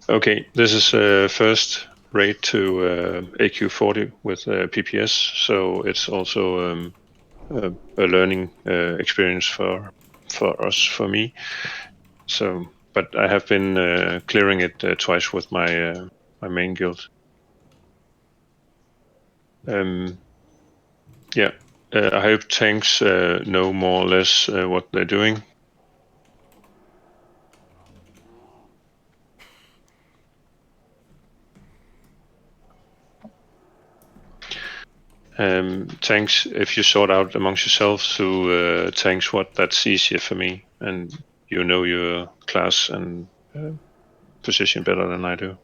Okay, this is first raid to AQ40 with PPS, so it's also a learning experience for us, for me. So, but I have been clearing it twice with my my main guild. Yeah, I hope tanks know more or less what they're doing. Tanks, if you sort out amongst yourselves who tanks what, that's easier for me, and you know your class and position better than I do.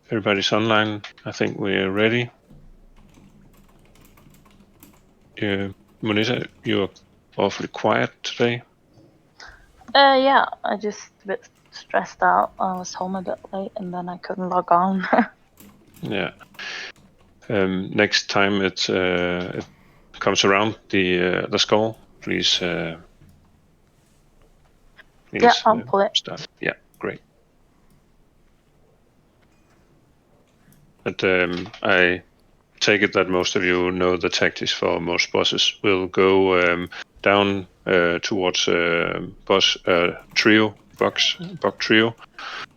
Everybody's online. I think we're ready. Monita, you're awfully quiet today. Yeah, I just a bit stressed out. I was home a bit late and then I couldn't log on. Yeah. Next time it comes around the skull, please. Yeah, I'll pull it. Start. Yeah, great. But I take it that most of you know the tactics for most bosses. We'll go down towards boss trio, bug trio,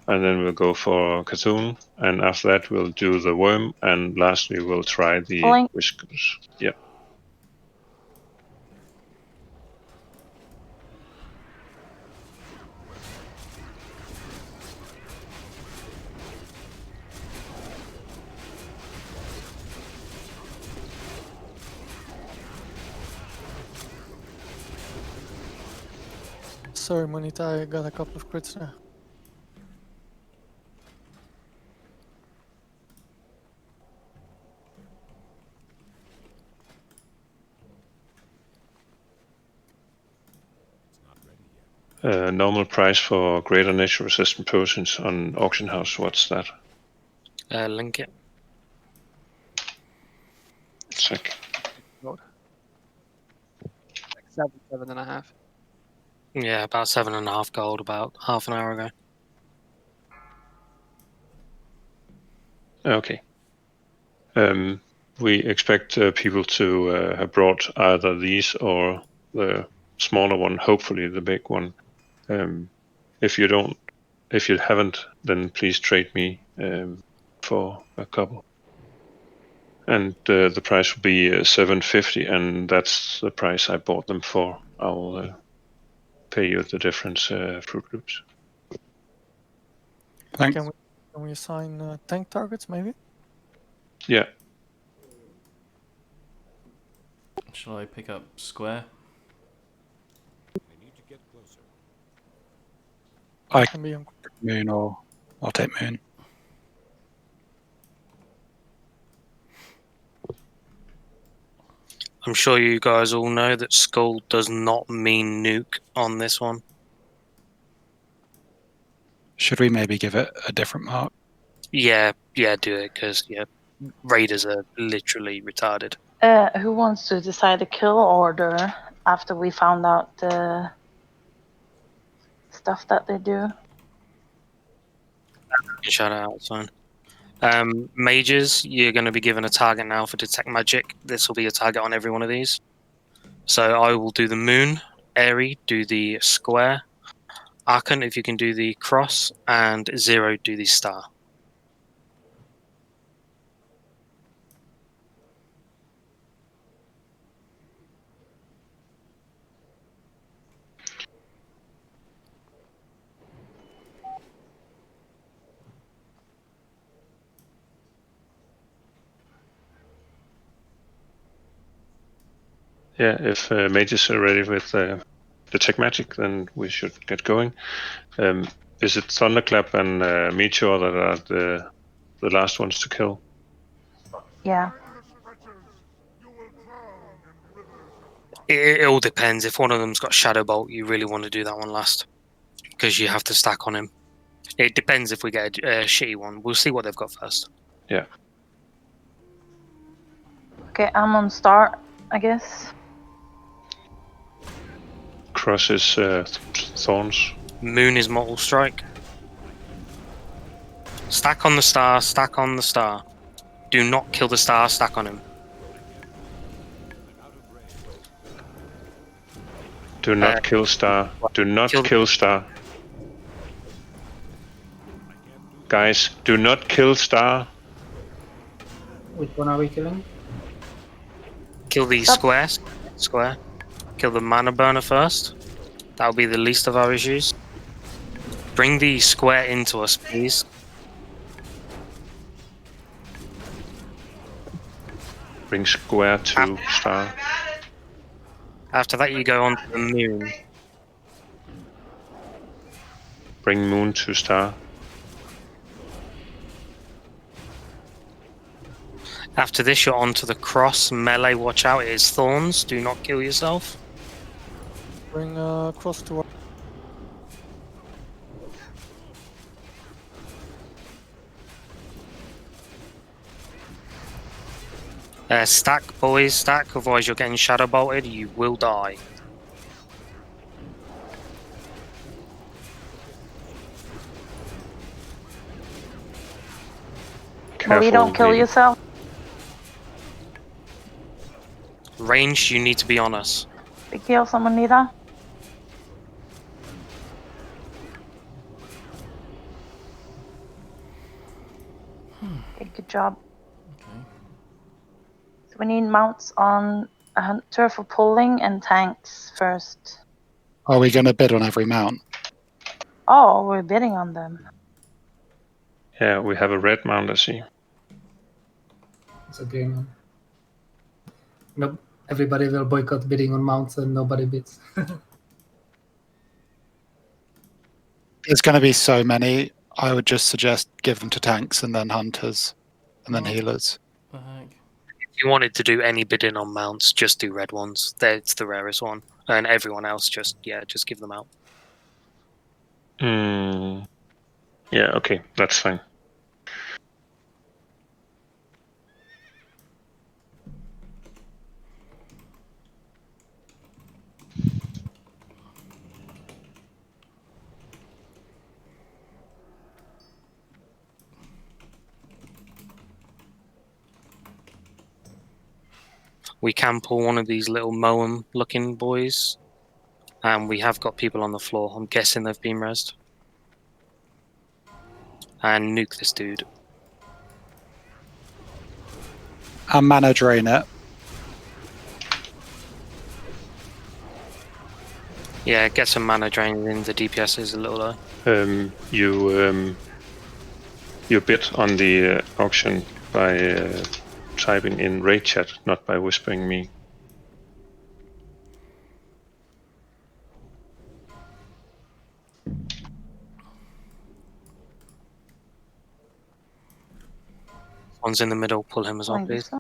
and then we'll go for Cthulhu, and after that we'll do the worm, and lastly we'll try the Pulling. whiskers. Yeah. Sorry, Monita, I got a couple of crits there. Normal price for greater nature resistant potions on auction house. What's that? Link it. Check. Like 7.5. Yeah, about 7.5 gold about half an hour ago. Okay. We expect people to have brought either these or the smaller one, hopefully the big one. If you haven't, then please trade me for a couple. And the price will be 750, and that's the price I bought them for. I'll pay you the difference, Fruit Loops. Thanks. Can we assign tank targets, maybe? Yeah. Shall I pick up square? I can be on moon, or I'll take moon. I'm sure you guys all know that skull does not mean nuke on this one. Should we maybe give it a different mark? Yeah, do it, because raiders are literally retarded. Who wants to decide the kill order after we found out the stuff that they do? Shout out, it's fine. Mages, you're going to be given a target now for detect magic. This will be a target on every one of these. So I will do the moon. Airy, do the square. Archon, if you can do the cross. And Zero, do the star. Yeah, if mages are ready with detect magic, then we should get going. Is it Thunderclap and Meteor that are the last ones to kill? Yeah. It all depends. If one of them's got Shadow Bolt, you really want to do that one last, because you have to stack on him. It depends if we get a shitty one. We'll see what they've got first. Yeah. Okay, I'm on start, I guess. Cross is thorns. Moon is mortal strike. Stack on the star. Stack on the star. Do not kill the star. Stack on him. Do not kill star. Do not kill star. Guys, do not kill star. Which one are we killing? Kill the Stop. square. Kill the mana burner first. That'll be the least of our issues. Bring the square into us, please. Bring square to star. After that, you go on to the moon. Bring moon to star. After this, you're on to the cross. Melee, watch out, it is thorns. Do not kill yourself. Bring cross to. Stack, boys, stack. Otherwise, you're getting shadow bolted. You will die. Well, you don't kill Lee. yourself. Range, you need to be on us. Big heal, someone need that? Okay, good job. Okay. So we need mounts on a hunter for pulling and tanks first. Are we going to bid on every mount? Oh, we're bidding on them. Yeah, we have a red mount, I see. It's okay, man. No, everybody will boycott bidding on mounts and nobody bids. There's going to be so many. I would just suggest give them to tanks and then hunters and then healers. The heck? If you wanted to do any bidding on mounts, just do red ones. It's the rarest one. And everyone else, just give them out. Yeah, okay, that's fine. We can pull one of these little Moem looking boys. And we have got people on the floor. I'm guessing they've been rezzed. And nuke this dude. And mana drain it. Yeah, get some mana drain in. The DPS is a little low. You bid on the auction by typing in raid chat, not by whispering me. One's in the middle. Pull him as well, please.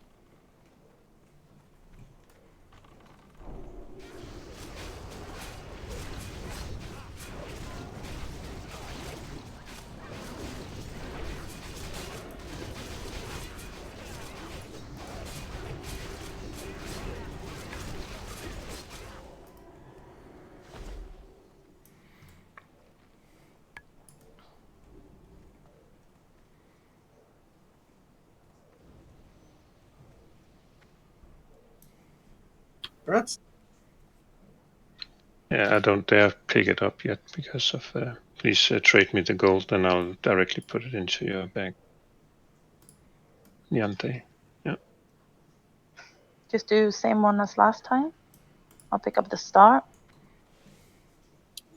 Rats? Yeah, I don't dare pick it up yet because of. Please trade me the gold, and I'll directly put it into your bag. Niante. Yeah. Just do same one as last time. I'll pick up the star.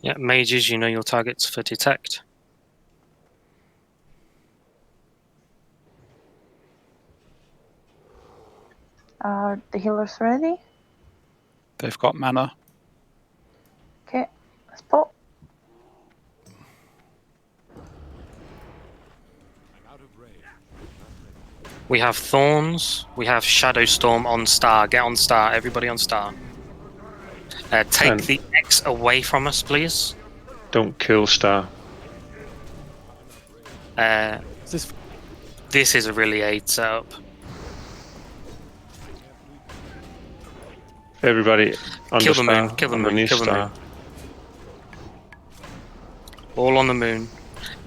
Yeah, mages, you know your targets for detect. Are the healers ready? They've got mana. Okay, let's pull. We have Thorns. We have Shadow Storm on Star. Get on Star. Everybody on Star. Take And the X away from us, please. don't kill star. This is a really aid setup. Everybody on Kill the the star. moon. Kill the moon. underneath Kill the star. moon. All on the moon.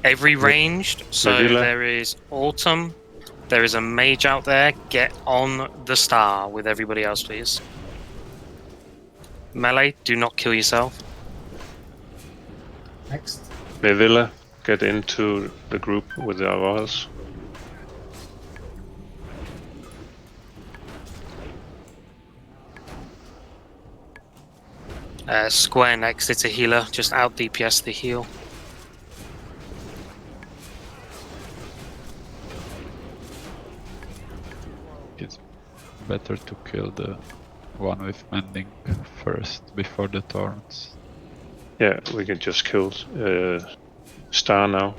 Every ranged. So Medilla. there is Autumn. There is a mage out there. Get on the star with everybody else, please. Melee, do not kill yourself. Next. Mevilla, get into the group with the others. Square next, it's a healer. Just out DPS the heal. It's better to kill the one with mending first before the torrents. Yeah, we can just kill Star now.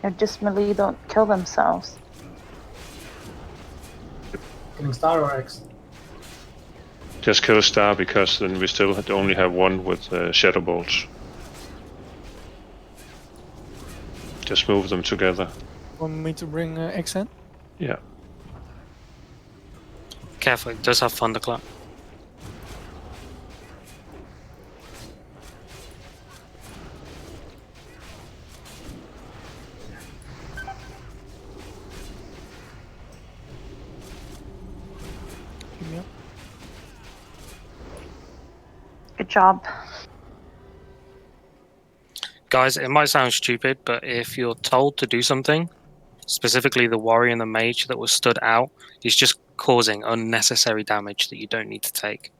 Or just melee don't kill themselves. Killing Star or X? Just kill Star because then we still only have one with Shadow Bolts. Just move them together. Want me to bring X in? Yeah. Careful, it does have Thunderclap. Keep me up. Good job. Guys, it might sound stupid, but if you're told to do something, specifically the warrior and the mage that was stood out, is just causing unnecessary damage that you don't need to take.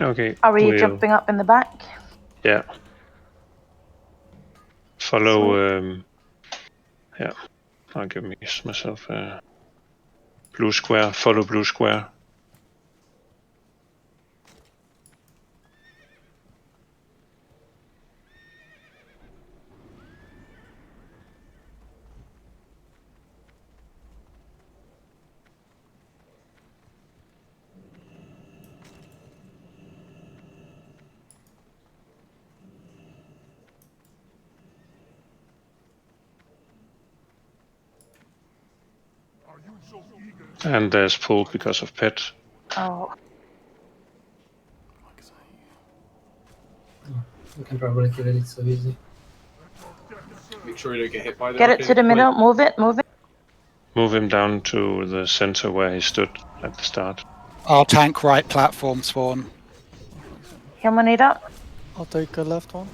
Okay. Are we we'll- jumping up in the back? Yeah. Follow. Yeah. I'll give myself a blue square. Follow blue square. And there's pull because of pet. Oh, We can probably kill it, it's so easy. Make sure you don't get hit by the get it to the middle. Move it. Move it. Move him down to the center where he stood at the start. I'll tank right platform spawn. Human it up. I'll take a left one.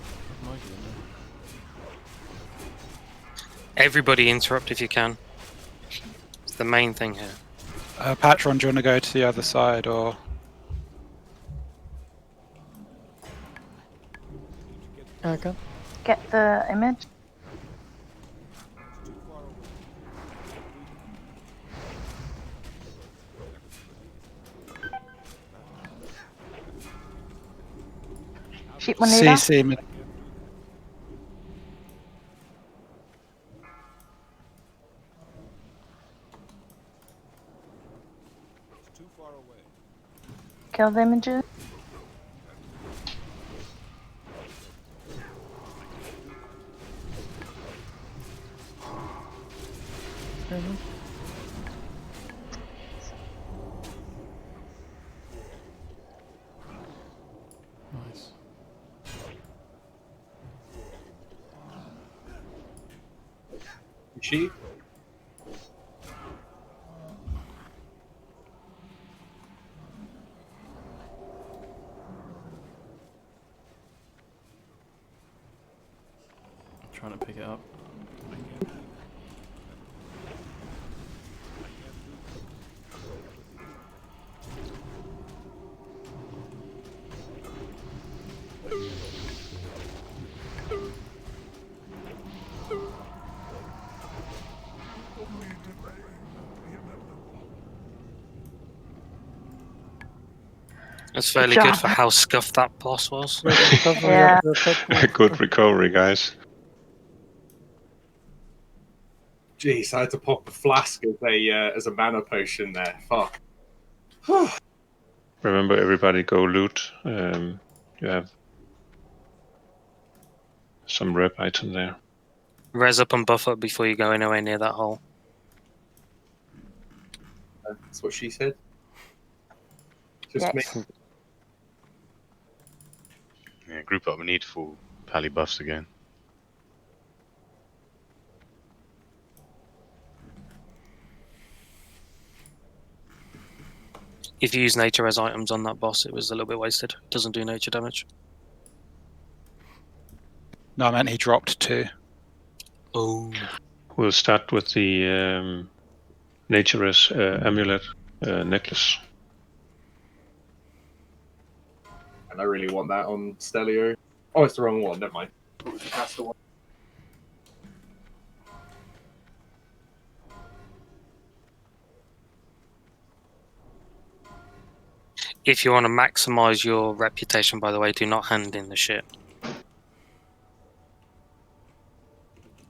Everybody interrupt if you can. It's the main thing here. Patron, do you want to go to the other side or? Yeah, I can. Get the image. Sheep Moneda. CC. Kill the images. Mhm. Nice. She? I'm trying to pick it up. It's fairly Good good job. for how scuffed that boss was. Yeah. Good recovery, guys. Jeez, I had to pop a flask as a mana potion there. Fuck. Remember, everybody go loot. You have some rep item there. Res up and buff up before you go anywhere near that hole. That's what she said. Just Yes. me. Yeah, group up. We need full pally buffs again. If you use nature as items on that boss, it was a little bit wasted. Doesn't do nature damage. No, I meant he dropped 2. Oh. We'll start with the Naturous amulet necklace. And I really want that on Stelio. Oh, it's the wrong one. Never mind. That's the one. If you want to maximize your reputation, by the way, do not hand in the shit.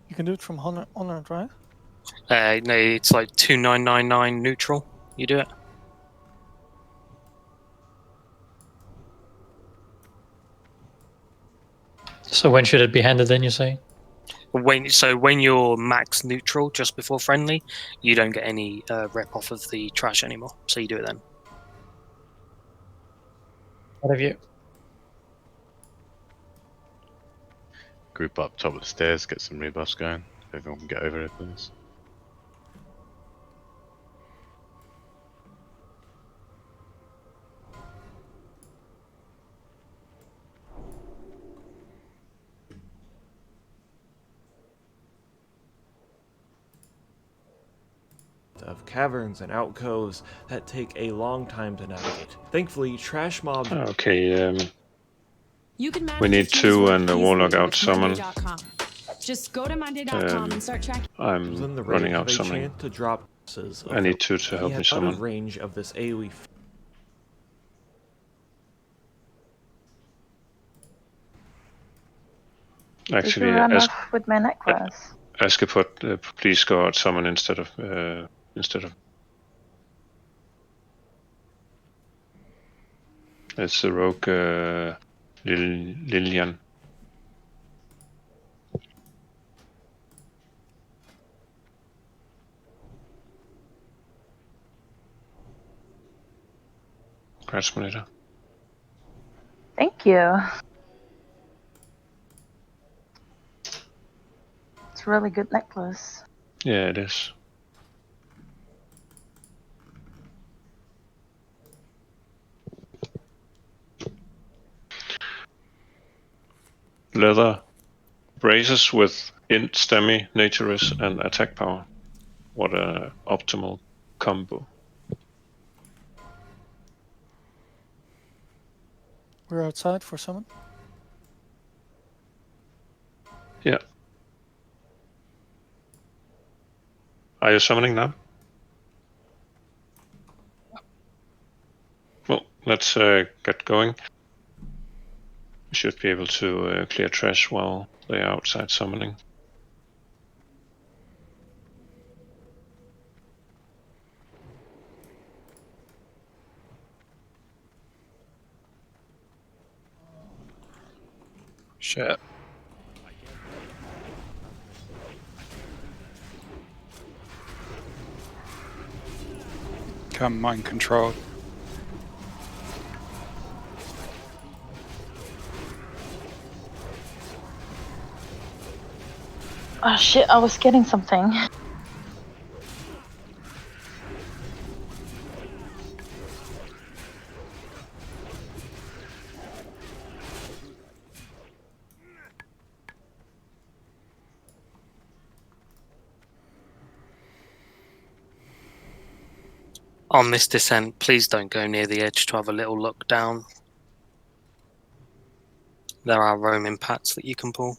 You can do it from honored, right? No, it's like 2999 neutral. You do it. So when should it be handed in, you say? When you're max neutral just before friendly, you don't get any rep off of the trash anymore. So you do it then. What have you? Group up top of the stairs, get some rebuffs going. Everyone can get over it, please. Of caverns and alcoves that take a long time to navigate. Thankfully, trash mobs. Okay, You can we manage need its 2 usage and a warlock easily out with summon. Monday.com. Just go to Monday.com and start tracking. I'm In the running range out of a summoning. chance to drop I need 2 to help me out of summon. range of this AoE. Did Actually, you run off with my necklace? Askepot, please go out summon instead of It's the rogue Lilian. Crash monitor. Thank you. It's a really good necklace. Yeah, it is. Leather braces with int, stammy, naturous, and attack power. What a optimal combo. We're outside for summon. Yeah. Are you summoning now? Well, let's get going. We should be able to clear trash while they're outside summoning. Shit. Come mind control. Oh shit, I was getting something. On this descent, please don't go near the edge to have a little look down. There are roaming pats that you can pull.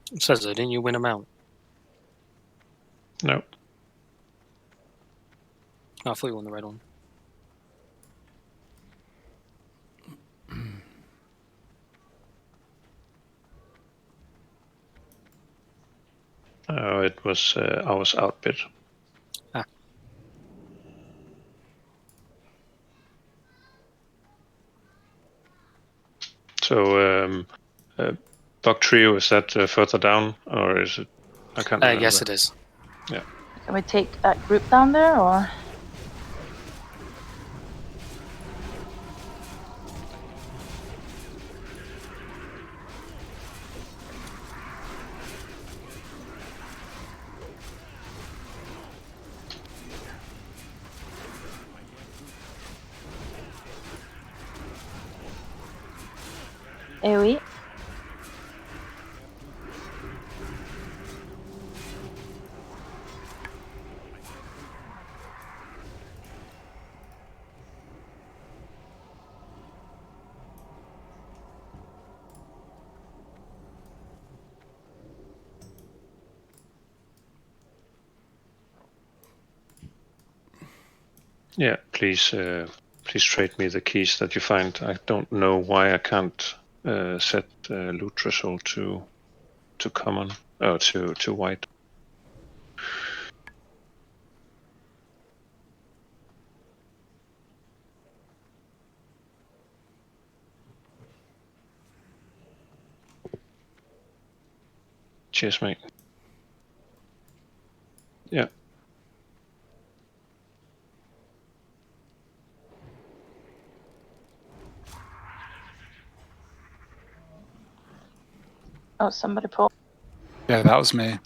It says so, didn't you win a mount? No. No, I thought you won the red one. said was I was outbid. Ah. So Bug Trio, is that further down, or is it? I can't remember. Yes, it is. Yeah. Can we take that group down there, or? AoE? Yeah, please trade me the keys that you find. I don't know why I can't set loot threshold to common or to white. Cheers, mate. Yeah. Oh, somebody pull. Yeah, that was me.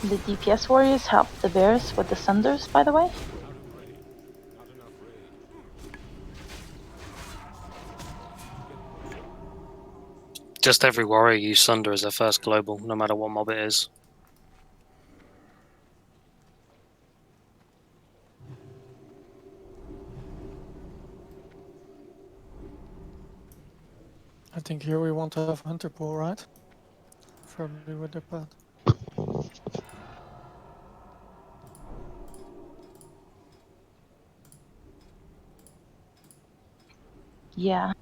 The DPS warriors help the bears with the sunders, by the way. Just every warrior use Sunder as their first global, no matter what mob it is. I think here we want to have hunter pool, right? Probably with the pad. Yeah.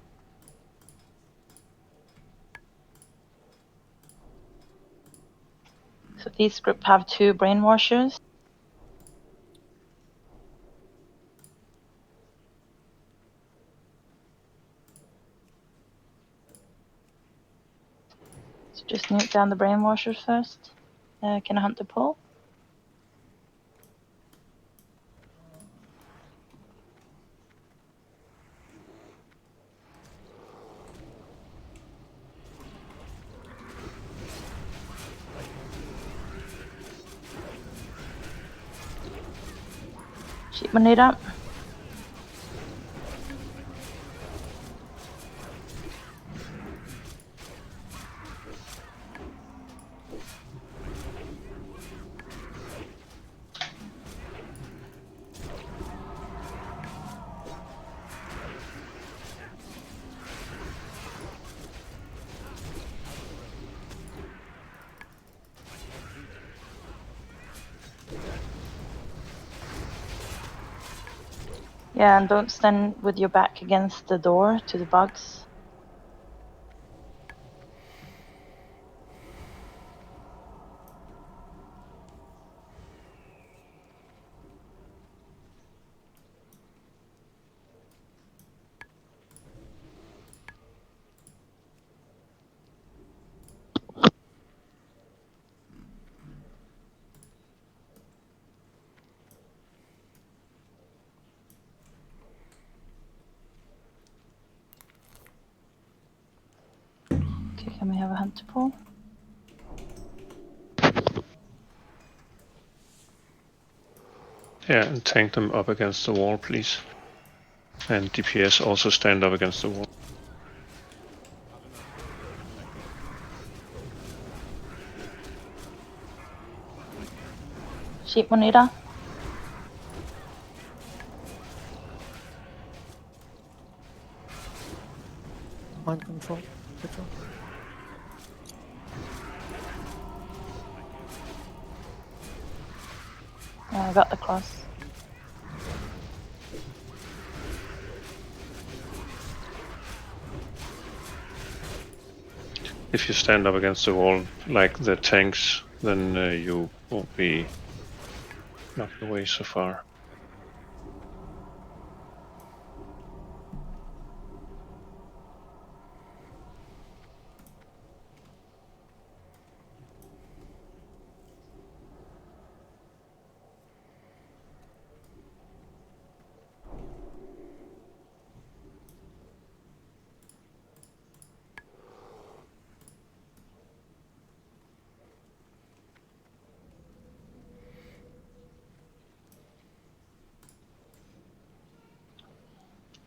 So these group have 2 brainwashers. So just nuke down the brainwashers first. Can I hunt the pull? Sheep Moneta. Yeah, and don't stand with your back against the door to the bugs. Okay, can we have a hunter pull? Yeah, and tank them up against the wall, please. And DPS also stand up against the wall. Sheep Moneta. Mind control. Control. I got the cross. If you stand up against the wall like the tanks, then you won't be knocked away so far.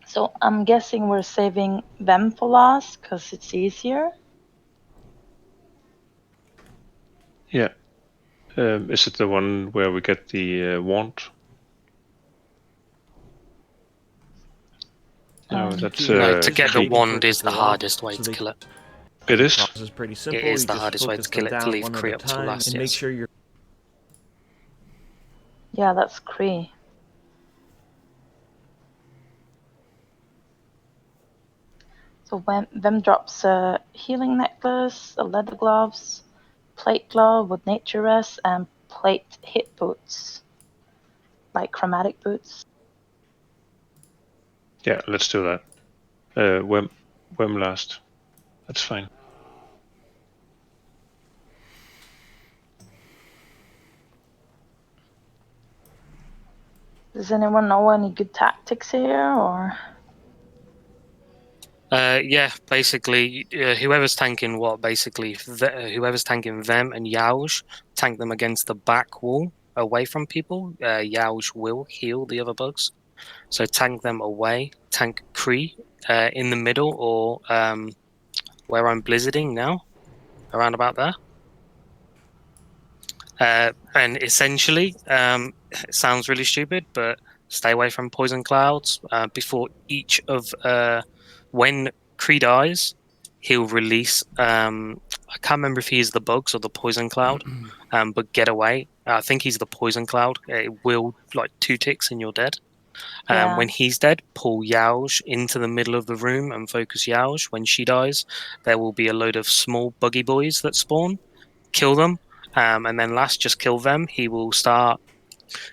So I'm guessing we're saving them for last because it's easier. Yeah. Is it the one where we get the wand? No, that's No, to get the Waiting for wand it is to the go off, hardest way so to they- kill it. It is? The process is pretty simple. It is You the just hardest way to focus kill them it, to down leave one at Kree a up till time last, and make yes. sure you're Yeah, that's Kree. So when Vem drops a healing necklace, a leather gloves, plate glove with nature rest, and plate hit boots, like chromatic boots. Yeah, let's do that. Wem last. That's fine. Does anyone know any good tactics here, or? Yeah, basically, whoever's tanking what, basically, whoever's tanking them and Yauj, tank them against the back wall away from people. Yauj will heal the other bugs. So tank them away, tank Kree in the middle, or where I'm blizzarding now, around about there. And essentially, it sounds really stupid, but stay away from poison clouds. Before each of when Kree dies, he'll release. I can't remember if he's the bugs or the poison cloud, but get away. I think he's the poison cloud. It will like 2 ticks and you're dead. Yeah. When he's dead, pull Yauj into the middle of the room and focus Yauj. When she dies, there will be a load of small buggy boys that spawn. Kill them. And then last, just kill them. He will start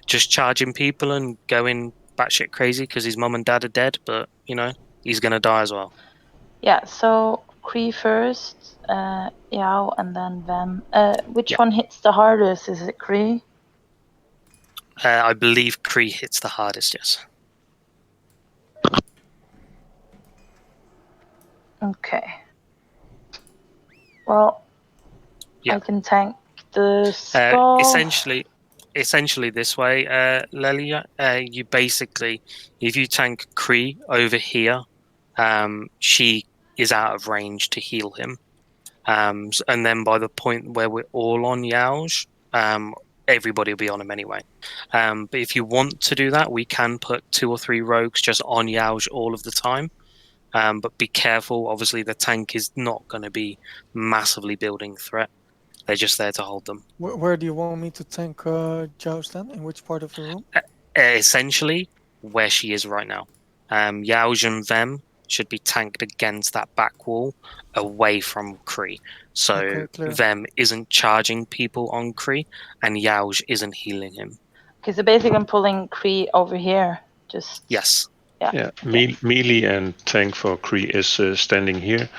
just charging people and going batshit crazy because his mum and dad are dead, but you know he's gonna die as well. Yeah, so Kree first, Yao, and then Vem. Which Yeah. one hits the hardest? Is it Kree? I believe Kree hits the hardest. Yes. Okay. Well, Yeah. I can tank the skull. Essentially this way, Lelia. You basically, if you tank Kree over here, she is out of range to heal him. And then by the point where we're all on Yauj, everybody will be on him anyway. But if you want to do that, we can put 2 or 3 rogues just on Yauj all of the time. But be careful. Obviously, the tank is not going to be massively building threat. They're just there to hold them. Where do you want me to tank Joust then? In which part of the room? Essentially, where she is right now. Yauj and Vem should be tanked against that back wall away from Kree. So Okay, clear. Vem isn't charging people on Kree and Yauj isn't healing him. Okay, so basically I'm pulling Kree over here. Just Yes. Yeah. Melee and tank for Kree is standing here.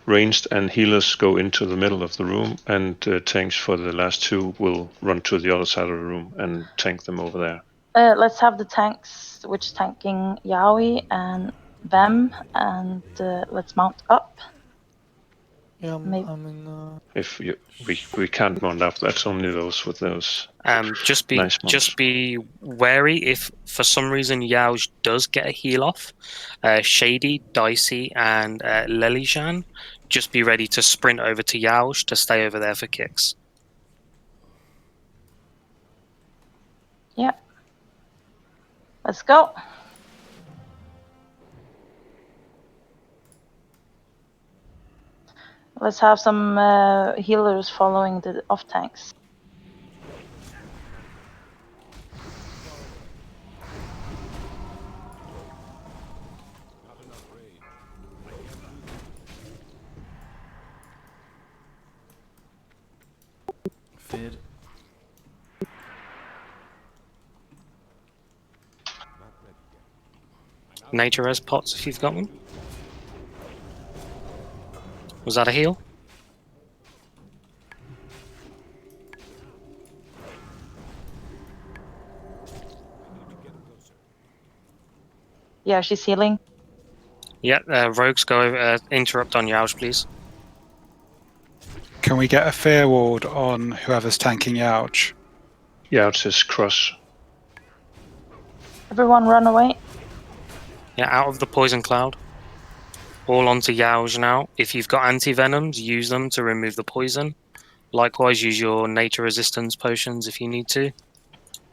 Ranged and healers go into the middle of the room, and tanks for the last 2 will run to the other side of the room and tank them over there. let's have the tanks, which is tanking Yaoi and Vem, and let's mount up. Yeah, I'm in. If we can't mount up, that's only those with those. Just nice be wary if for some reason Yauj does get a heal off. Shady, Dicey, and Lelijan, just be ready to sprint over to Yauj to stay over there for kicks. Yeah. Let's go. Let's have some healers following the off tanks. Nature res pots if you've got one. Was that a heal? Yeah, she's healing. Yeah, rogues go over, interrupt on Yauj, please. Can we get a fear ward on whoever's tanking Youch? Youch is cross. Everyone run away. Yeah, out of the poison cloud. All onto Yauj now. If you've got anti-venoms, use them to remove the poison. Likewise, use your nature resistance potions if you need to.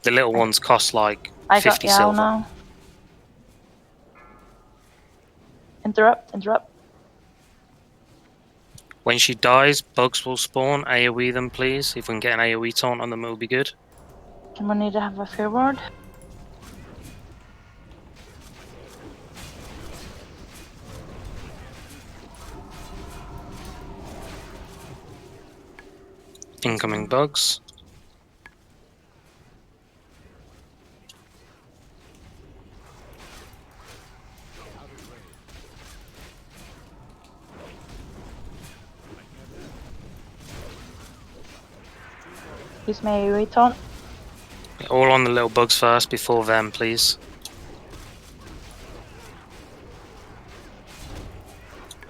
The little ones cost like I 50 got Yao silver. now. Interrupt. When she dies, bugs will spawn. AoE them, please. If we can get an AoE taunt on them, it will be good. And we need to have a fear ward. Incoming bugs. Use my AoE taunt. All on the little bugs first before them, please.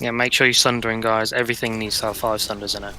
Yeah, make sure you're sundering, guys. Everything needs to have 5 sunders in it.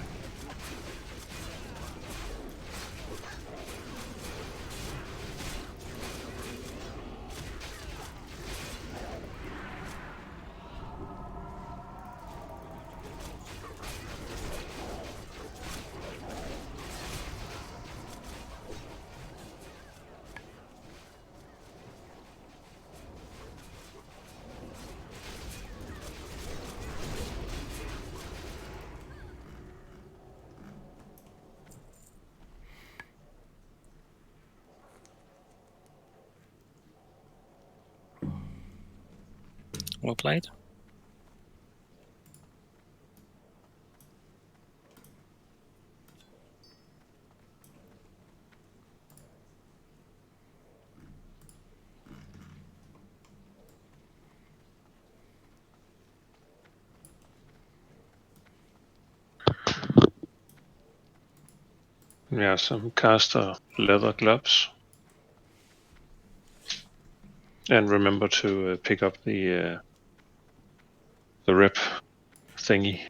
Well played. Yeah, some caster leather gloves. And remember to pick up the rep thingy.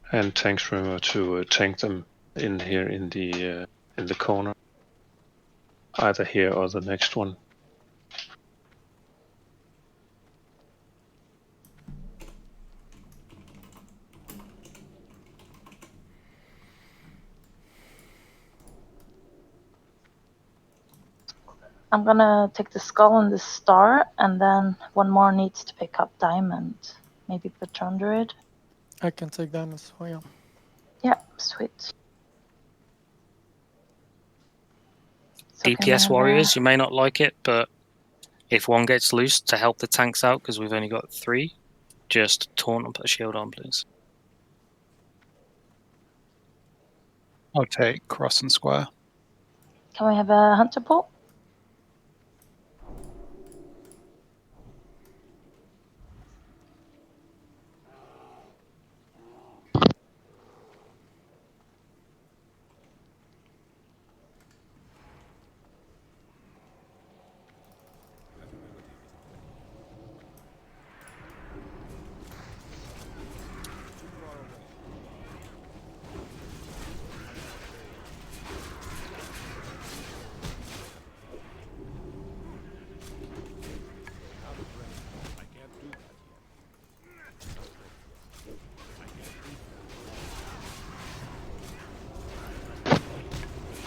And tanks, remember to tank them in here in the corner, either here or the next one. I'm gonna take the skull and the star, and then one more needs to pick up diamond. Maybe Patron Druid. I can take diamonds for you. Yeah, sweet. So can we DPS have warriors, you may not like it, but if one gets loose to help the tanks out, because we've only got 3, just taunt and put a shield on, please. I'll take cross and square. Can we have a hunter pool?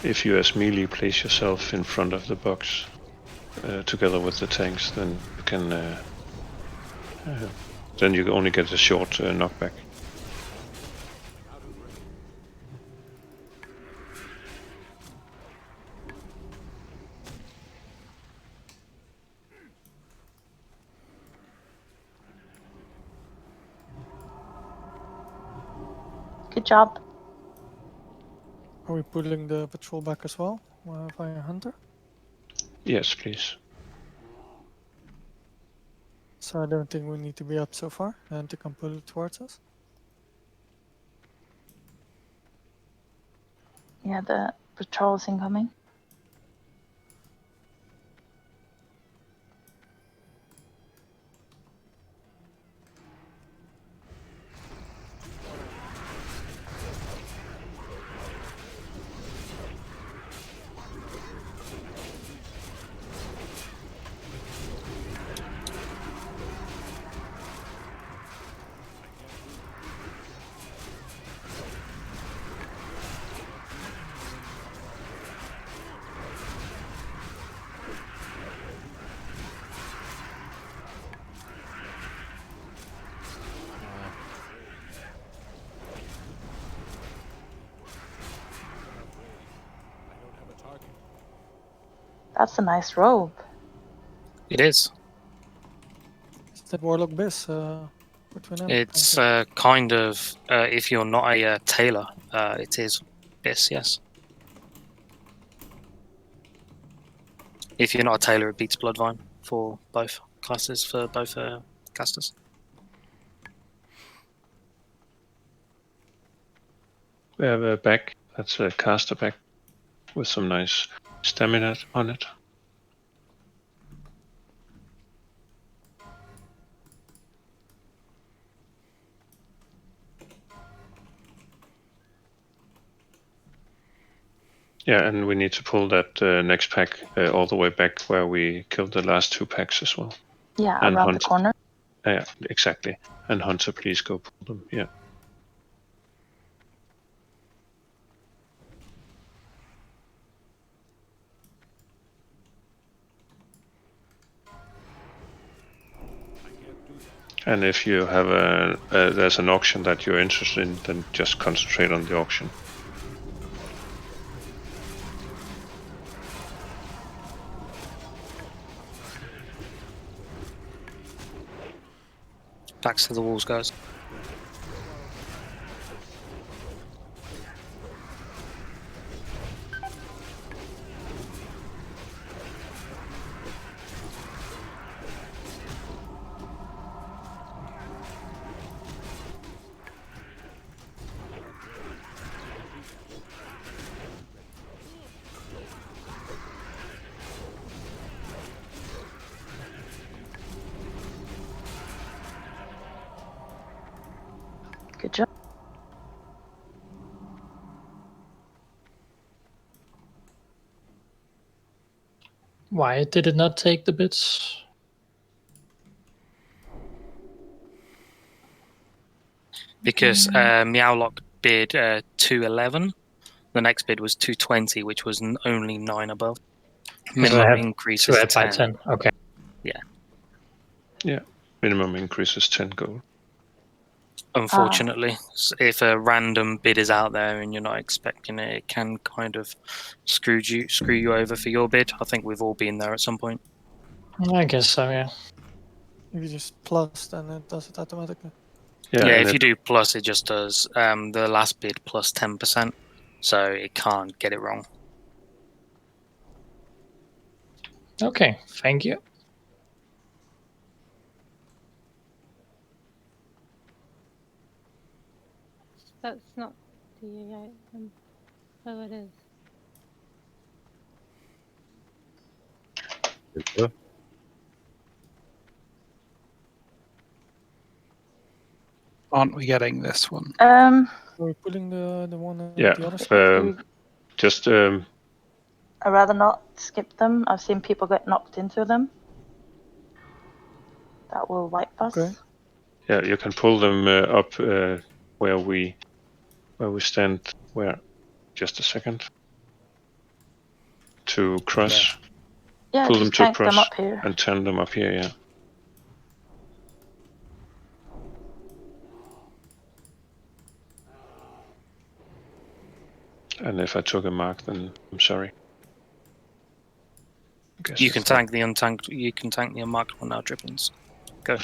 If you as melee place yourself in front of the box together with the tanks, then you can then you only get a short knockback. Good job. Are we pulling the patrol back as well via Hunter? Yes, please. So I don't think we need to be up so far, and to come pull it towards us. Yeah, the patrol's incoming. That's a nice robe. It is. Is that Warlock Biz? Between them? It's Thank you. kind of, if you're not a tailor, it is this, yes. If you're not a tailor, it beats Bloodvine for both classes, for both casters. We have a back. That's a caster back with some nice stamina on it. Yeah, and we need to pull that next pack all the way back where we killed the last 2 packs as well. Yeah, And around Hunter, the corner. Yeah, exactly. And Hunter, please go pull them. Yeah. And if you have there's an auction that you're interested in, then just concentrate on the auction. Backs to the walls, guys. Good job. Why did it not take the bits? Because Meowlock bid 211. The next bid was 220, which was only 9 above. Minimum increase is 10. Okay. Yeah. Yeah. Minimum increase is 10 gold. Unfortunately, if a random bid is out there and you're not expecting it, it can kind of screw you over for your bid. I think we've all been there at some point. I guess so, yeah. If you just plus, then it does it automatically. Yeah, if you do plus, it just does the last bid plus 10%, so it can't get it wrong. Okay, thank you. That's not the item. Oh, it is. Aren't we getting this one? Are we pulling the one at Yeah. the other side? Just I'd rather not skip them. I've seen people get knocked into them. That will wipe us. Okay. Yeah, you can pull them up where we stand. Where? Just a second. To cross. Yeah, pull them just to tank cross them up here. and turn them up here. Yeah. And if I took a mark, then I'm sorry. You can tank the untanked. You can tank the unmarked one now, Drippins. Go.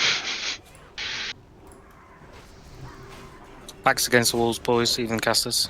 Backs against the walls, boys. Even casters.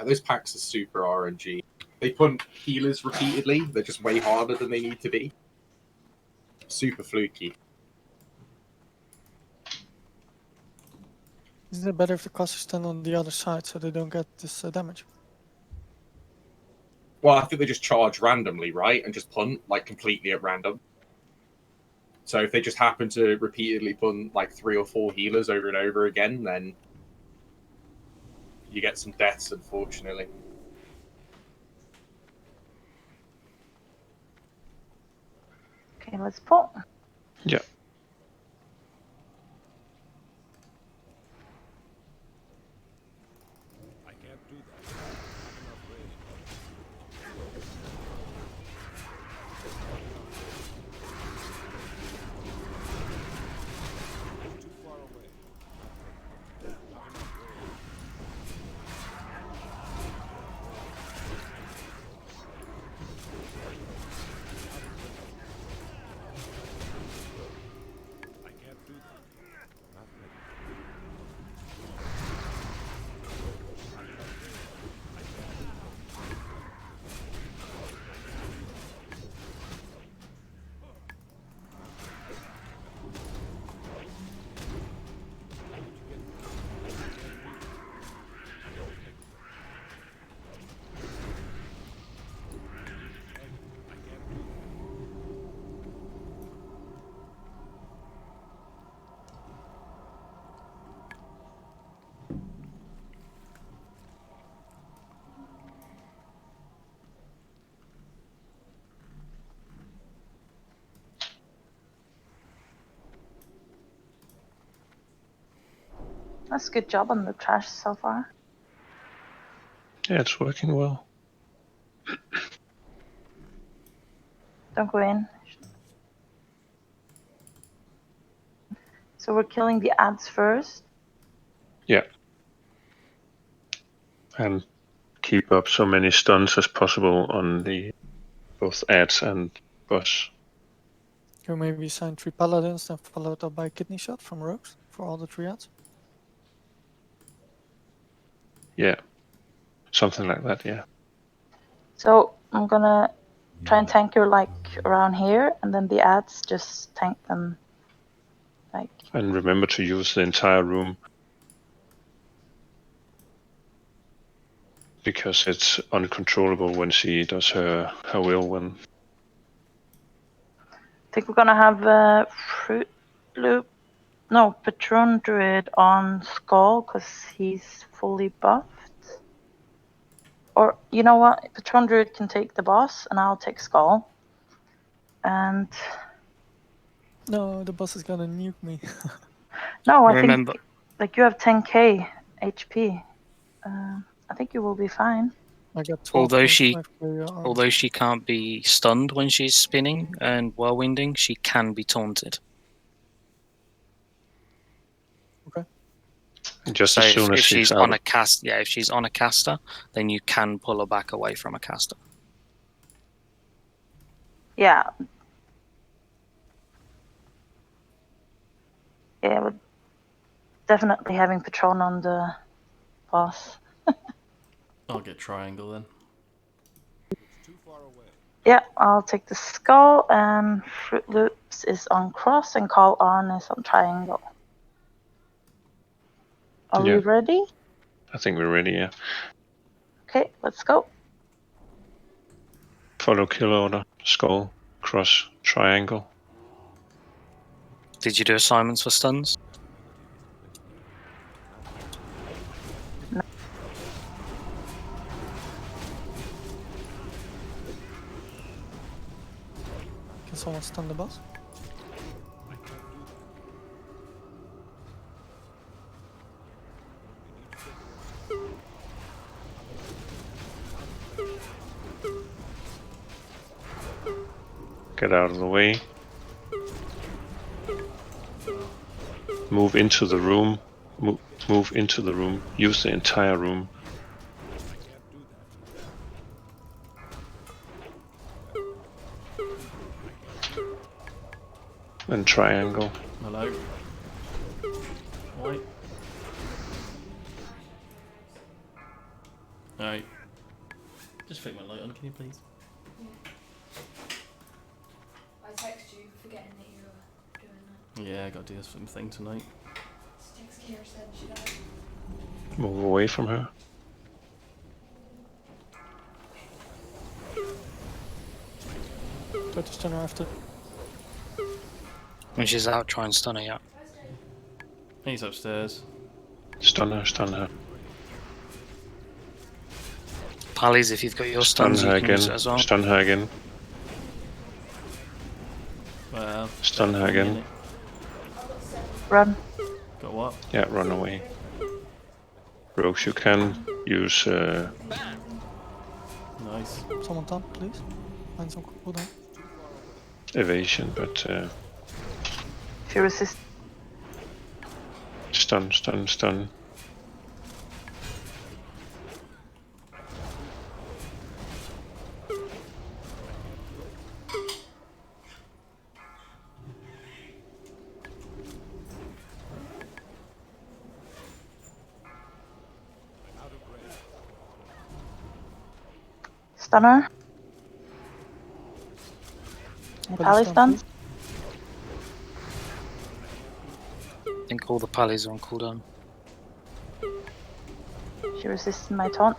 Those packs are super RNG. They punt healers repeatedly. They're just way harder than they need to be. Super fluky. Isn't it better if the casters stand on the other side so they don't get this damage? Well, I think they just charge randomly, right? And just punt, like, completely at random. So if they just happen to repeatedly punt, like, 3 or 4 healers over and over again, then you get some deaths, unfortunately. Okay, let's pull. Yeah. That's a good job on the trash so far. Yeah, it's working well. Don't go in. So we're killing the ads first. Yeah. And keep up so many stuns as possible on the both ads and boss. You maybe assign 3 paladins, then followed up by a kidney shot from rogues for all the 3 ads. Yeah. Something like that, yeah. So I'm gonna try and tank her like around here, and then the ads just tank them like. And remember to use the entire room. Because it's uncontrollable when she does her will when. I think we're gonna have a fruit loop. No, Patron Druid on Skull because he's fully buffed. Or you know what? Patron Druid can take the boss, and I'll take Skull. And No, the boss is gonna nuke me. no, I Remember, think like you have 10k HP. I think you will be fine. I got 12. although she can't be stunned when she's spinning and whirlwinding, she can be taunted. Okay. Just so as soon as if she's out. on a cast, yeah, if she's on a caster, then you can pull her back away from a caster. Yeah. Yeah, we're definitely having Patron on the boss. I'll get triangle then. Yeah, I'll take the skull, and Fruit Loops is on cross, and Call On is on triangle. Are we Yeah. ready? I think we're ready, yeah. Okay, let's go. Follow kill order, skull, cross, triangle. Did you do assignments for stuns? Can someone stun the boss? Get out of the way. Move into the room. Move into the room. Use the entire room. And triangle. Hello. White. Alright. Just flick my light on, can you please? I text you forgetting that you were doing that. Yeah, I gotta do this thing tonight. Text Kira said she died. Move away from her. Try to stun her after. When she's out, try and stun her, yeah. He's upstairs. Stun her, stun her. Pallies, if you've got your Stun stuns, her you can use again. it as well. Stun her again. Well. Stun her again. Run. Got what? Yeah, run away. Rogues, you can use. Nice. Someone taunt, please. Find some cooldown. Evasion, but If you resist. stun, stun, stun. Stunner. Pally stun. I think all the pallies are on cooldown. She resists my taunt.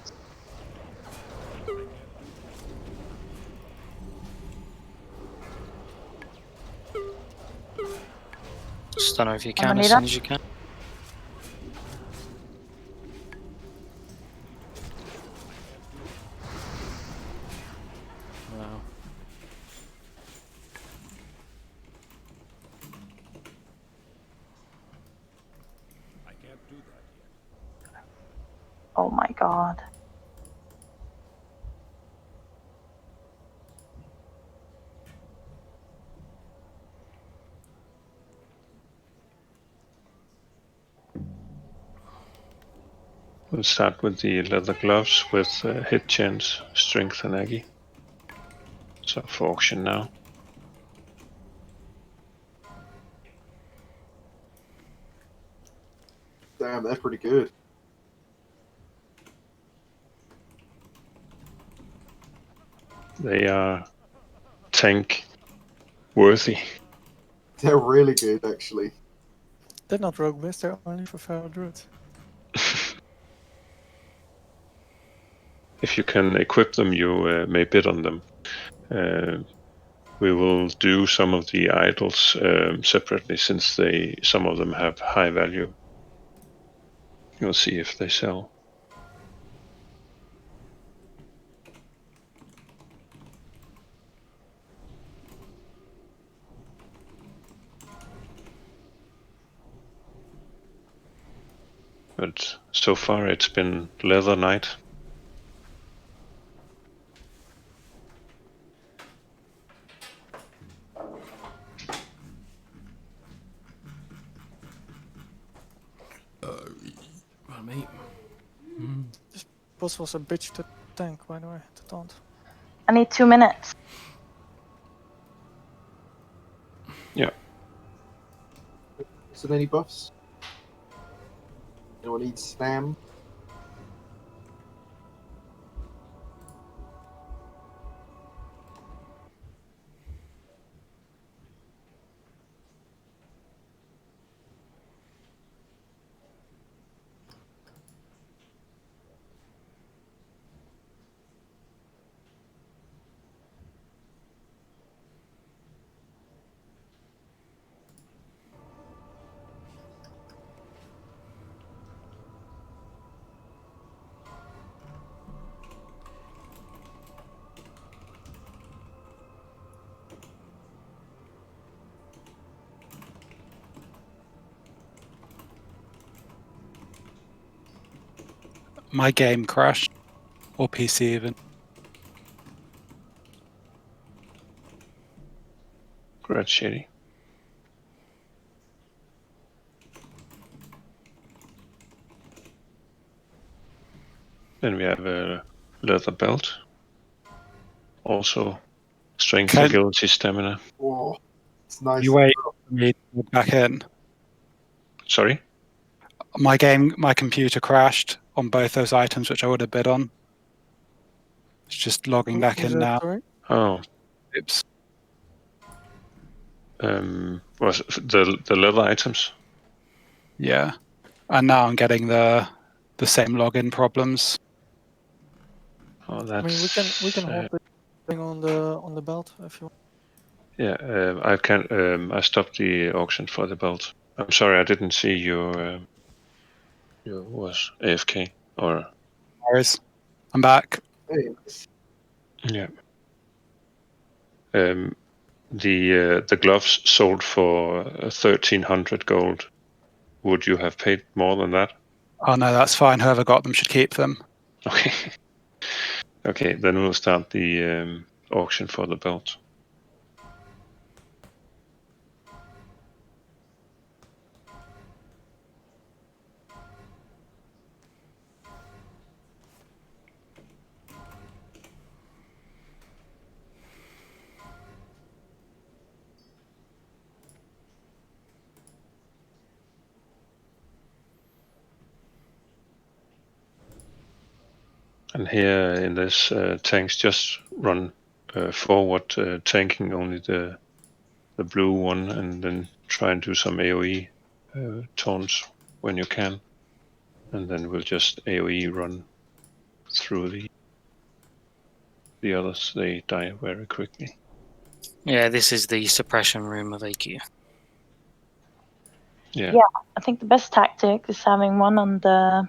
Stun her if you can, Amanita? as soon as you can. Wow. Oh my god. We'll start with the leather gloves with hit chance, strength, and Aggie. So for auction now. Damn, that's pretty good. They are tank worthy. They're really good, actually. They're not rogue based, they're only for feral druids. If you can equip them, you may bid on them. We will do some of the idols separately, since some of them have high value. You'll see if they sell. But so far it's been Leather Knight. Well, mate. This boss was a bitch to tank, by the way, to taunt. I need 2 minutes. Yeah. So any buffs? Anyone need Stam? My game crashed, or PC even. Great shitty. Then we have a leather belt. Also, strength, Can- agility, stamina. Whoa, it's nice. You wait for me to get back in. Sorry? My computer crashed on both those items, which I would have bid on. It's just logging back in now. Oh. Oops. Was the leather items? Yeah. And now I'm getting the same login problems. Oh, I that's. mean, we can hold the thing on the belt if you want. Yeah, I can. I stopped the auction for the belt. I'm sorry, I didn't see your was AFK or. Whereas I'm back. Hey, Yeah. The gloves sold for 1,300 gold. Would you have paid more than that? Oh no, that's fine. Whoever got them should keep them. Okay. Okay, then we'll start the auction for the belt. And here in this tanks, just run forward, tanking only the blue one, and then try and do some AoE taunts when you can, and then we'll just AoE run through the others. They die very quickly. Yeah, this is the suppression room of AQ. Yeah. Yeah, I think the best tactic is having one on the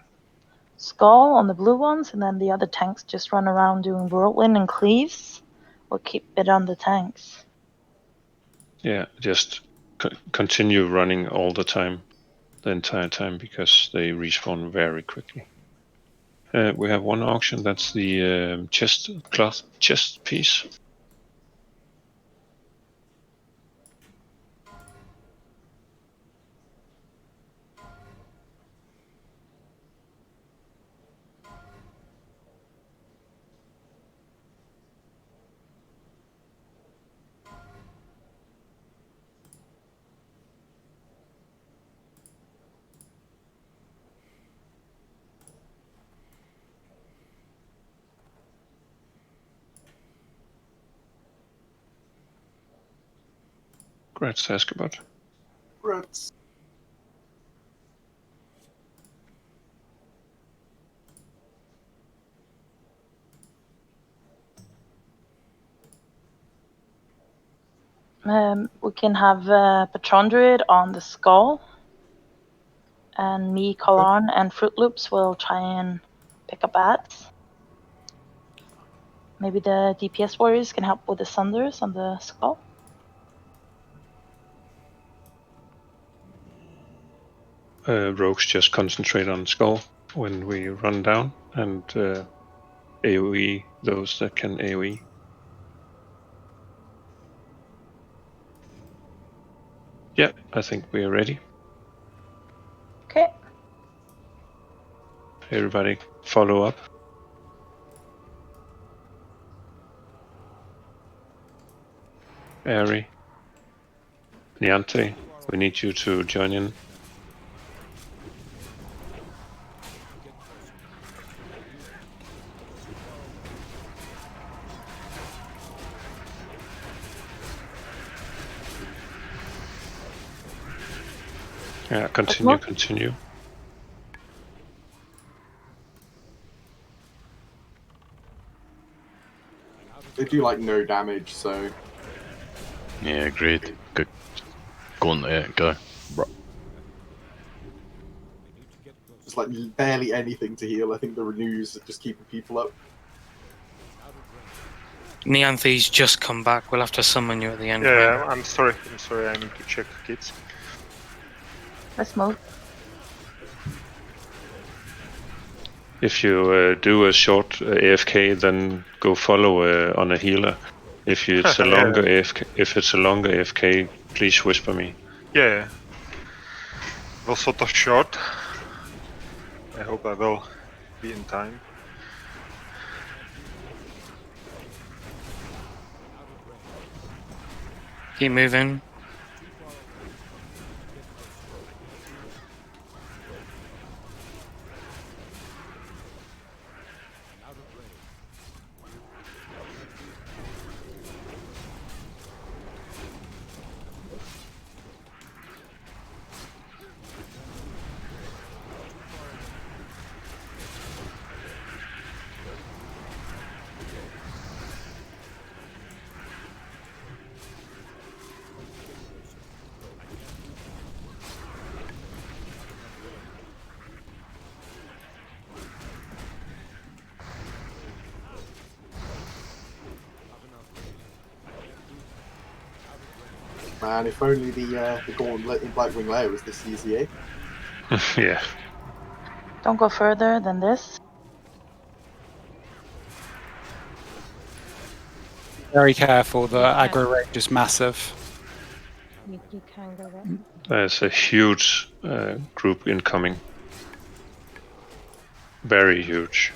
skull on the blue ones, and then the other tanks just run around doing whirlwind and cleaves, or keep it on the tanks. Yeah, just continue running all the time, the entire time, because they respawn very quickly. We have one auction, that's the chest piece. Grats, Askabot. Grats. We can have Patron Druid on the skull, and me, Kalan, and Fruit Loops will try and pick up bats. Maybe the DPS warriors can help with the Sunders on the skull. Rogues just concentrate on skull when we run down, and AoE those that can AoE. Yeah, I think we are ready. Okay. Everybody follow up. Airy, Niante, We need you to join in. Yeah, continue. They do like no damage, so Yeah, agreed. Go on there, go. it's like barely anything to heal. I think the renews are just keeping people up. Neanthe's just come back. We'll have to summon you at the end. Yeah, I'm sorry. I need to check kids. Let's move. If you do a short AFK, then go follow on a healer. If it's a longer AFK, please whisper me. Yeah. Well, sort of short. I hope I will be in time. Keep moving. Man, if only the gauntlet in Blackwing Lair was this easy, eh? Yeah. Don't go further than this. Very careful, the aggro range is massive. You can go there. There's a huge group incoming. Very huge.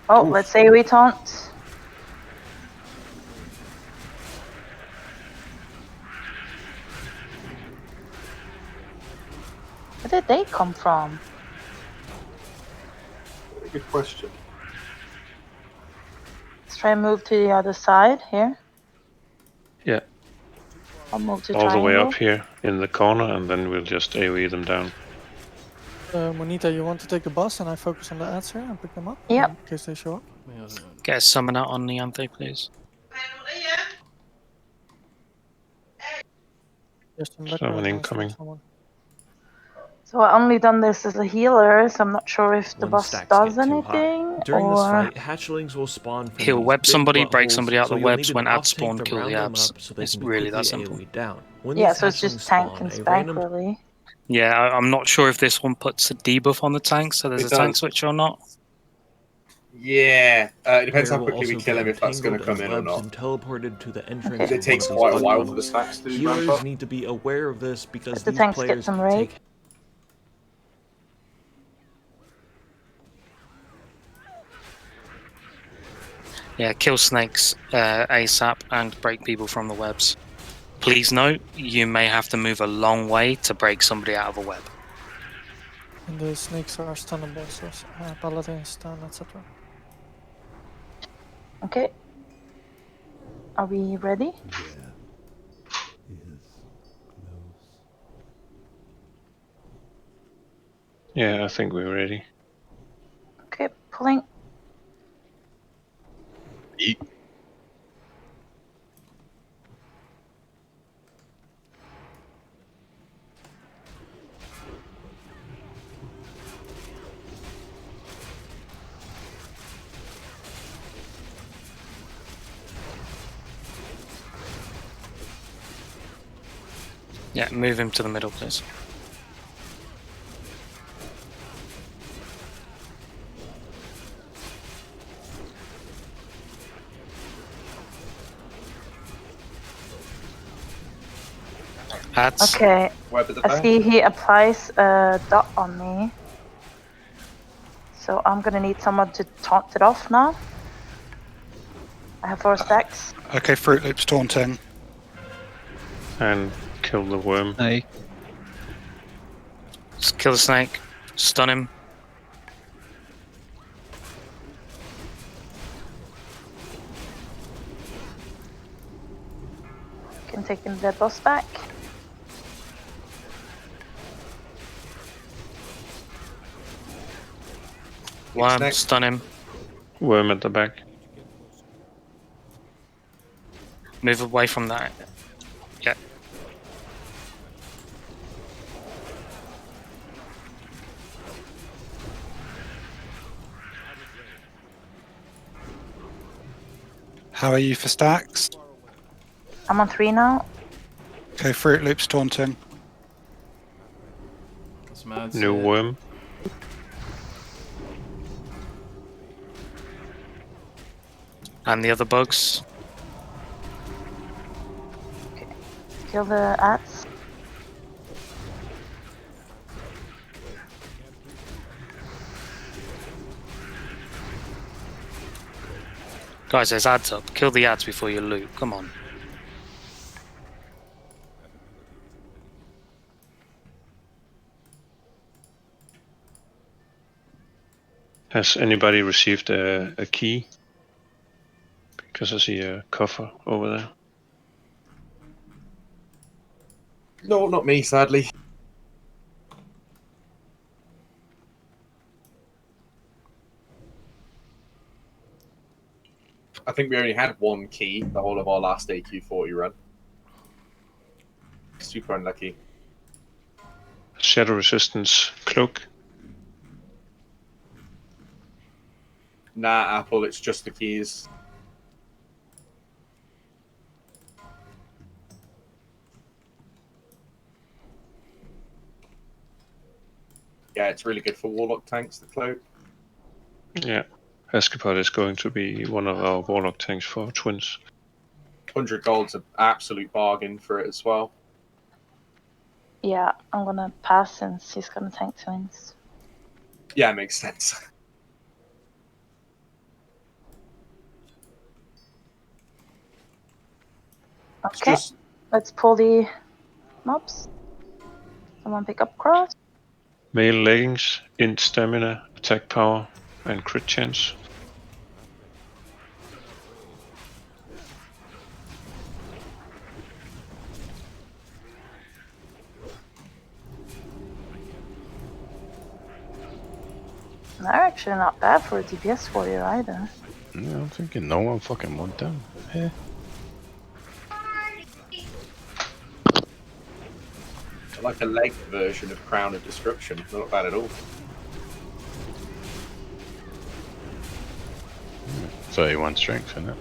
Oh, let's say we taunt. Where did they come from? Good question. Let's try and move to the other side here. Yeah. I'll move to All the way triangle. up here in the corner, and then we'll just AoE them down. Monita, you want to take the boss and I focus on the answer and pick them up? Yep. In case they show up. Get a summon out on Neanthe, please. There's some background Someone noise from incoming. someone. So I only done this as a healer, so I'm not sure if the When boss stacks does get too high. anything During this or. fight, hatchlings will spawn from He'll these web big somebody, break buttholes, somebody out so the you'll webs. need When an ads off spawn, tank to kill the round them abs. up so they It's can be really that quickly simple. AoE down. When Yeah, these so it's just hatchlings tank spawn, and a spec random really. Yeah, I'm not sure if this one puts a debuff on the tank, so there's It a tank does. switch or not. Yeah, it depends player how will quickly we also kill get him, if that's going to entangled come in in or webs not. and teleported to the entrance Because of it takes one of quite a these while bug for the tunnels. stacks to ramp Healers up. need to be aware of this because Let the these tanks get players some raid. take Yeah, kill snakes ASAP and break people from the webs. Please note, you may have to move a long way to break somebody out of a web. And the snakes are stunnable, so paladins stun, etc. Okay. Are we ready? Yeah, I think we're ready. Okay, pulling. Eat. Yeah, move him to the middle, please. Ads. Okay. Web at the I back. see he applies a dot on me. So I'm gonna need someone to taunt it off now. I have 4 stacks. Okay, Fruit Loop's taunting. And kill the worm. Snake. Just kill the snake. Stun him. Can take the boss back. Worm, stun him. Worm at the back. Move away from that. Yeah. How are you for stacks? I'm on 3 now. Okay, Fruit Loops taunting. That's mad. New worm. And the other bugs. Kill the ads. Guys, there's ads up. Kill the ads before you loot. Come on. Has anybody received a key? Because I see a coffer over there. No, not me, sadly. I think we only had one key the whole of our last AQ40 run. Super unlucky. Shadow resistance cloak. Nah, Apple, it's just the keys. Yeah, it's really good for Warlock tanks, the cloak. Yeah. Escapade is going to be one of our Warlock tanks for twins. 100 gold's an absolute bargain for it as well. Yeah, I'm gonna pass since he's gonna tank twins. Yeah, makes sense. Okay, let's pull the mobs. Someone pick up cross. Male leggings, int stamina, attack power, and crit chance. They're actually not bad for a DPS warrior either. Yeah, I'm thinking no one fucking want them. Yeah. Like a leg version of Crown of Destruction. Not bad at all. 31 strength, isn't it?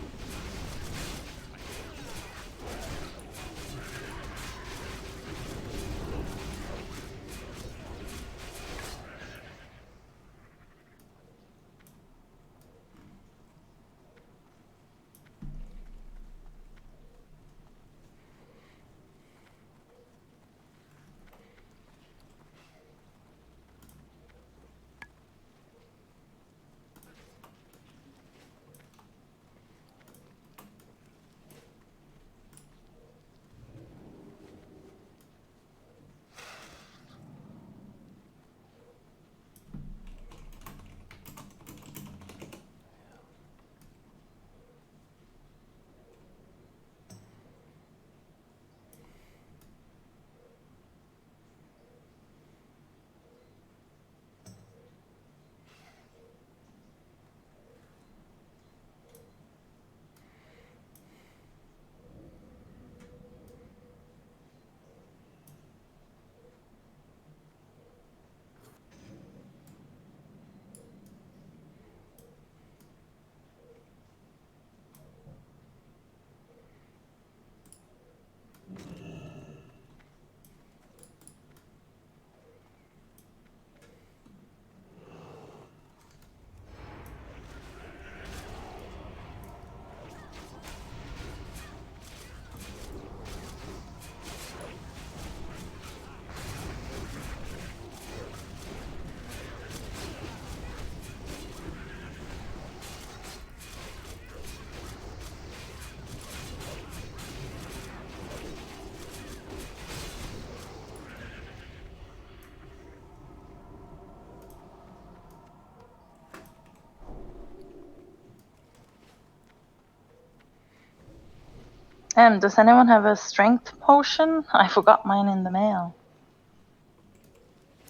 Does anyone have a strength potion? I forgot mine in the mail.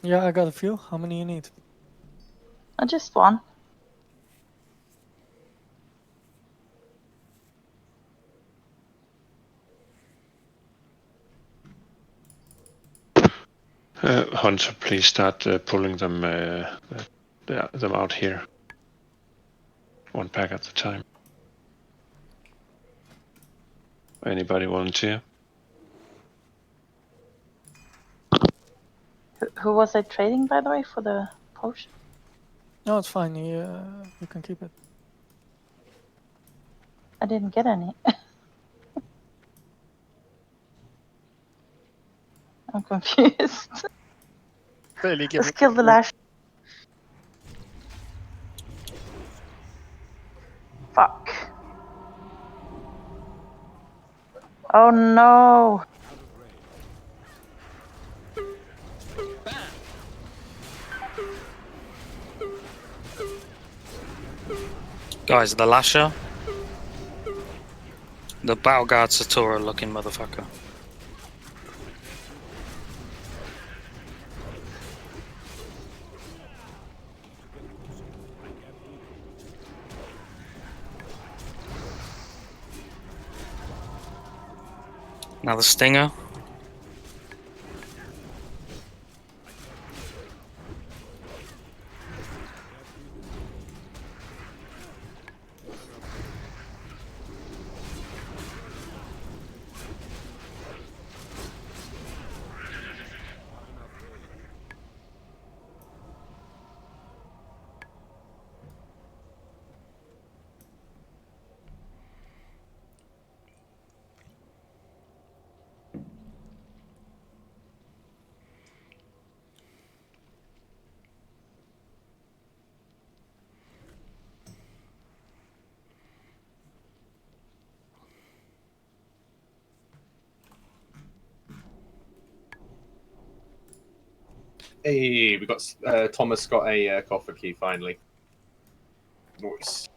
Yeah, I got a few. How many you need? Just one. Hunter, please start pulling them out here. One pack at a time. Anybody volunteer? Who was I trading, by the way, for the potion? No, it's fine. You can keep it. I didn't get any. I'm confused. Clearly give Let's kill the last. Fuck. Oh no. Guys, the Lasher. The Battle Guard Satora looking motherfucker. Now the Stinger. Hey, we got Thomas got a coffer key finally. Nice.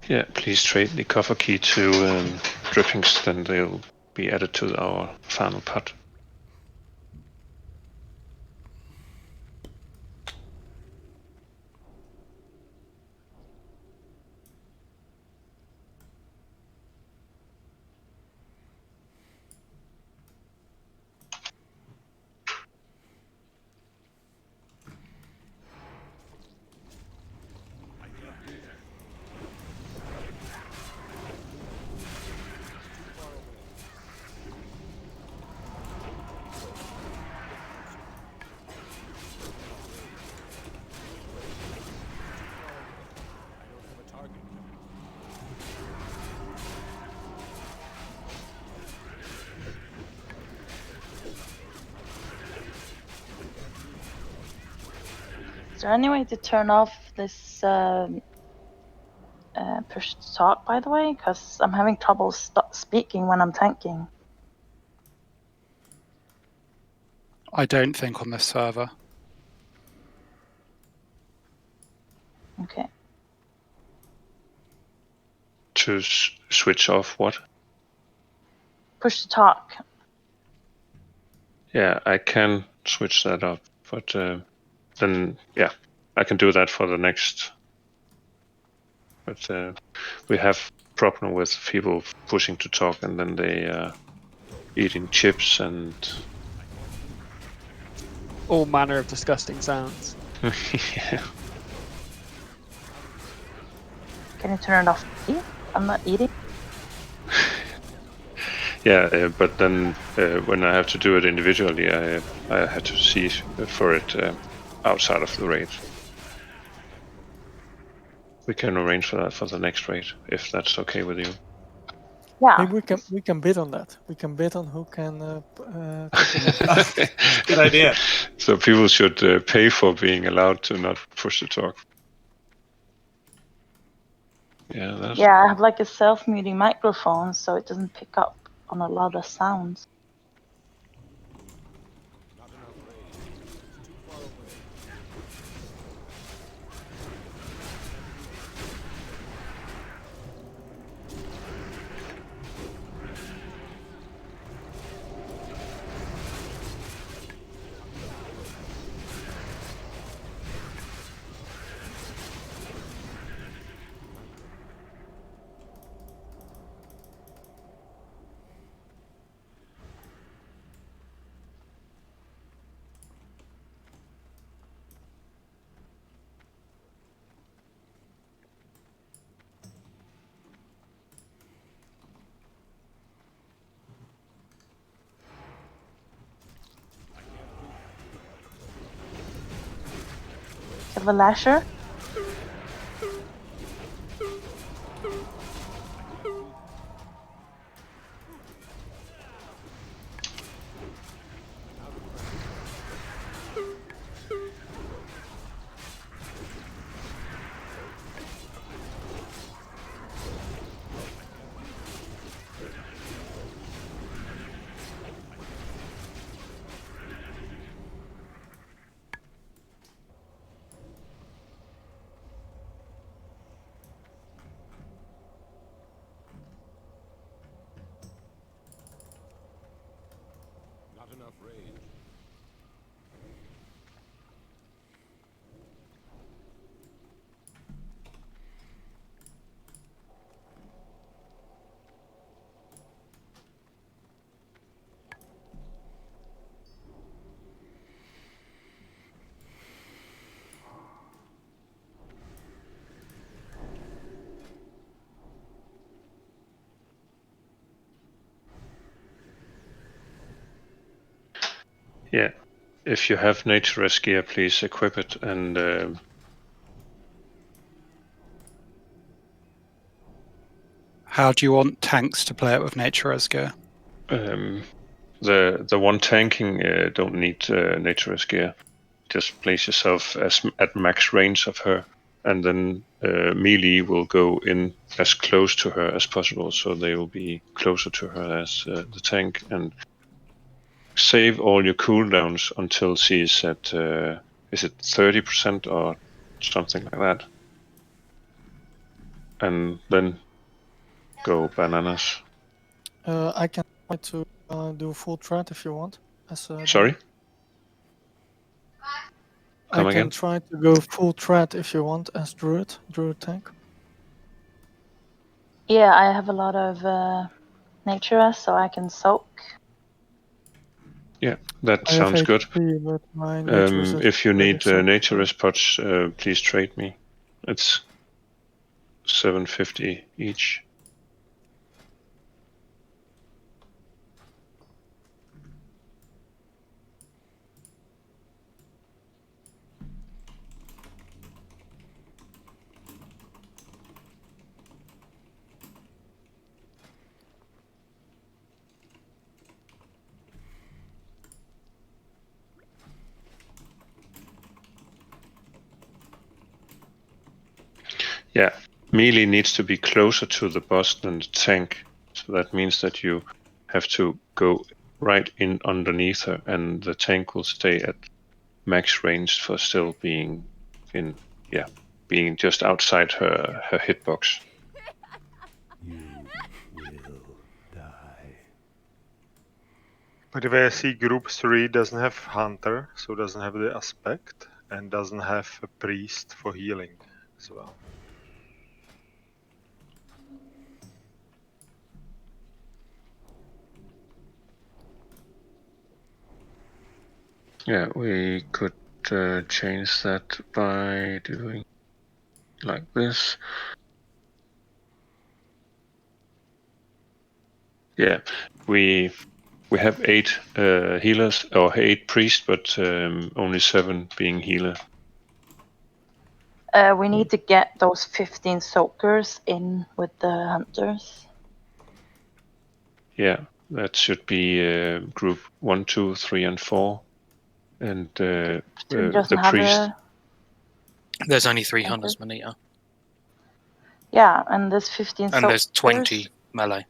Yeah, please trade the coffer key to drippings, then they'll be added to our final pot. Is there any way to turn off this push to talk, by the way? Because I'm having trouble speaking when I'm tanking. I don't think on this server. Okay. To switch off what? Push to talk. Yeah, I can switch that up, but then yeah, I can do that for the next. But we have problem with people pushing to talk and then they eating chips and all manner of disgusting sounds. yeah. Can you turn it off? I'm not eating. Yeah, but then when I have to do it individually, I have to see for it outside of the raid. We can arrange for that for the next raid, if that's okay with you. Yeah. Maybe we can bid on that. We can bid on who can. Good idea. So people should pay for being allowed to not push the talk. Yeah, that's... Yeah, I have like a self-muting microphone, so it doesn't pick up on a lot of sounds. Silver Lasher. Not enough range. Yeah, if you have Natureless gear, please equip it and How do you want tanks to play it with nature as gear? the one tanking don't need Natureless gear. Just place yourself at max range of her, and then melee will go in as close to her as possible, so they will be closer to her as the tank, and save all your cooldowns until she's at is it 30% or something like that, and then go bananas. I can try to do full threat if you want. Sorry? Come I can again? try to go full threat if you want as druid tank. Yeah, I have a lot of Nature, so I can soak. Yeah, that I have sounds good. HP, but my nature is If you already need soaked. Natureless pots, please trade me. It's 750 each. Yeah, melee needs to be closer to the boss than the tank. So that means that you have to go right in underneath her, and the tank will stay at max range for still being in, being just outside her hitbox. You will die. By the way, I see Group 3 doesn't have Hunter, so doesn't have the aspect, and doesn't have a Priest for healing as well. Yeah, we could change that by doing like this. Yeah, we have 8 healers or 8 priests, but only 7 being healer. We need to get those 15 soakers in with the hunters. Yeah, that should be group 1, 2, 3, and 4, and Three the doesn't have priest. There's only 3 hunters, Manita. Yeah, and there's 15 soakers. And there's 20 melee.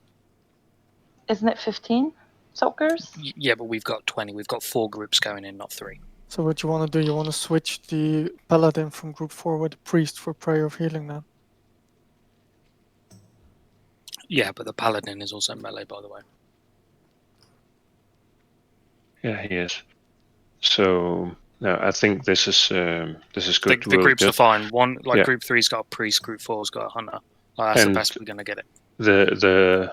Isn't it 15 soakers? Yeah, but we've got 20. We've got 4 groups going in, not 3. So what you want to do, you want to switch the paladin from group 4 with the priest for prayer of healing then? Yeah, but the paladin is also melee, by the way. Yeah, he is. So no, I think this is good. The groups are fine. One yeah. Group 3's got a priest, Group 4's got a hunter. That's the best we're gonna get it. The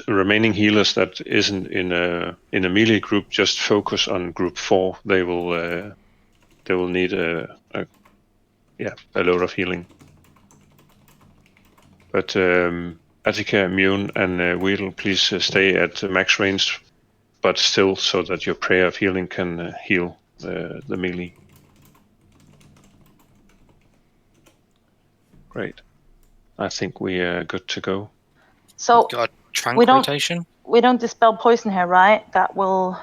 remaining healers that isn't in a melee group just focus on group 4. They will need a load of healing. But Attica, Immune, and Weedle, please stay at max range, but still so that your prayer of healing can heal the melee. Great. I think we are good to go. So Got a trank we don't rotation. we don't dispel poison here, right? That will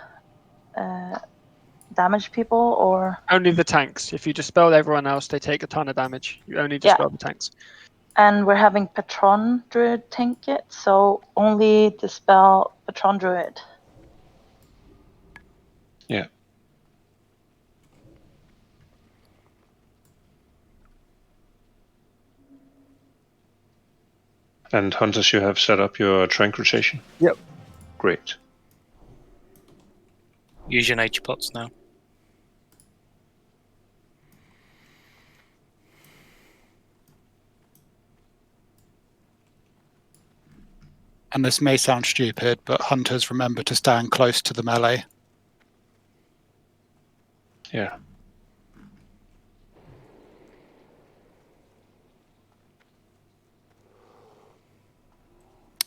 damage people, or Only the tanks. If you dispel everyone else, they take a ton of damage. You only Yeah. dispel the tanks. and we're having Patron Druid tank it, so only dispel Patron Druid. Yeah. And Hunters, you have set up your trank rotation? Yep. Great. Use your nature pots now. And this may sound stupid, but hunters remember to stand close to the melee. Yeah.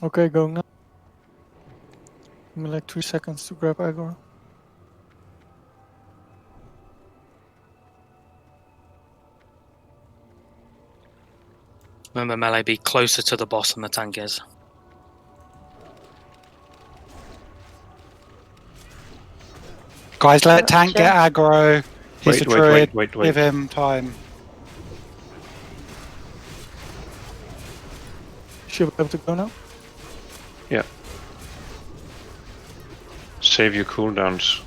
Okay, going now. Give me like 3 seconds to grab aggro. Remember, melee be closer to the boss than the tank is. Guys, let tank get aggro. He's a druid. Wait. Give him time. Should we be able to go now? Yeah. Save your cooldowns.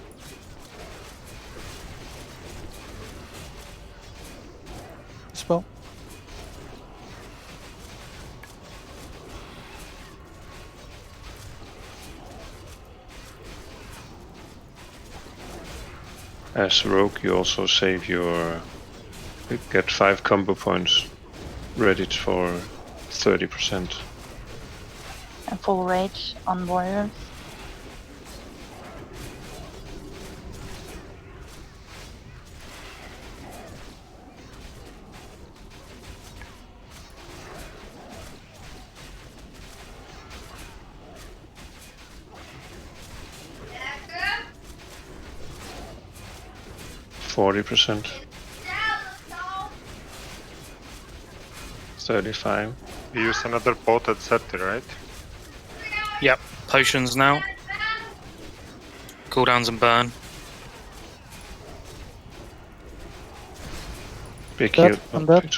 Spell. As a rogue, you also save your... You get 5 combo points ready for 30%. And full rage on warriors. %. 35. We use another pot at 30, right? Yep. Potions now. Cooldowns and burn. Big Dead, heal. I'm dead.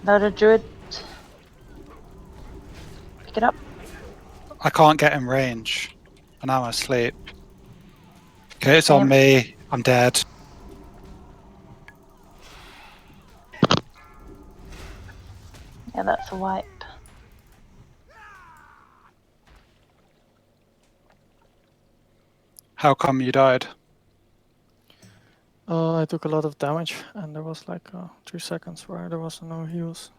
Another druid. Pick it up. I can't get in range. And I'm asleep. Okay, it's on Same. me. I'm dead. Yeah, that's a wipe. How come you died? I took a lot of damage, and there was like 3 seconds where there was no heals.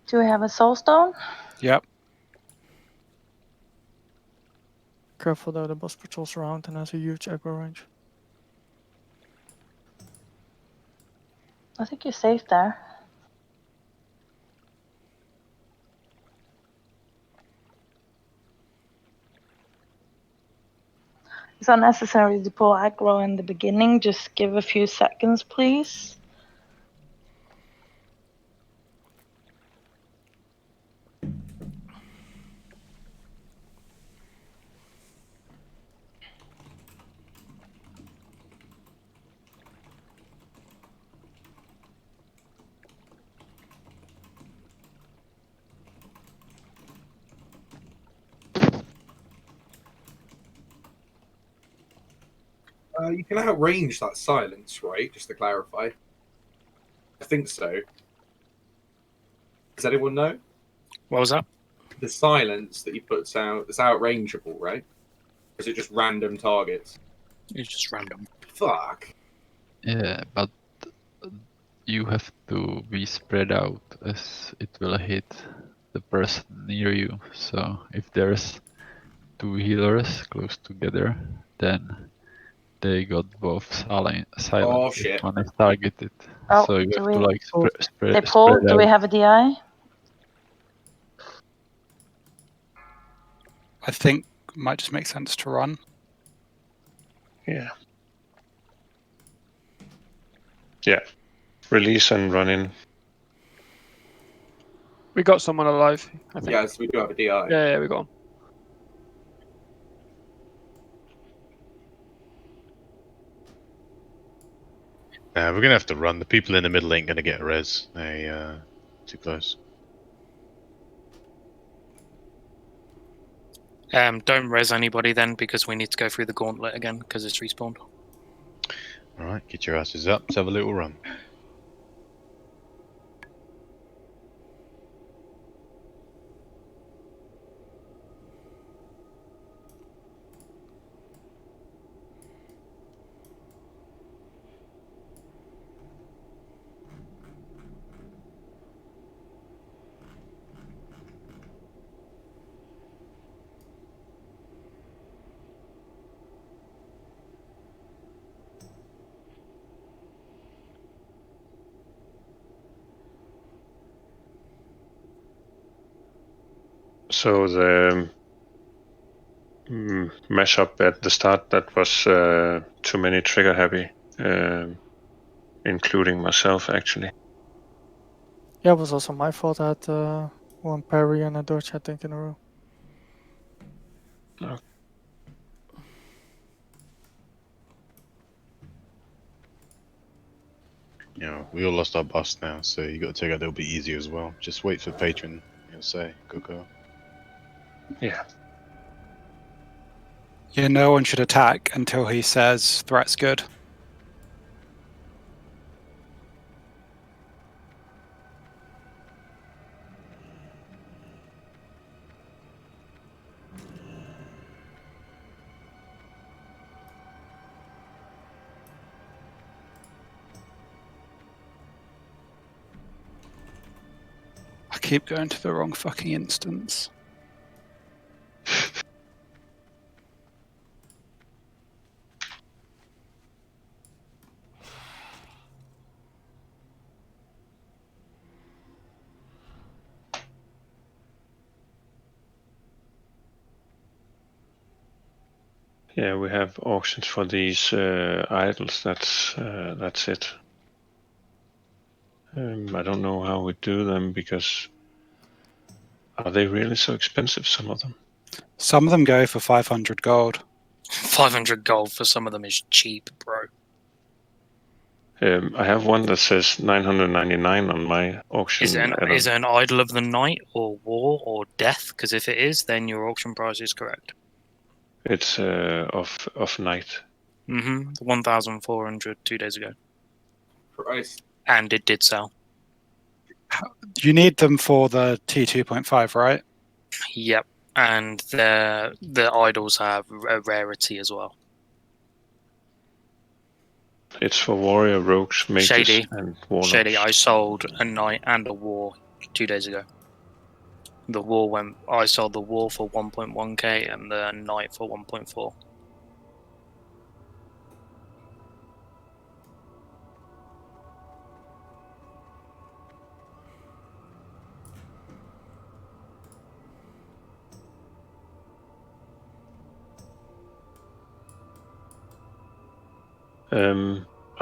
Do we have a soulstone? Yep. Careful though, the boss patrols around and has a huge aggro range. I think you're safe there. It's unnecessary to pull aggro in the beginning. Just give a few seconds, please. You can outrange that silence, right? Just to clarify. I think so. Does anyone know? What was that? The silence that he puts out, it's outrangeable, right? Or is it just random targets? It's just random. Fuck. Yeah, but you have to be spread out as it will hit the person near you. So if there's 2 healers close together, then they got both silent Oh, shit. when it's targeted. Oh, So you do have we- to like They pulled. spread Do we out. have a DI? I think it might just make sense to run. Yeah. Yeah. Release and run in. We got someone alive, I think. Yes, we do have a DI. Yeah, we got him. We're gonna have to run. The people in the middle ain't gonna get a res. They too close. Don't res anybody then, because we need to go through the gauntlet again because it's respawned. All right, get your asses up. Let's have a little run. So the mash up at the start, that was too many trigger happy, including myself actually. Yeah, it was also my fault. I had one parry and a dodge, I think, in a row. You know, we all lost our boss now, so you got to take it a little bit easier as well. Just wait for patron. He'll say, "Go." Yeah. Yeah, no one should attack until he says threat's good. I keep going to the wrong fucking instance. Yeah, we have auctions for these idols. That's it. I don't know how we do them because are they really so expensive? Some of them. Some of them go for 500 gold. 500 gold for some of them is cheap, bro. I have one that says 999 on my auction. Is it an idol of the night or war or death? Because if it is, then your auction price is correct. It's of night. 1,400 2 days ago. Christ. And it did sell. You need them for the T2.5, right? Yep. And the idols have a rarity as well. It's for warrior, rogues, mages, Shady. and warlocks. Shady, I sold a knight and a war 2 days ago. The war I sold the war for 1.1k and the knight for 1.4.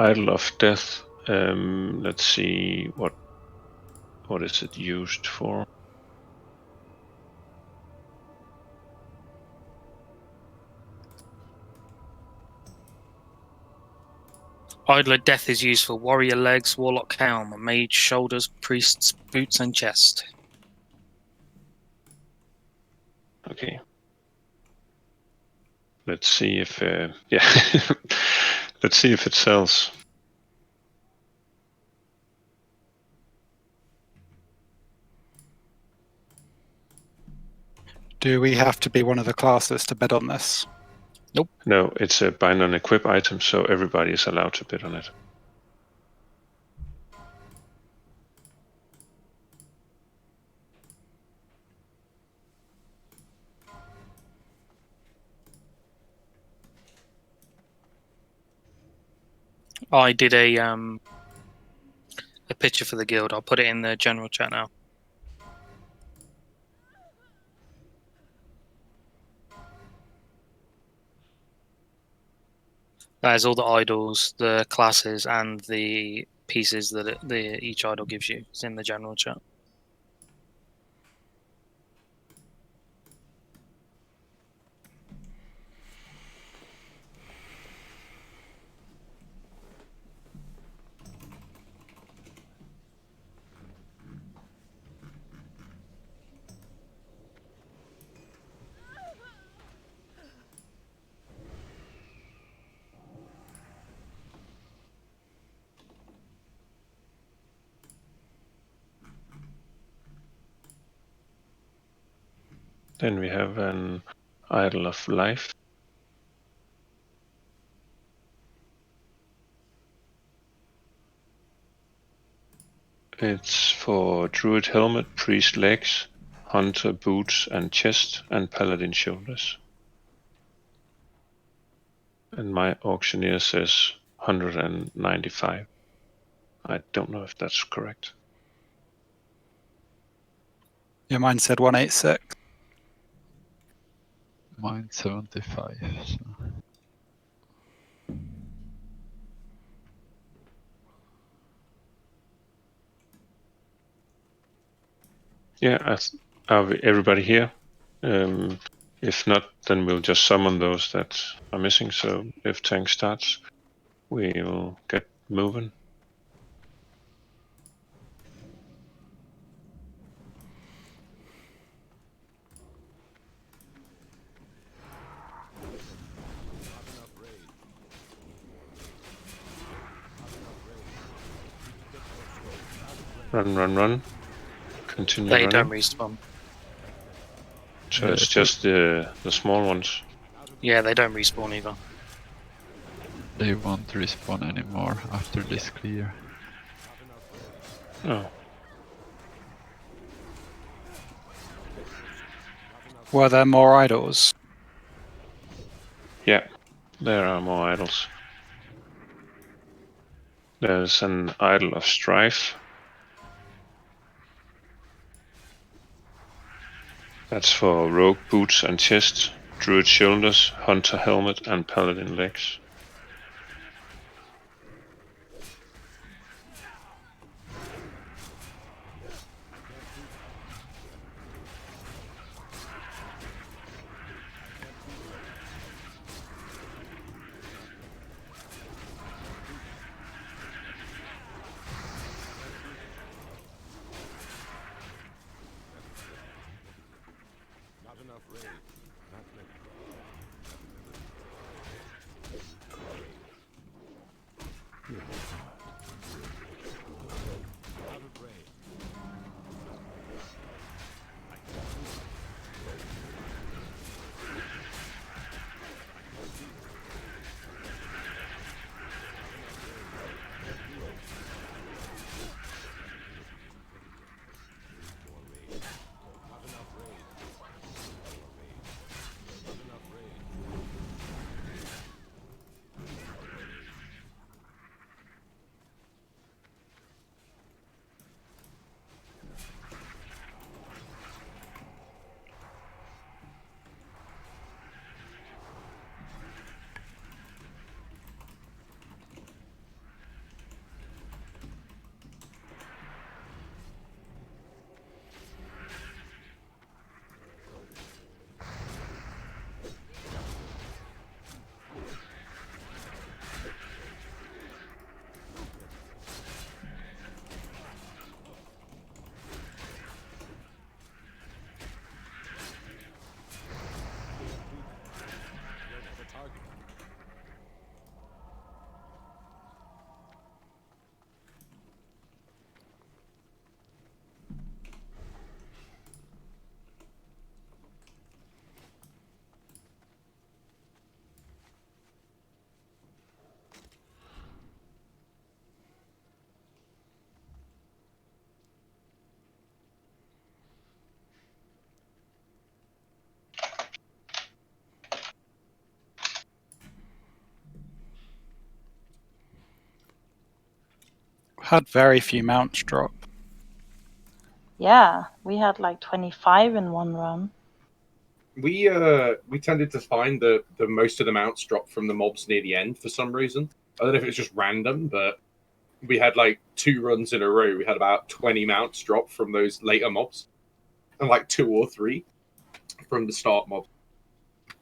Idol of Death. Let's see what is it used for. Idol of Death is used for warrior legs, warlock helm, mage shoulders, priest's boots and chest. Okay. Let's see if yeah. Let's see if it sells. Do we have to be one of the classes to bid on this? Nope. No, it's a bind and equip item, so everybody is allowed to bid on it. I did a picture for the guild. I'll put it in the general chat now. That is all the idols, the classes, and the pieces that each idol gives you. It's in the general chat. Then we have an idol of life. It's for druid helmet, priest legs, hunter boots and chest, and paladin shoulders. And my auctioneer says 195. I don't know if that's correct. Yeah, mine said 186. Mine 75. So. Yeah, are everybody here? If not, then we'll just summon those that are missing. So if tank starts, we'll get moving. Run, run, run. Continue They running. don't respawn. So it's just the small ones. Yeah, they don't respawn either. They won't respawn anymore after this clear. Oh. Were there more idols? Yeah, there are more idols. There's an idol of strife. That's for rogue boots and chest, druid shoulders, hunter helmet, and paladin legs. Had very few mounts drop. Yeah, we had like 25 in one run. We tended to find that the most of the mounts dropped from the mobs near the end for some reason. I don't know if it was just random, but we had like 2 runs in a row. We had about 20 mounts drop from those later mobs, and like 2 or 3 from the start mob.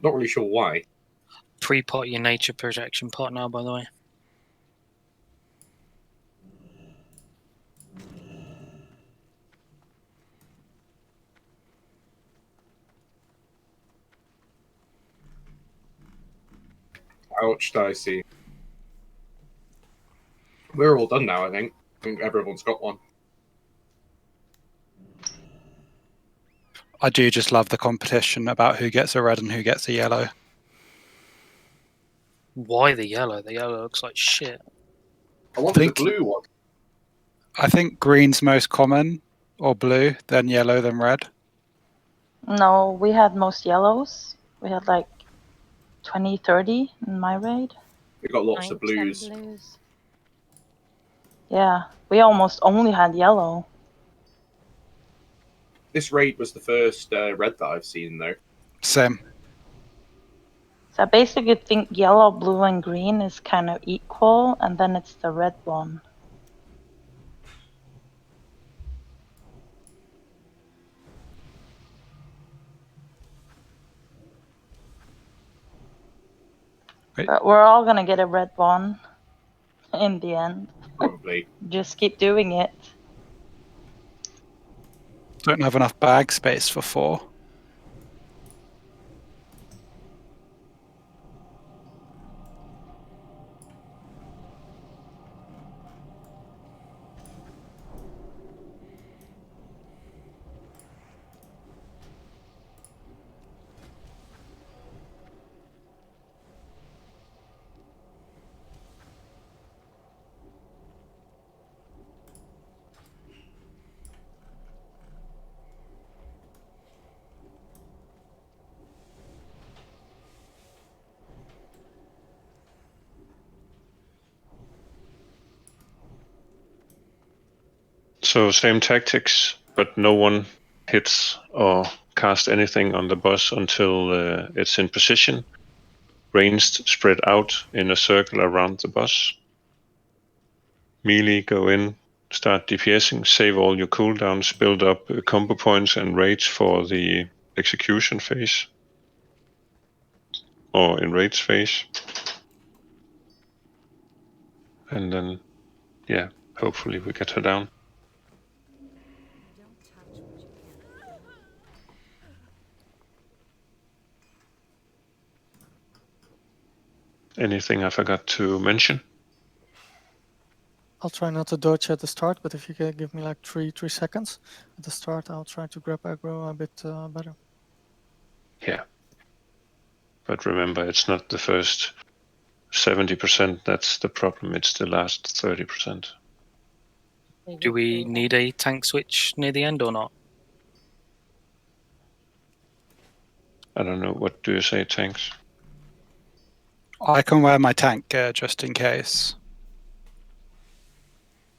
Not really sure why. Pre-pot your nature projection pot now, by the way. Ouch, dicey. We're all done now, I think. I think everyone's got one. I do just love the competition about who gets a red and who gets a yellow. Why the yellow? The yellow looks like shit. I wanted the blue one. I think green's most common, or blue, then yellow, then red. No, we had most yellows. We had like 20, 30 in my raid. We got lots of 9, 10 blues. blues. Yeah, we almost only had yellow. This raid was the first red that I've seen, though. Same. So I basically think yellow, blue, and green is kind of equal, and then it's the red one. But we're all gonna get a red one in the end. Probably. Just keep doing it. Don't have enough bag space for 4. So same tactics, but no one hits or cast anything on the boss until it's in position. Ranged spread out in a circle around the boss. Melee go in, start DPSing, save all your cooldowns, build up combo points and rage for the execution phase. Or in rage phase. And then, yeah, hopefully we get her down. Anything I forgot to mention? I'll try not to dodge at the start, but if you can give me like 3 seconds at the start, I'll try to grab aggro a bit better. Yeah. But remember, it's not the first 70% that's the problem, it's the last 30%. Do we need a tank switch near the end or not? I don't know, what do you say, tanks? I can wear my tank gear just in case.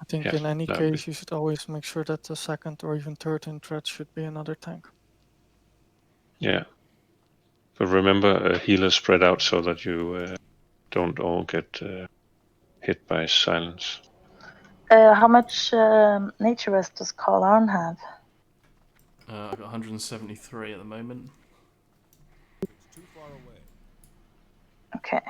I think Yeah, in any that'd case, you should always make sure that the second or even third in threat should be another tank. Yeah. But remember, healers spread out so that you don't all get hit by silence. How much nature rest does Carl Arn have? I've got 173 at the moment. Too far away. Okay.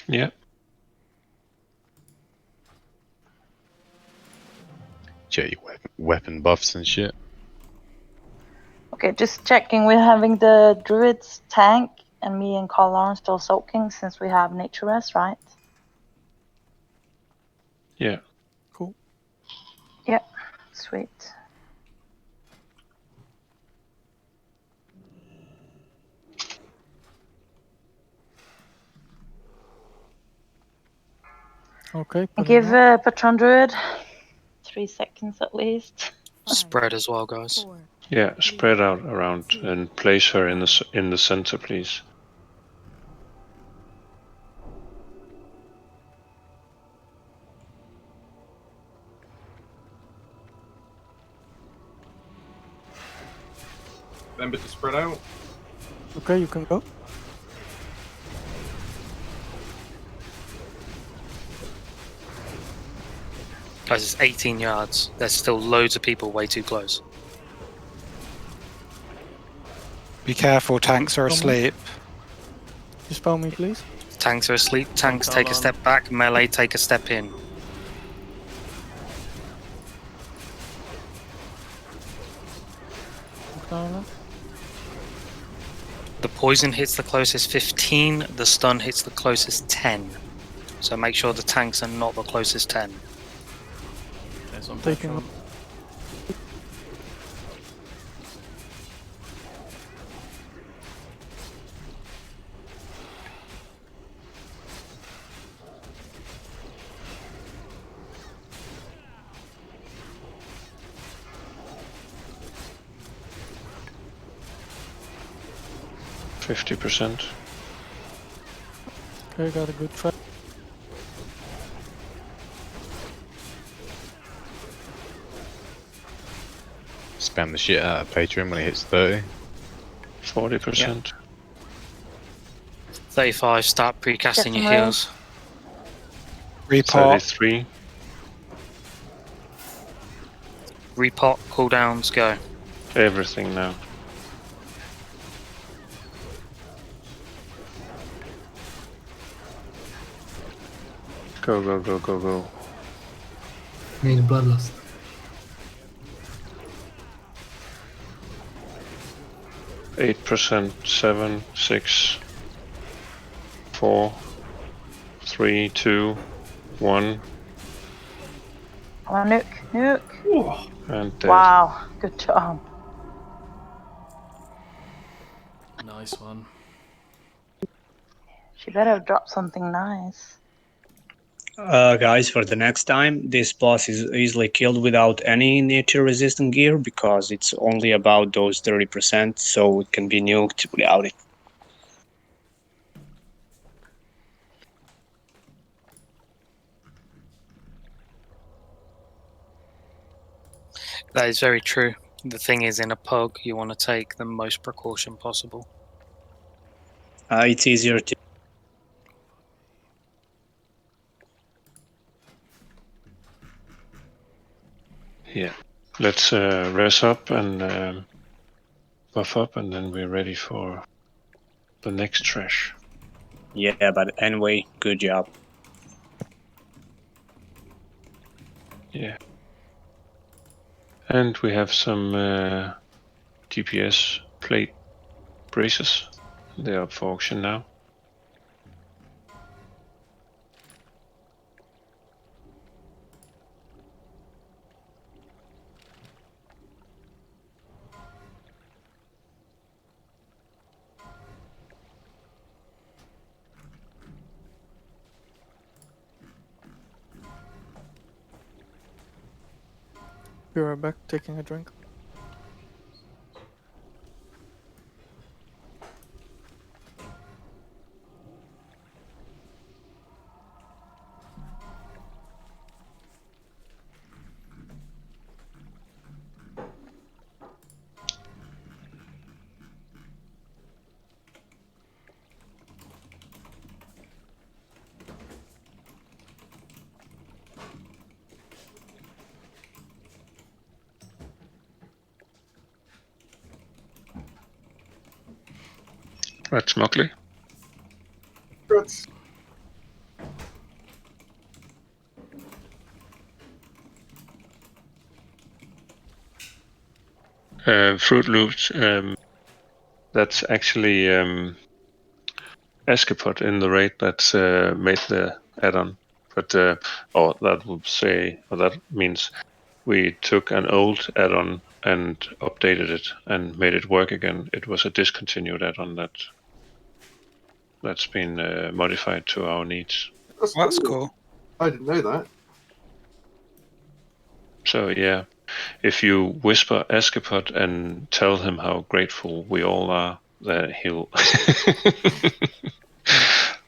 Yeah. Check your weapon buffs and shit. Okay, just checking. We're having the druid's tank, and me and Carl Arn still soaking since we have nature rest, right? Yeah. Cool. Yep. Sweet. Okay. Give Patron Druid 3 seconds at least. Spread as well, guys. Yeah, spread out around and place her in the center, please. Remember to spread out. Okay, you can go. Guys, it's 18 yards. There's still loads of people way too close. Be careful, tanks are asleep. Dispel me, please. Tanks are asleep. Tanks take a step back. Melee take a step in. The poison hits the closest 15. The stun hits the closest 10. So make sure the tanks are not the closest 10. Okay, so I'm Taking taking. 50%. Okay, got a good track. Spam the shit out of Patreon when it hits 30. 40%. 35, start precasting your Get some heals. Repot. 33. Repot, cooldowns, go. Everything now. Go, go, go, go, go. Need bloodlust. 8%, 7, 6, 4, 3, 2, 1, Come on, nuke. and dead. Wow, good job. Nice one. She better have dropped something nice. Guys, for the next time, this boss is easily killed without any nature resistant gear because it's only about those 30%, so it can be nuked without it. That is very true. The thing is, in a pug, you want to take the most precaution possible. It's easier to. Yeah. Let's res up and buff up, and then we're ready for the next trash. Yeah, but anyway, good job. Yeah. And we have some DPS plate braces. They're up for auction now. Be right back, taking a drink. That's Mockley. Good. Fruit Loops, that's actually Escapod in the raid that's made the add-on. But or that would say, or that means we took an old add-on and updated it and made it work again. It was a discontinued add-on that's been modified to our needs. That's cool. I didn't know that. So yeah, if you whisper Escapod and tell him how grateful we all are, that he'll.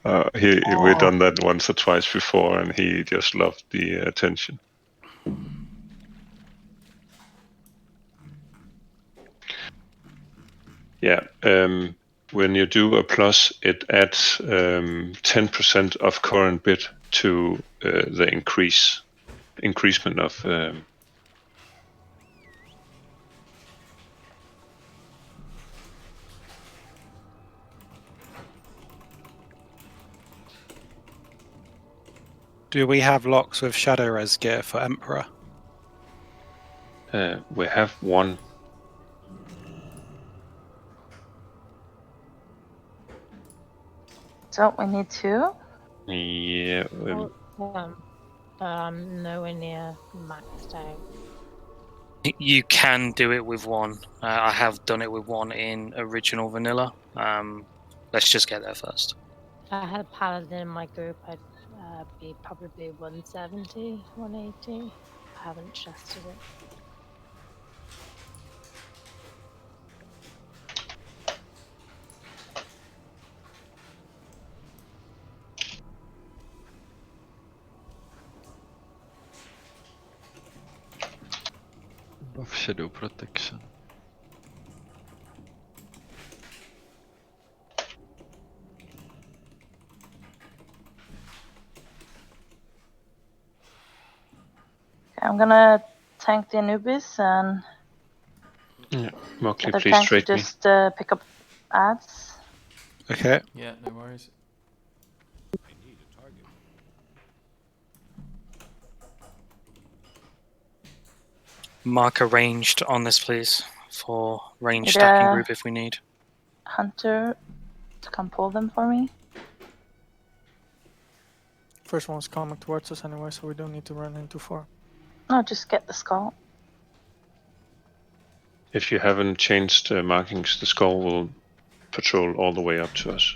We've done that once or twice before, and he just loved the attention. Yeah. When you do a plus, it adds 10% of current bid to the increasement of. Do we have locks with Shadow Res gear for Emperor? We have one. Don't we need two? Yeah. Nowhere near maxed out. You can do it with one. I have done it with one in original vanilla. Let's just get there first. If I had a paladin in my group, I'd be probably 170, 180. I haven't tested it. Buff shadow protection. I'm gonna tank the Anubis and Yeah, Mockley, the please tank to trade me. just pick up ads. Okay. Yeah, no worries. Mark a ranged on this, please, for range Need stacking a group if we need. Hunter to come pull them for me. First one's coming towards us anyway, so we don't need to run in too far. No, just get the skull. If you haven't changed markings, the skull will patrol all the way up to us.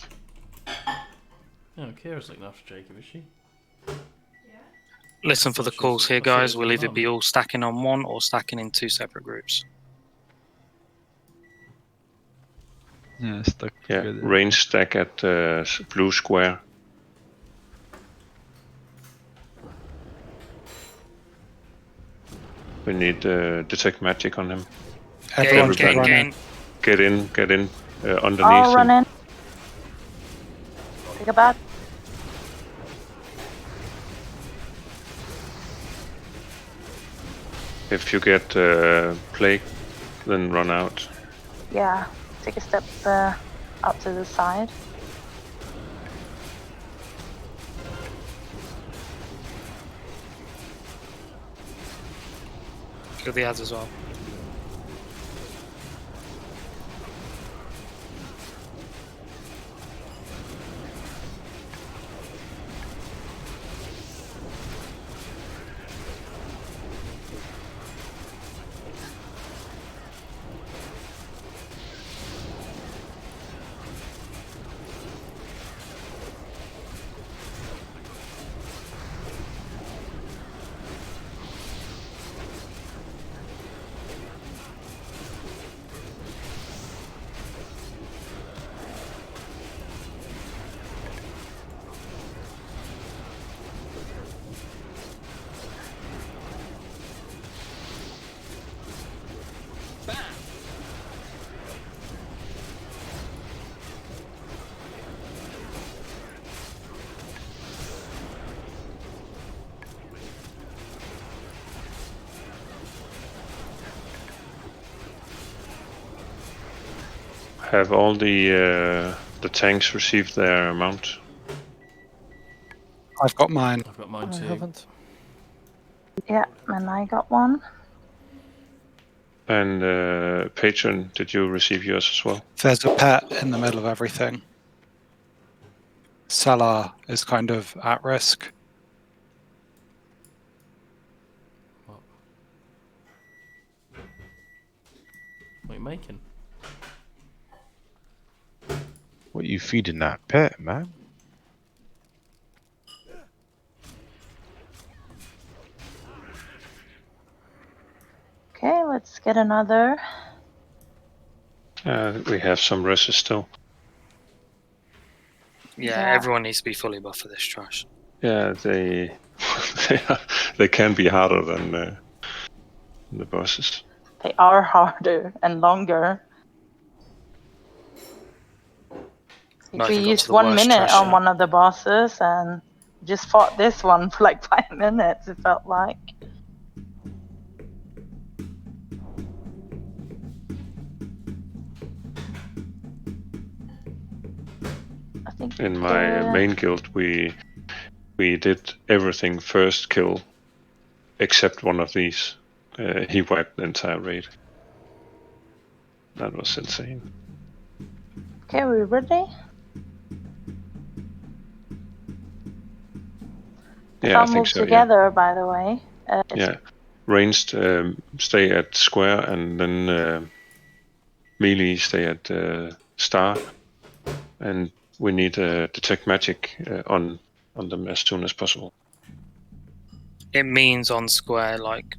Oh, Kira's looking after Jacob, is she? Listen for the calls here, I thought she guys. was We'll with either Mum. be all stacking on one or stacking in two separate groups. Yeah, stuck Yeah, together. range stack at blue square. We need detect magic on him. Everyone's Get in, running. Get in underneath I'll run him. in. Take a back. If you get plague, then run out. Yeah, take a step up to the side. Kill the ads as well. Have all the tanks received their mount? I've got mine. I've got mine I too. haven't. Yeah, and I got one. And Patron, did you receive yours as well? There's a pet in the middle of everything. Salah is kind of at risk. What are you making? What are you feeding that pet, man? Okay, let's get another. We have some reses still. Yeah, Yeah. everyone needs to be fully buffed for this trash. Yeah, they they can be harder than the bosses. They are harder and longer. No, if we you got to used the 1 worst minute on treasure. one of the bosses and just fought this one for like 5 minutes, it felt like. I think In my main guild, we did everything first kill, except one of these. He wiped the entire raid. That was insane. Okay, we ready? Yeah, I Can't think move so. Yeah. together, by the way. Yeah. Ranged stay at square, and then melee stay at star, and we need detect magic on them as soon as possible. It means on square, like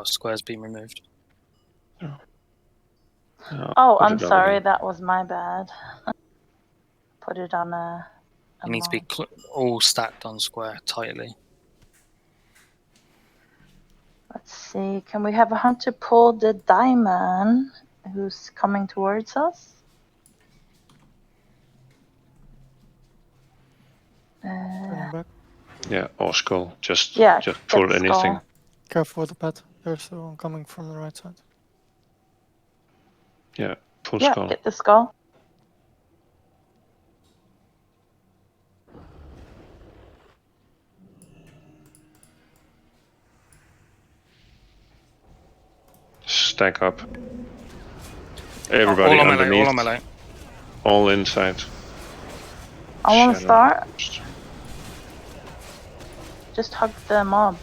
square's been removed. Oh, put I'm it up sorry, again. that was my bad. Put it on a It needs to be mob. all stacked on square tightly. Let's see, can we have a hunter pull the diamond who's coming towards us? Turning back. Yeah, or skull. Just Yeah, pull get anything. skull. Careful with the pet. There's someone coming from the right side. Yeah, pull Yeah, skull. get the skull. Stack up. Everybody all on melee, underneath. all on melee. All inside. I want to Shadow. start. Just hug the mob.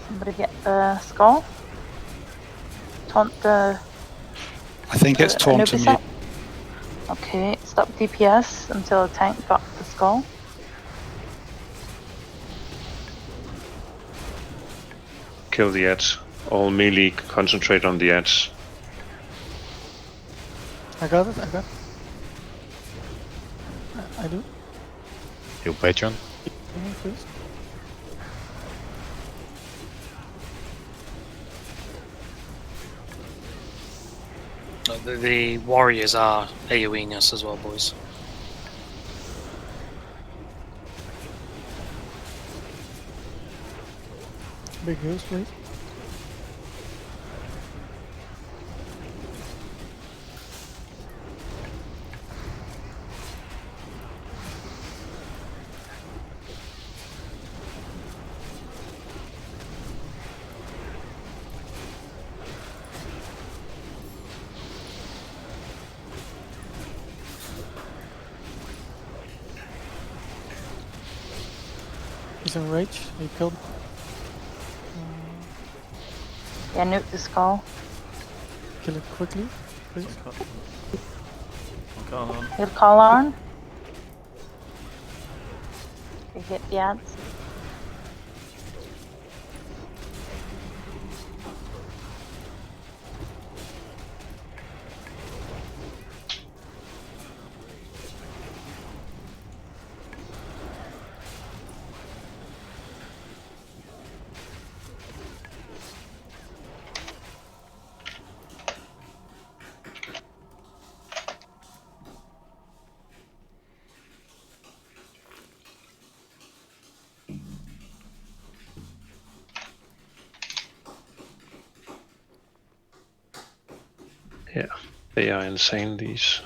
Somebody get the skull. Taunt the. I think it's taunting you. Okay, stop DPS until the tank got the skull. Kill the ads. All melee concentrate on the ads. I got it. I do. Heal Patreon. Please. The warriors are AoEing us as well, boys. Big heals, please. He's in rage. He killed. Yeah, nuke the skull. Kill it quickly, please. He'll call on. Okay, hit the ads. Yeah, they are insane, these.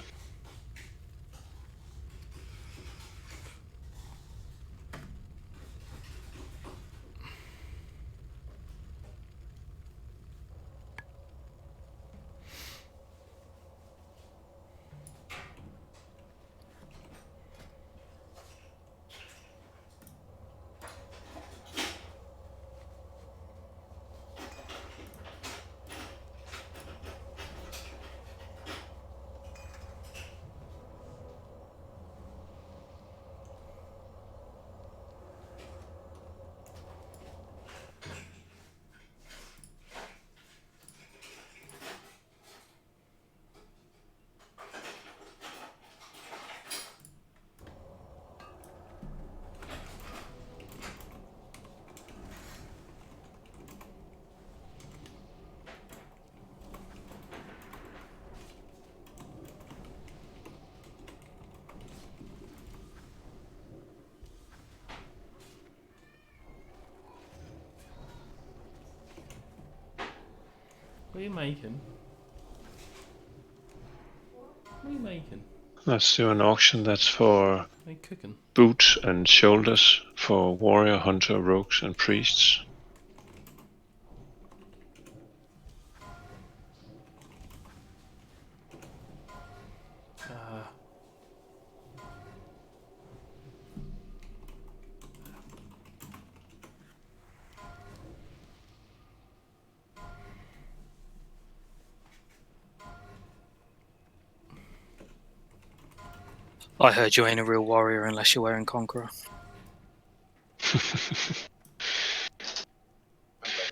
What are you making? What are you making? Let's do an auction that's for What are you cooking? boots and shoulders for warrior, hunter, rogues, and priests. I heard you ain't a real warrior unless you're wearing Conqueror.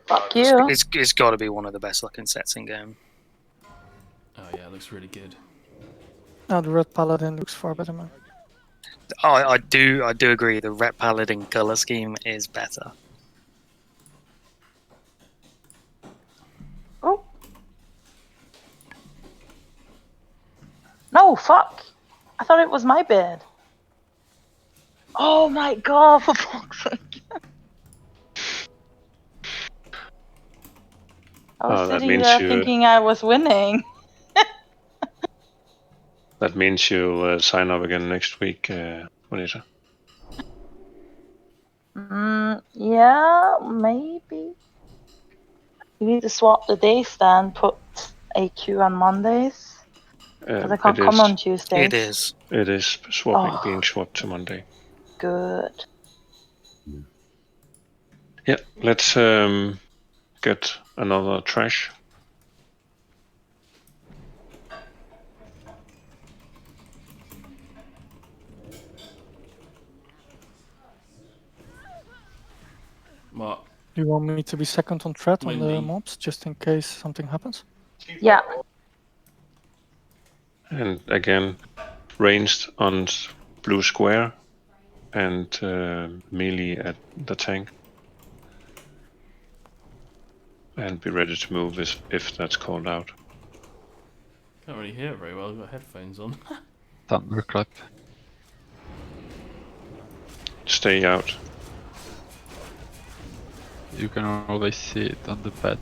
Fuck you. It's got to be one of the best looking sets in game. Oh yeah, it looks really good. Oh, the red paladin looks far better, man. I do agree. The Ret Paladin color scheme is better. Oh. No, fuck. I thought it was my bed. Oh my god, for fuck's sake. I was that sitting means there you. thinking I was winning. That means you'll sign up again next week, Juanita. Yeah, maybe. You need to swap the days then, put AQ on Mondays. Because I can't come on Tuesdays. It is. It is being swapped to Monday. Good. Yeah, let's get another trash. What? Do you want me to be second on threat on the Windy. mobs, just in case something happens? Yeah. And again, ranged on blue square and melee at the tank. And be ready to move if that's called out. Can't really hear it very well. I've got headphones on. Thunderclap. Stay out. You can always see it on the pad.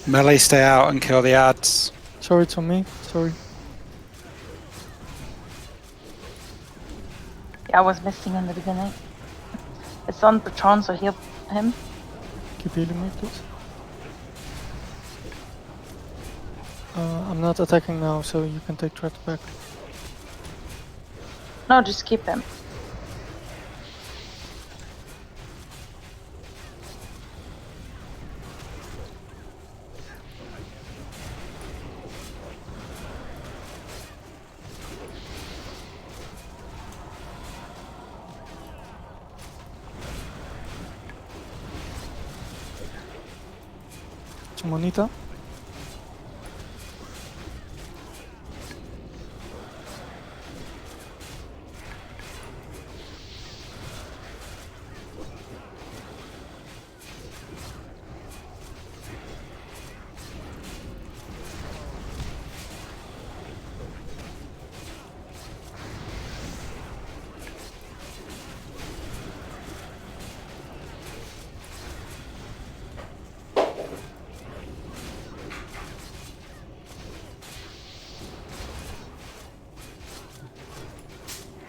Melee, stay out and kill the ads. Sorry, it's on me. Sorry. Yeah, I was missing in the beginning. It's on Patron, so heal him. Keep healing me, please. I'm not attacking now, so you can take threat back. No, just keep him. To Monita.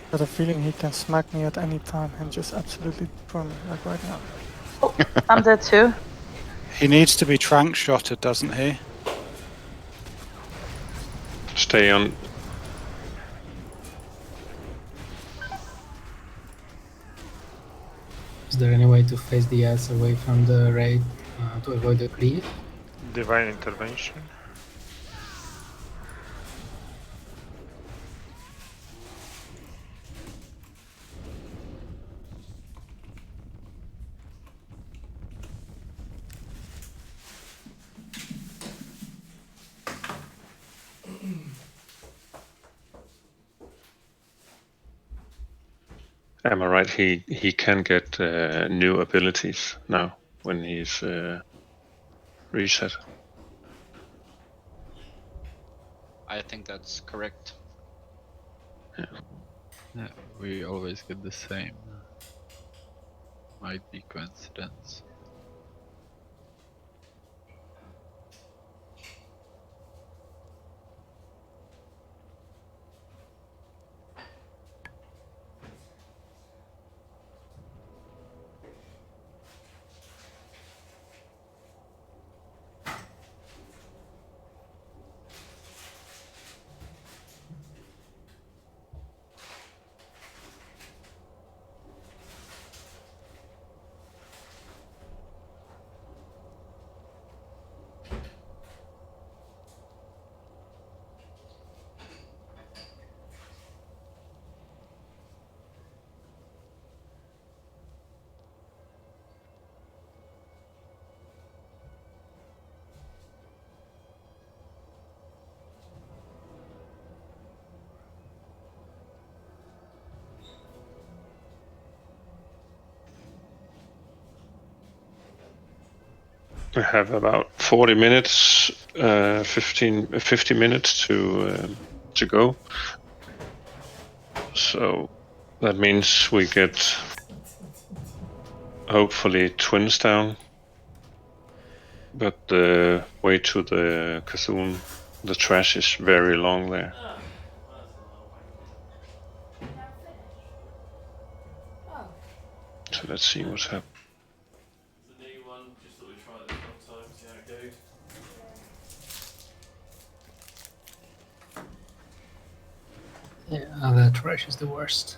I have a feeling he can smack me at any time and just absolutely destroy me, like right now. I'm dead too. He needs to be trank shotted, doesn't he? Stay on. Is there any way to face the ass away from the raid to avoid the cleave? Divine intervention. Am I right? He can get new abilities now when he's reset. I think that's correct. Yeah, we always get the same. Might be coincidence. We have about 40 minutes, 50 minutes to go. So that means we get hopefully twins down. But the way to the Cthulhu, the trash is very long there. So let's see what's happening. The new one, just thought we'd try it this one time, see how it goes. Yeah, the trash is the worst.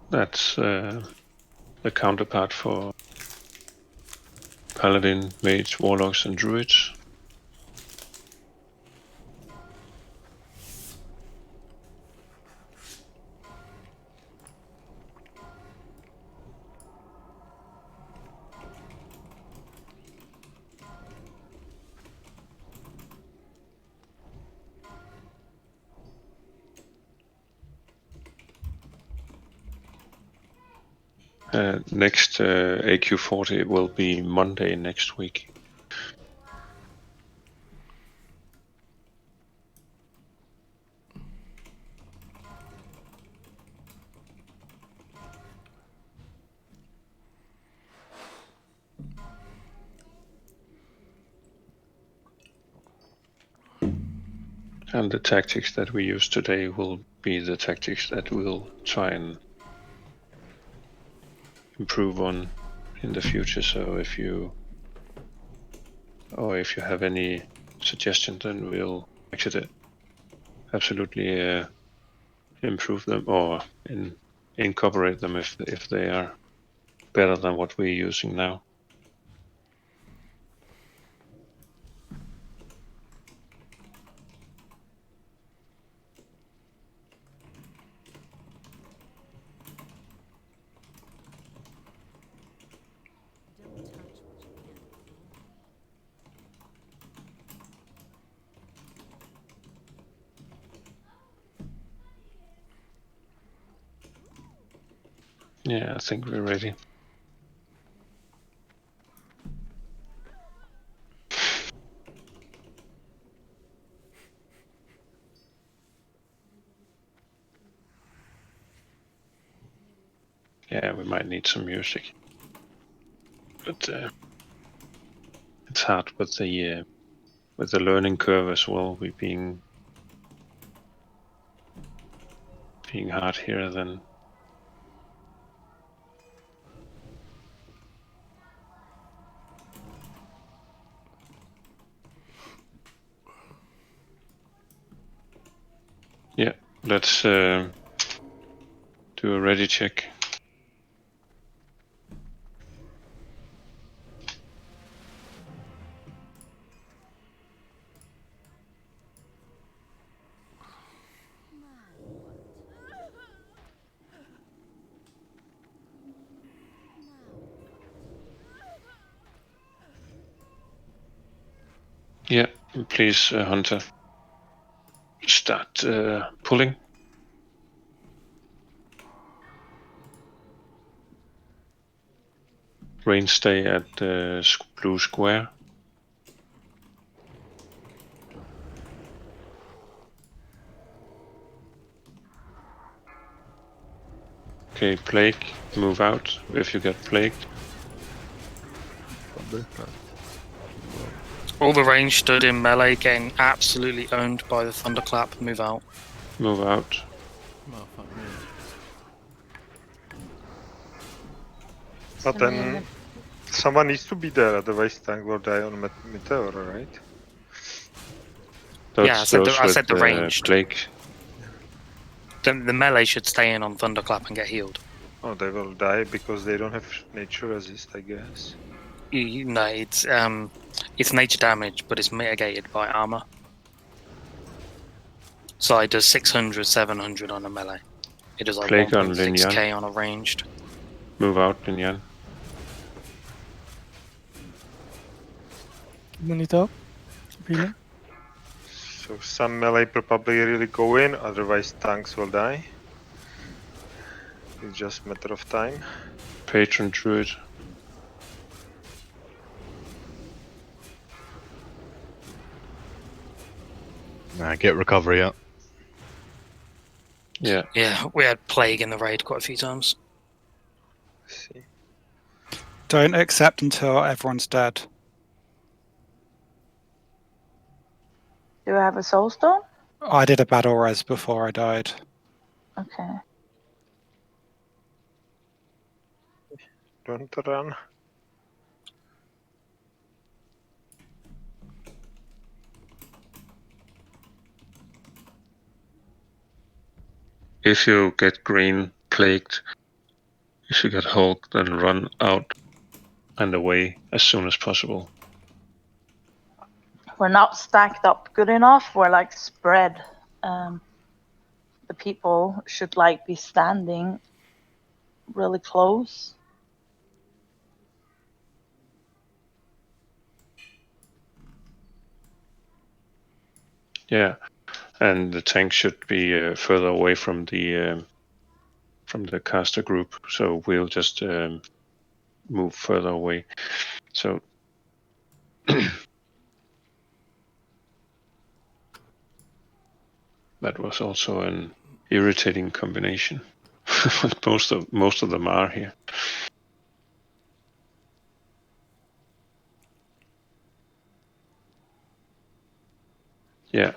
That's the counterpart for Paladin, Mage, Warlocks, and Druids. Next AQ40 will be Monday next week. And the tactics that we use today will be the tactics that we'll try and improve on in the future. So if you have any suggestions, then we'll actually absolutely improve them or incorporate them if they are better than what we're using now. Yeah, I think we're ready. Yeah, we might need some music, but it's hard with the learning curve as well. We being hard here then. Yeah, let's do a ready check. Yeah, please, Hunter, start pulling. Range stay at the blue square. Okay, plague, move out if you get plagued. All the range stood in melee, getting absolutely owned by the thunderclap. Move out. Move out. Oh, fuck me. But then someone needs to be there, otherwise tank will die on meteor, right? Yeah, I said Those I with said the ranged. plague. The melee should stay in on thunderclap and get healed. Oh, they will die because they don't have nature resist, I guess. No, it's nature damage, but it's mitigated by armor. So it does 600, 700 on a melee. It does like Plague on 1.6k on a ranged. Move out, Linyan. You need help? Healing? So some melee probably really go in, otherwise tanks will die. It's just a matter of time. Patron druid. Nah, get recovery up. Yeah. Yeah, we had plague in the raid quite a few times. See. Don't accept until everyone's dead. Do I have a soul stone? I did a battle res before I died. Okay. Don't run. If you get green plagued, if you get hulk, then run out and away as soon as possible. We're not stacked up good enough. We're like spread. The people should like be standing really close. Yeah, and the tank should be further away from the caster group, so we'll just move further away. So that was also an irritating combination. most of them are here. Yeah.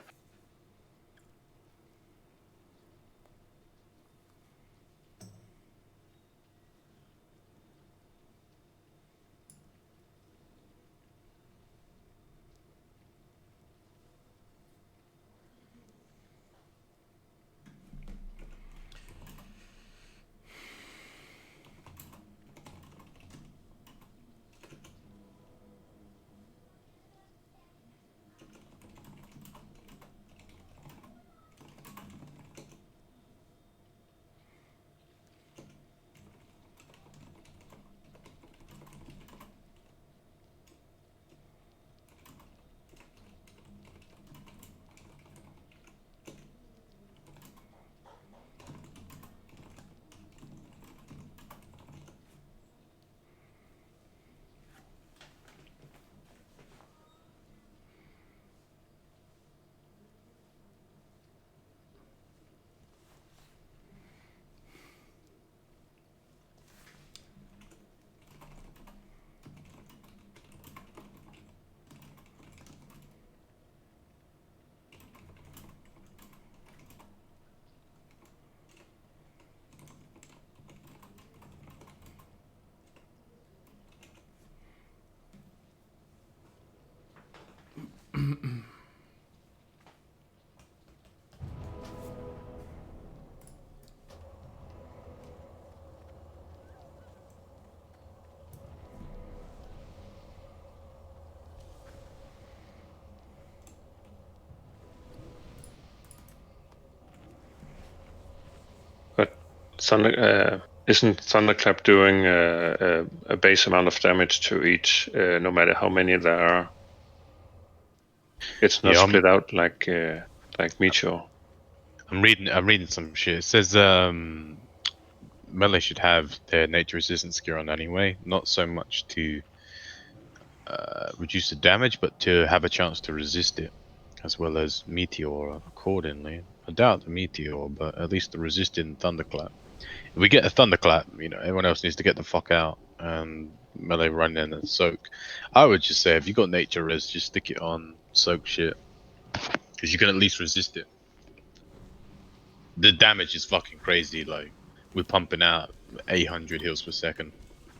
Isn't Thunderclap doing a base amount of damage to each, no matter how many there are? It's not split out like Meteor. I'm reading some shit. It says melee should have their nature resistance gear on anyway, not so much to reduce the damage, but to have a chance to resist it, as well as Meteor accordingly. I doubt the meteor, but at least the resisting thunderclap. If we get a thunderclap, you know, everyone else needs to get the fuck out and melee run in and soak. I would just say if you got nature res, just stick it on soak shit, because you can at least resist it. The damage is fucking crazy. Like we're pumping out 800 heals per second.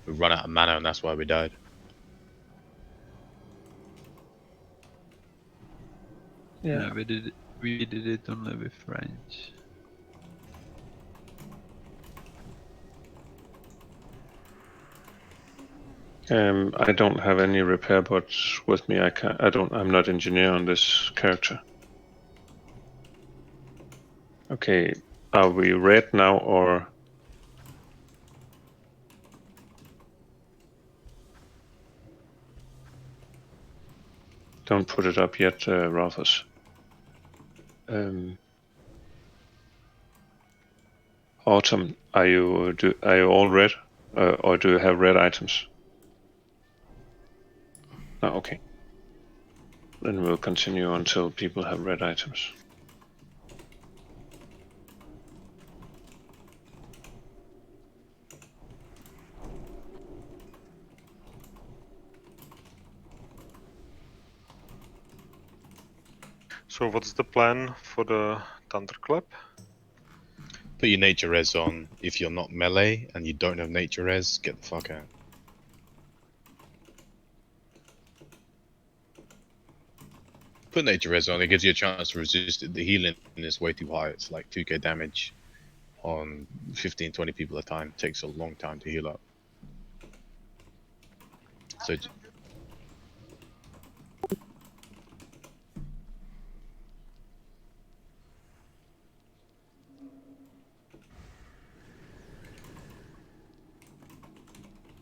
We run out of mana, and that's why we died. Yeah, we did it only with range. I don't have any repair bots with me. I'm not engineer on this character. Okay, are we red now or? Don't put it up yet, Ralphus. Autumn, are you all red, or do you have red items? Oh, okay. Then we'll continue until people have red items. So what's the plan for the thunderclap? Put your nature res on. If you're not melee and you don't have nature res, get the fuck out. Put nature res on. It gives you a chance to resist it. The healing is way too high. It's like 2k damage on 15-20 people at a time. It takes a long time to heal up. So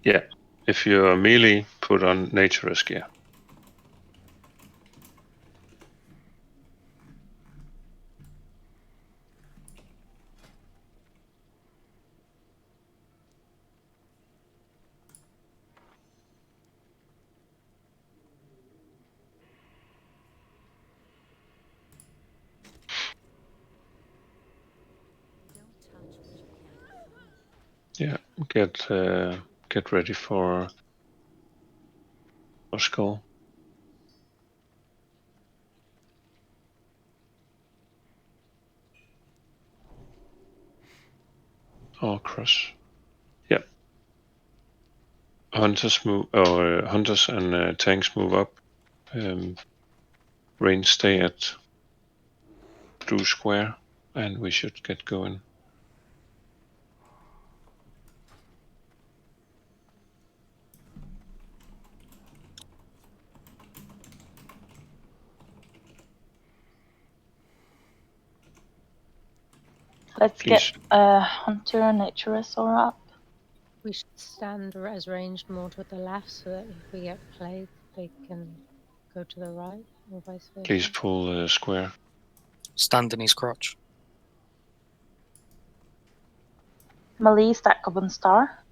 Yeah, if you're melee, put on nature res gear. Yeah, get ready for skull. Or cross. Yep. Hunters and tanks move up. Range stay at blue square, and we should get going. Let's Please. get Hunter and Naturous up. We should stand as ranged more to the left so that if we get played, they can go to the right or vice versa. Please pull square. Stand in his crotch. Melee, stack up on star.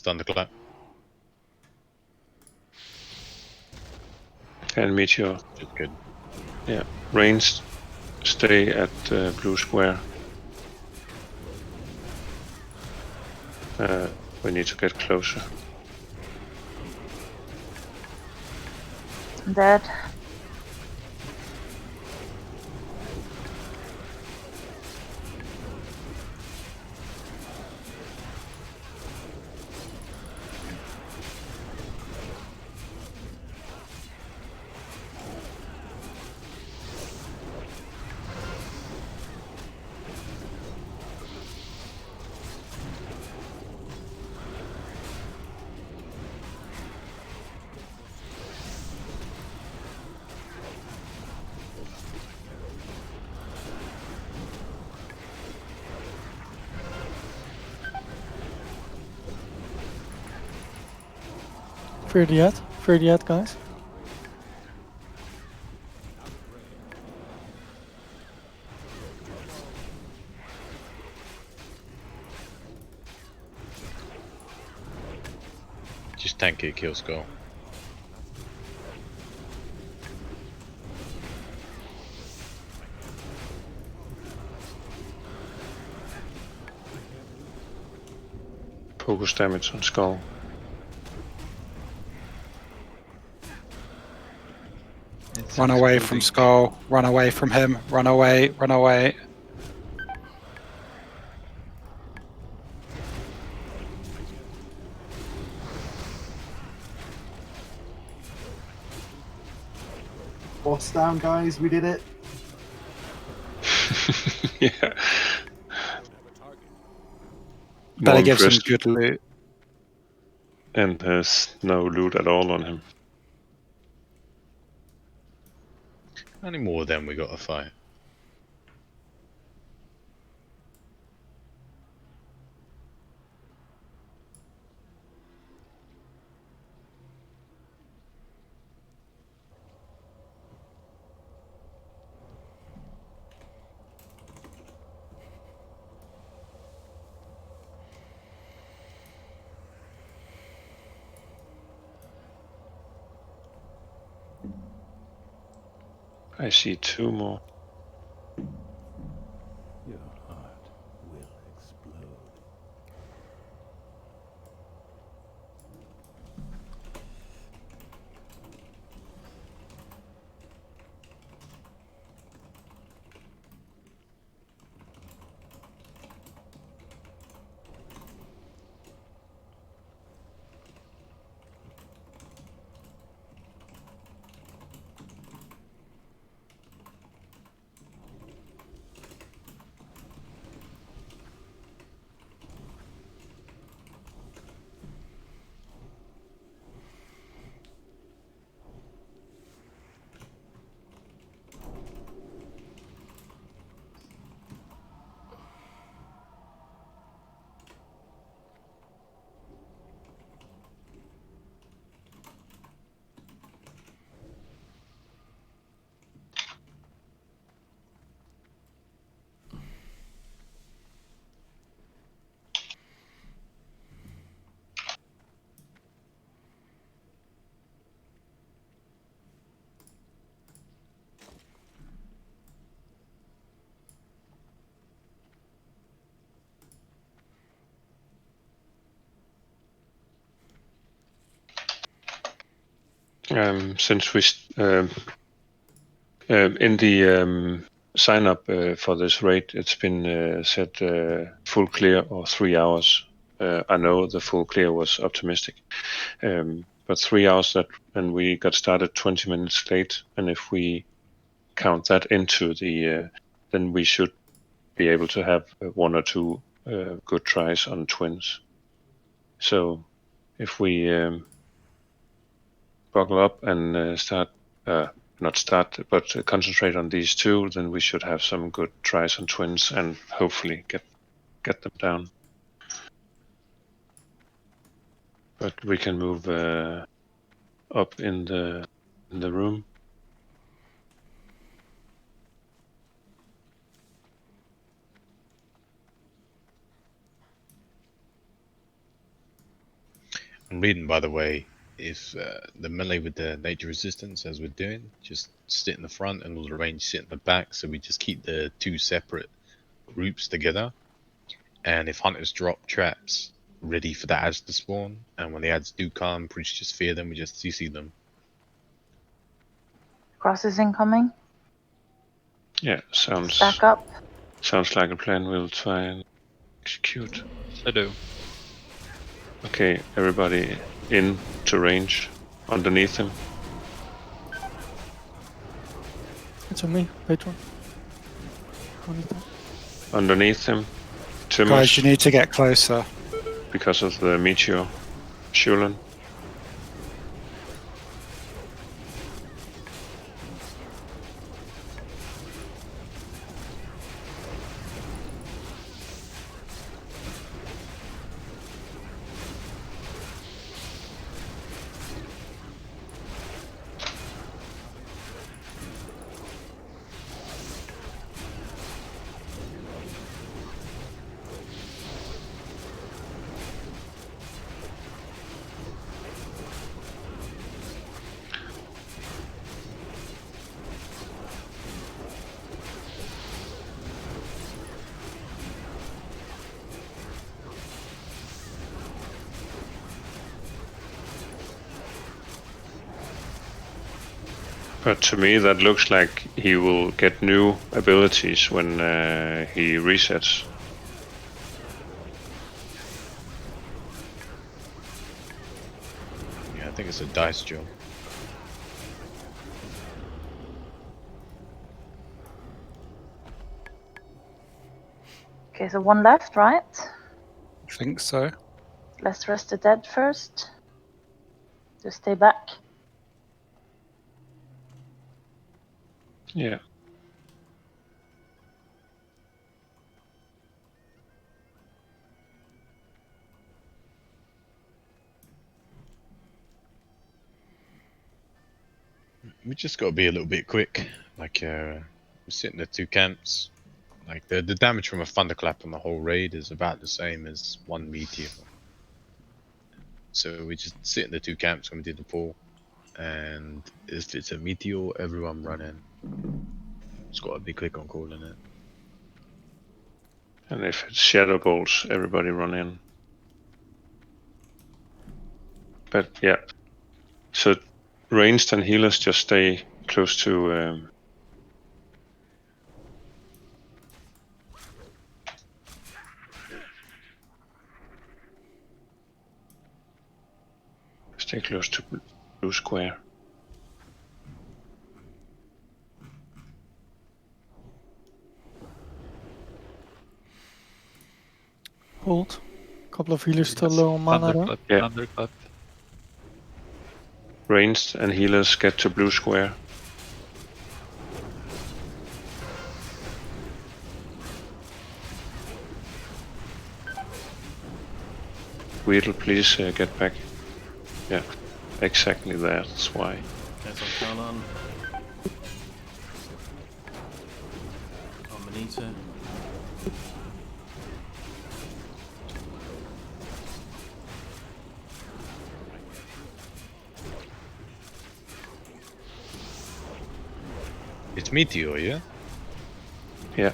thunderclap. And meteor. Just good. Yeah, range stay at blue square. We need to get closer. I'm dead. Fear the head, guys. Just tank it, kill Skull. Focus damage on Skull. Run away from Skull. Run away from him. Run away. Run away. Boss down, guys. We did it. Yeah. Better give some Dressed good loot. and has no loot at all on him. How many more of them we got to fight? I see 2 more. Your heart will explode. Since we in the sign up for this raid, it's been set full clear or 3 hours. I know the full clear was optimistic, but 3 hours and we got started 20 minutes late. And if we count that into the, then we should be able to have 1 or 2 good tries on twins. So if we buckle up and not start, but concentrate on these 2, then we should have some good tries on twins and hopefully get them down. But we can move up in the room. I'm reading, by the way, if the melee with the nature resistance, as we're doing, just sit in the front and all the range sit in the back, so we just keep the 2 separate groups together. And if hunters drop traps ready for the ads to spawn, and when the ads do come, we just fear them, we just CC them. Crosses incoming. Yeah, Stack up. Sounds like a plan. We'll try and execute. I do. Okay, everybody into range underneath him. It's on me, Patron. Underneath him. Too Guys, much you need to get closer. because of the meteor. Shulen. But to me, that looks like he will get new abilities when he resets. Yeah, I think it's a dice job. Okay, so one left, right? I think so. Let's rest the dead first. Just stay back. Yeah. We just got to be a little bit quick. Like, we're sitting at 2 camps. Like, the damage from a thunderclap on the whole raid is about the same as 1 meteor. So we just sit in the 2 camps when we did the pool. And if it's a meteor, everyone run in. Just got to be quick on calling it. And if it's shadow bolts, everybody run in. But yeah. So ranged and healers just stay close to blue square. Hold. Couple of healers still low on mana though. Yeah. Thunderclap. Ranged and healers get to blue square. Weedle, please get back. Yeah, exactly that's why. Okay, so I'm going on. Manita. It's meteor, yeah? Yeah.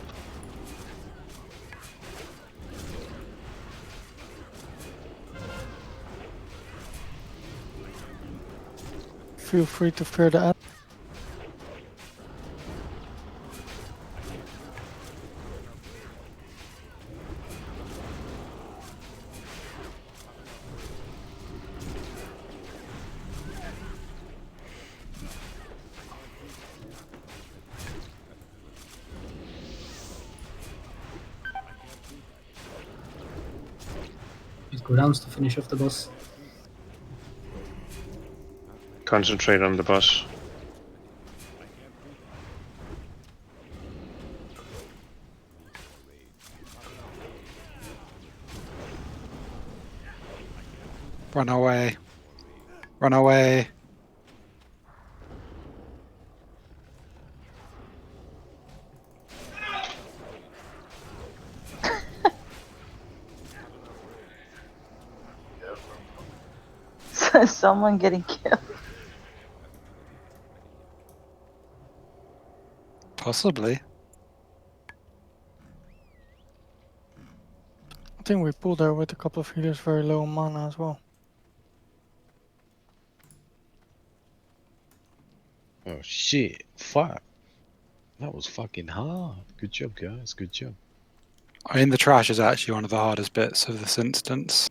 Feel free to fear the end. Use cooldowns to finish off the boss. Concentrate on the boss. Run away. Run away. Someone getting killed. Possibly. I think we pulled there with a couple of healers very low on mana as well. Oh shit, fuck. That was fucking hard. Good job, guys. Good job. I mean, the trash is actually one of the hardest bits of this instance.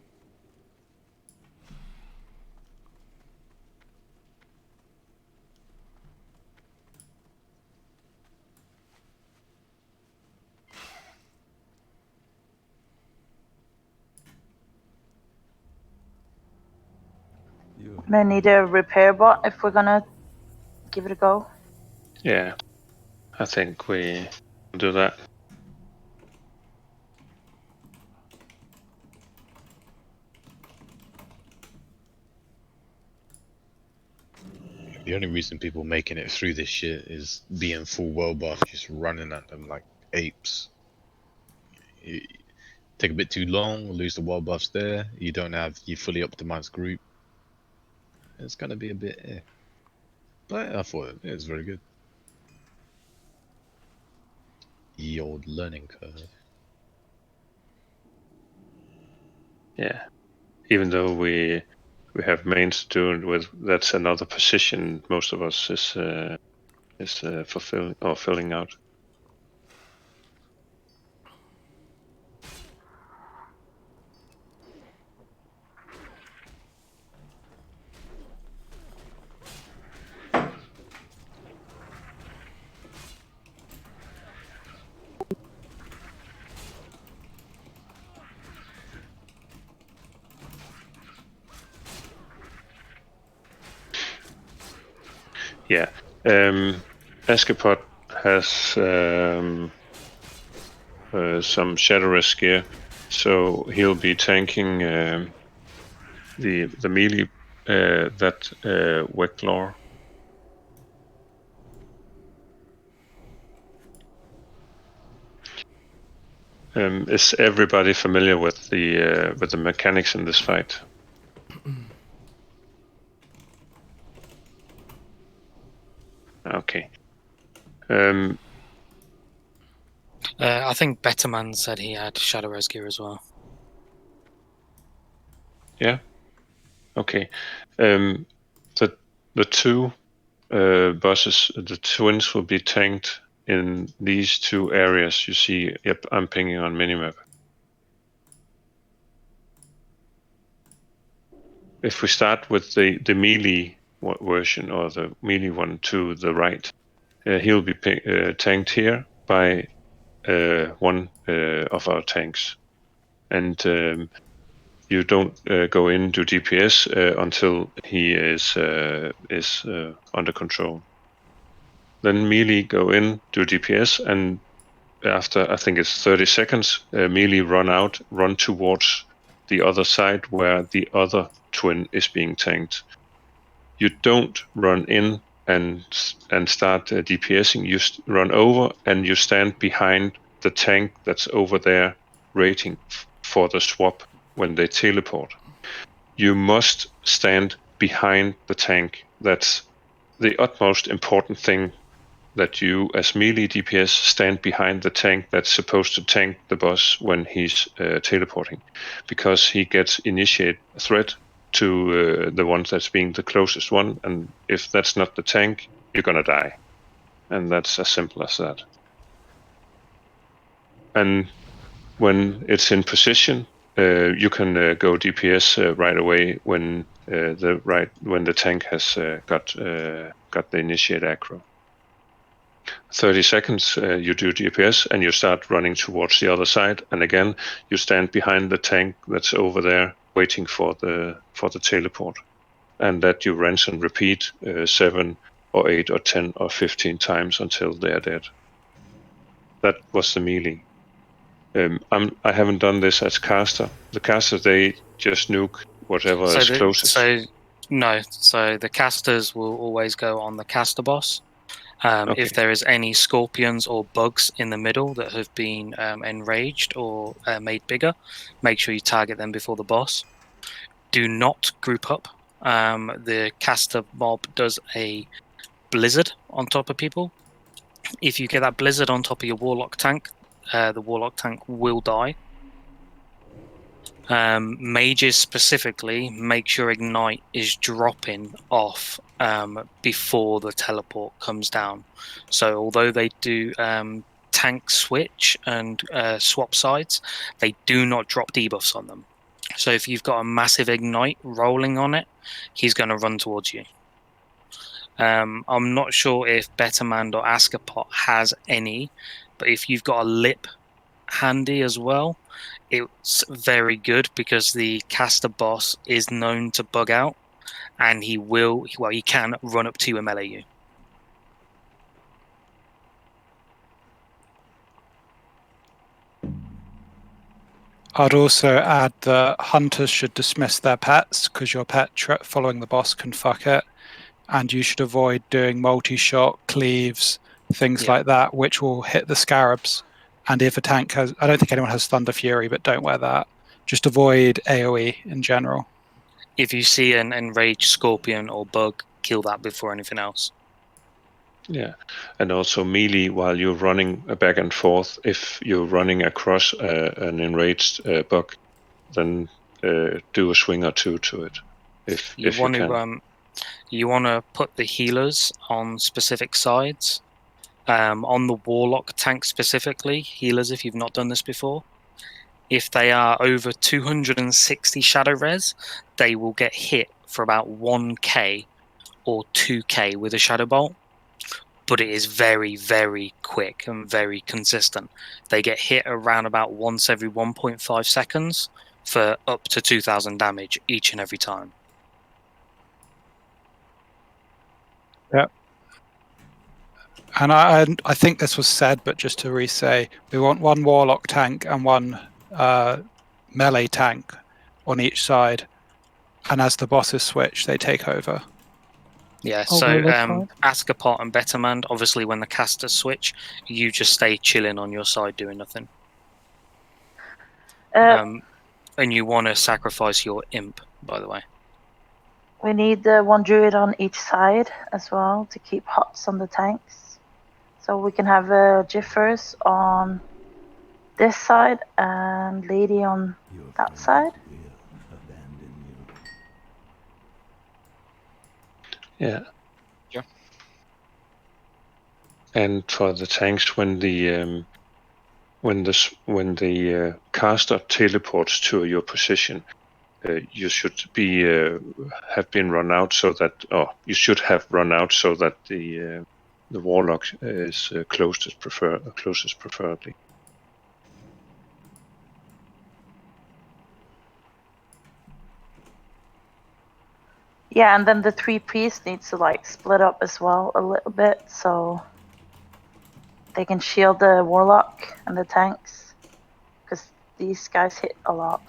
May need a repair bot if we're gonna give it a go. Yeah, I think we will do that. The only reason people making it through this shit is being full world buff, just running at them like apes. You take a bit too long, lose the world buffs there, you don't have your fully optimized group. It's gonna be a bit but I thought it was very good. Ye old learning curve. Yeah. Even though we have mains to do with, that's another position most of us is filling out. Yeah. Askepot has some Shadow Risk gear, so he'll be tanking the melee that Wecklaw. Is everybody familiar with the mechanics in this fight? Okay. I think Betterman said he had Shadow Res gear as well. Yeah. Okay. The two bosses, the twins, will be tanked in these two areas you see. Yep, I'm pinging on minimap. If we start with the melee version, or the melee one to the right, he'll be tanked here by one of our tanks, and you don't go into DPS until he is under control. Then melee go in, do DPS, and after I think it's 30 seconds, melee run towards the other side where the other twin is being tanked. You don't run in and start DPSing. You run over and you stand behind the tank that's over there, waiting for the swap when they teleport. You must stand behind the tank. That's the utmost important thing, that you, as melee DPS, stand behind the tank that's supposed to tank the boss when he's teleporting, because he gets initiate threat to the one that's being the closest one, and if that's not the tank, you're gonna die, and that's as simple as that. And when it's in position, you can go DPS right away when the tank has got the initiate aggro. 30 seconds, you do DPS and you start running towards the other side, and again you stand behind the tank that's over there waiting for the teleport, and that you rinse and repeat 7 or 8 or 10 or 15 times until they're dead. That was the melee. I haven't done this as caster. The caster, they just nuke whatever is closest. So the casters will always go on the caster boss. Okay. If there is any scorpions or bugs in the middle that have been enraged or made bigger, make sure you target them before the boss. Do not group up. The caster mob does a blizzard on top of people. If you get that blizzard on top of your warlock tank, the warlock tank will die. Mages specifically, make sure ignite is dropping off before the teleport comes down. So although they do tank switch and swap sides, they do not drop debuffs on them. So if you've got a massive ignite rolling on it, he's going to run towards you. I'm not sure if Betterman or Askepot has any, but if you've got a lip handy as well, it's very good, because the caster boss is known to bug out, and he can run up to you and melee you. I'd also add that hunters should dismiss their pets, because your pet following the boss can fuck it, and you should avoid doing multi-shot, cleaves, things like that, which will hit the scarabs. And if a tank has, I don't think anyone has Thunder Fury, but don't wear that. Just avoid AoE in general. If you see an enraged scorpion or bug, kill that before anything else. Yeah, and also melee while you're running back and forth. If you're running across an enraged bug, then do a swing or two to it. If you want can. to You want to put the healers on specific sides. On the Warlock tank specifically, healers, if you've not done this before, if they are over 260 shadow res, they will get hit for about 1k or 2k with a shadow bolt. But it is very, very quick and very consistent. They get hit around about once every 1.5 seconds for up to 2,000 damage each and every time. Yeah. And I think this was said, but just to re-say, we want one Warlock tank and one melee tank on each side. And as the bosses switch, they take over. Yeah, I'll so go left side. Askapot and Bettermand, obviously when the casters switch, you just stay chilling on your side doing nothing. And you want to sacrifice your imp, by the way. We need one druid on each side as well to keep hots on the tanks. So we can have Jiffers on this side and Lady on that side. Yeah. Yeah. And for the tanks, when the caster teleports to your position, you should be have been run out so that, or you should have run out so that the warlock is closest preferably. Yeah, and then the 3 priests needs to like split up as well a little bit so they can shield the warlock and the tanks, because these guys hit a lot.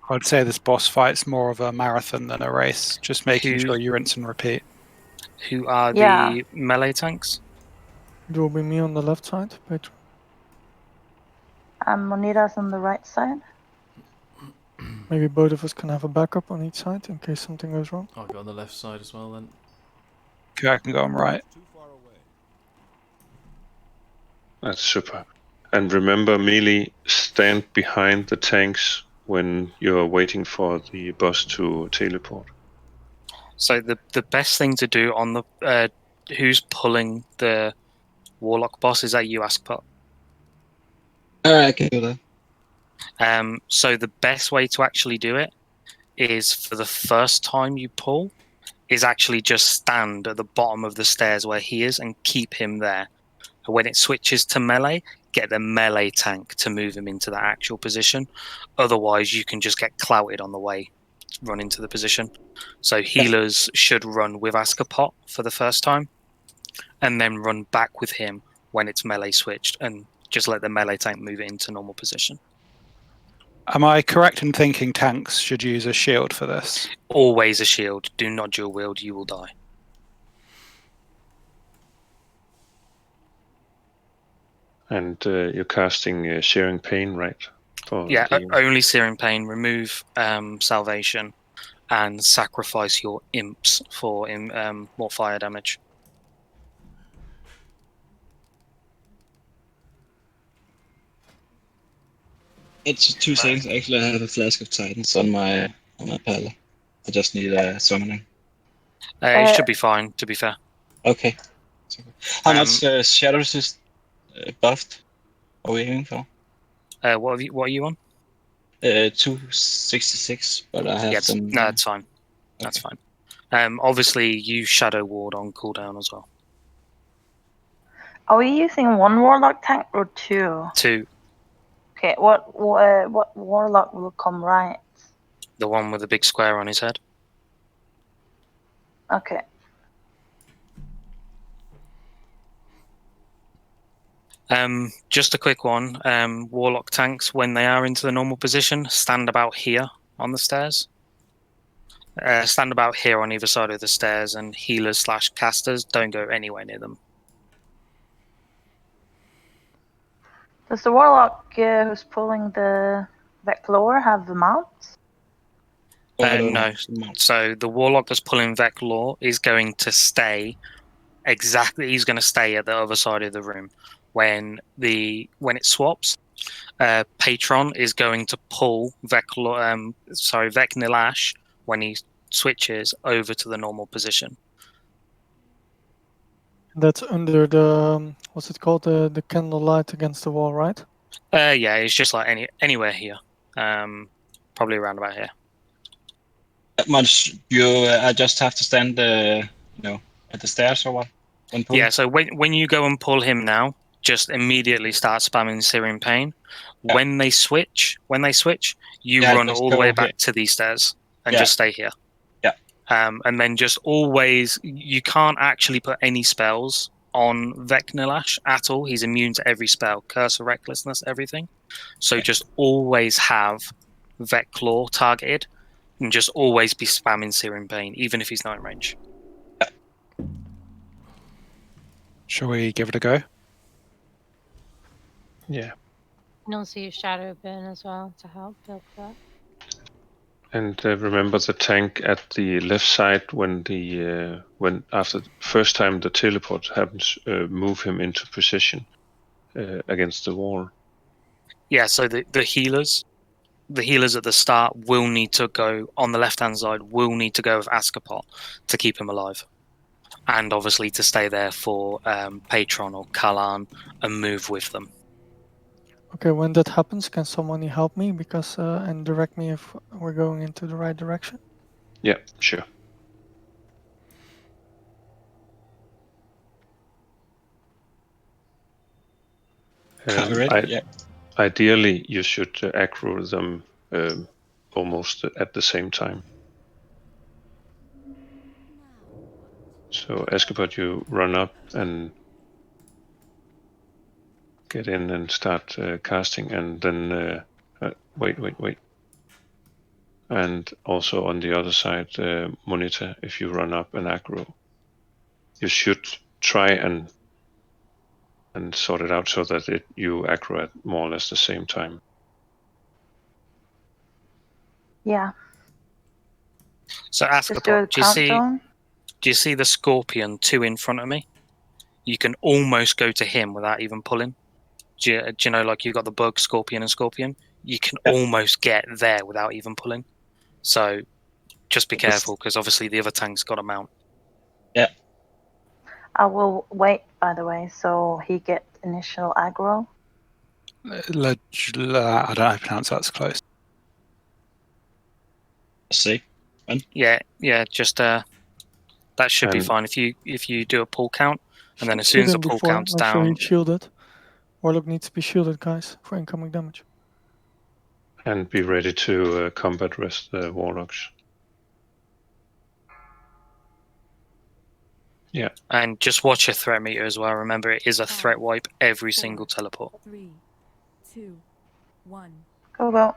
I'd say this boss fight's more of a marathon than a race, just making sure you rinse and repeat. Who are Yeah. the melee tanks? It will be me on the left side, Pedro. And Monita's on the right side. Maybe both of us can have a backup on each side in case something goes wrong. I'll go on the left side as well then. Okay, I can go on right. That's super. And remember, melee, stand behind the tanks when you're waiting for the boss to teleport. So the best thing to do on the who's pulling the warlock boss, is that you, Askapot? I can do that. So the best way to actually do it is, for the first time you pull, is actually just stand at the bottom of the stairs where he is and keep him there. When it switches to melee, get the melee tank to move him into that actual position. Otherwise, you can just get clouted on the way, run into the position. So healers should run with Askapot for the first time, and then run back with him when it's melee switched, and just let the melee tank move it into normal position. Am I correct in thinking tanks should use a shield for this? Always a shield. Do not dual wield, you will die. And you're casting Sharing Pain, right? Yeah, only Searing Pain. Remove Salvation and sacrifice your imps for more fire damage. It's 2 seconds. Actually, I have a Flask of Titans on my pallet. I just need a summoning. It should be fine, to be fair. Okay. How much shadow resist buffed are we aiming for? What are you on? 266, but I have some. No, that's fine. That's fine. Obviously, use Shadow Ward on cooldown as well. Are we using one warlock tank or 2? 2. Okay, what warlock will come right? The one with the big square on his head. Okay. Just a quick one. Warlock tanks, when they are into the normal position, stand about here on the stairs. Stand about here on either side of the stairs, and healers / casters don't go anywhere near them. Does the warlock who's pulling the Veclore have the mount? No. So the warlock that's pulling Veclore is going to stay exactly. He's going to stay at the other side of the room. When it swaps, Patron is going to pull Vecnilash when he switches over to the normal position. That's under the what's it called? The candlelight against the wall, right? Yeah, it's just like anywhere here. Probably around about here. That much I just have to stand at the stairs or what? When pulling? Yeah, so when you go and pull him now, just immediately start spamming Searing Pain. Yeah. When they switch, you Yeah, run just all the way go back here. to these stairs and Yeah. just stay here. Yeah. And then just always, you can't actually put any spells on Vecnilash at all. He's immune to every spell, Curse of Recklessness, everything. So just always have Veclaw targeted and just always be spamming Searing Pain, even if he's not in range. Shall we give it a go? Yeah. And also use Shadow Burn as well to help build that. And remember the tank at the left side when after the first time the teleport happens, move him into position against the wall. Yeah, so the healers at the start will need to go on the left-hand side, will need to go with Askapot to keep him alive. And obviously to stay there for Patron or Kalan and move with them. Okay, when that happens, can someone help me and direct me if we're going into the right direction? Yeah, sure. Ideally, you should aggro them almost at the same time. So Askapot, you run up and get in and start casting, and then wait. And also on the other side, monitor, if you run up and aggro, you should try and sort it out so that you aggro at more or less the same time. Yeah. So Askapot, do you see the Scorpion 2 in front of me? You can almost go to him without even pulling. Do you know, like you've got the bug, Scorpion and Scorpion? You can almost get there without even pulling. So just be careful, because obviously the other tank's got a mount. Yeah. I will wait, by the way, so he gets initial aggro. I don't know how to pronounce that. It's close. See. Yeah. Just that should be fine if you do a pull count, and then as soon as the pull count's make sure down, he's shielded. Warlock needs to be shielded, guys, for incoming damage. And be ready to combat rest the warlocks. Yeah. And just watch your threat meter as well. Remember, it is a threat wipe every single teleport. 3, 2, 1. Go.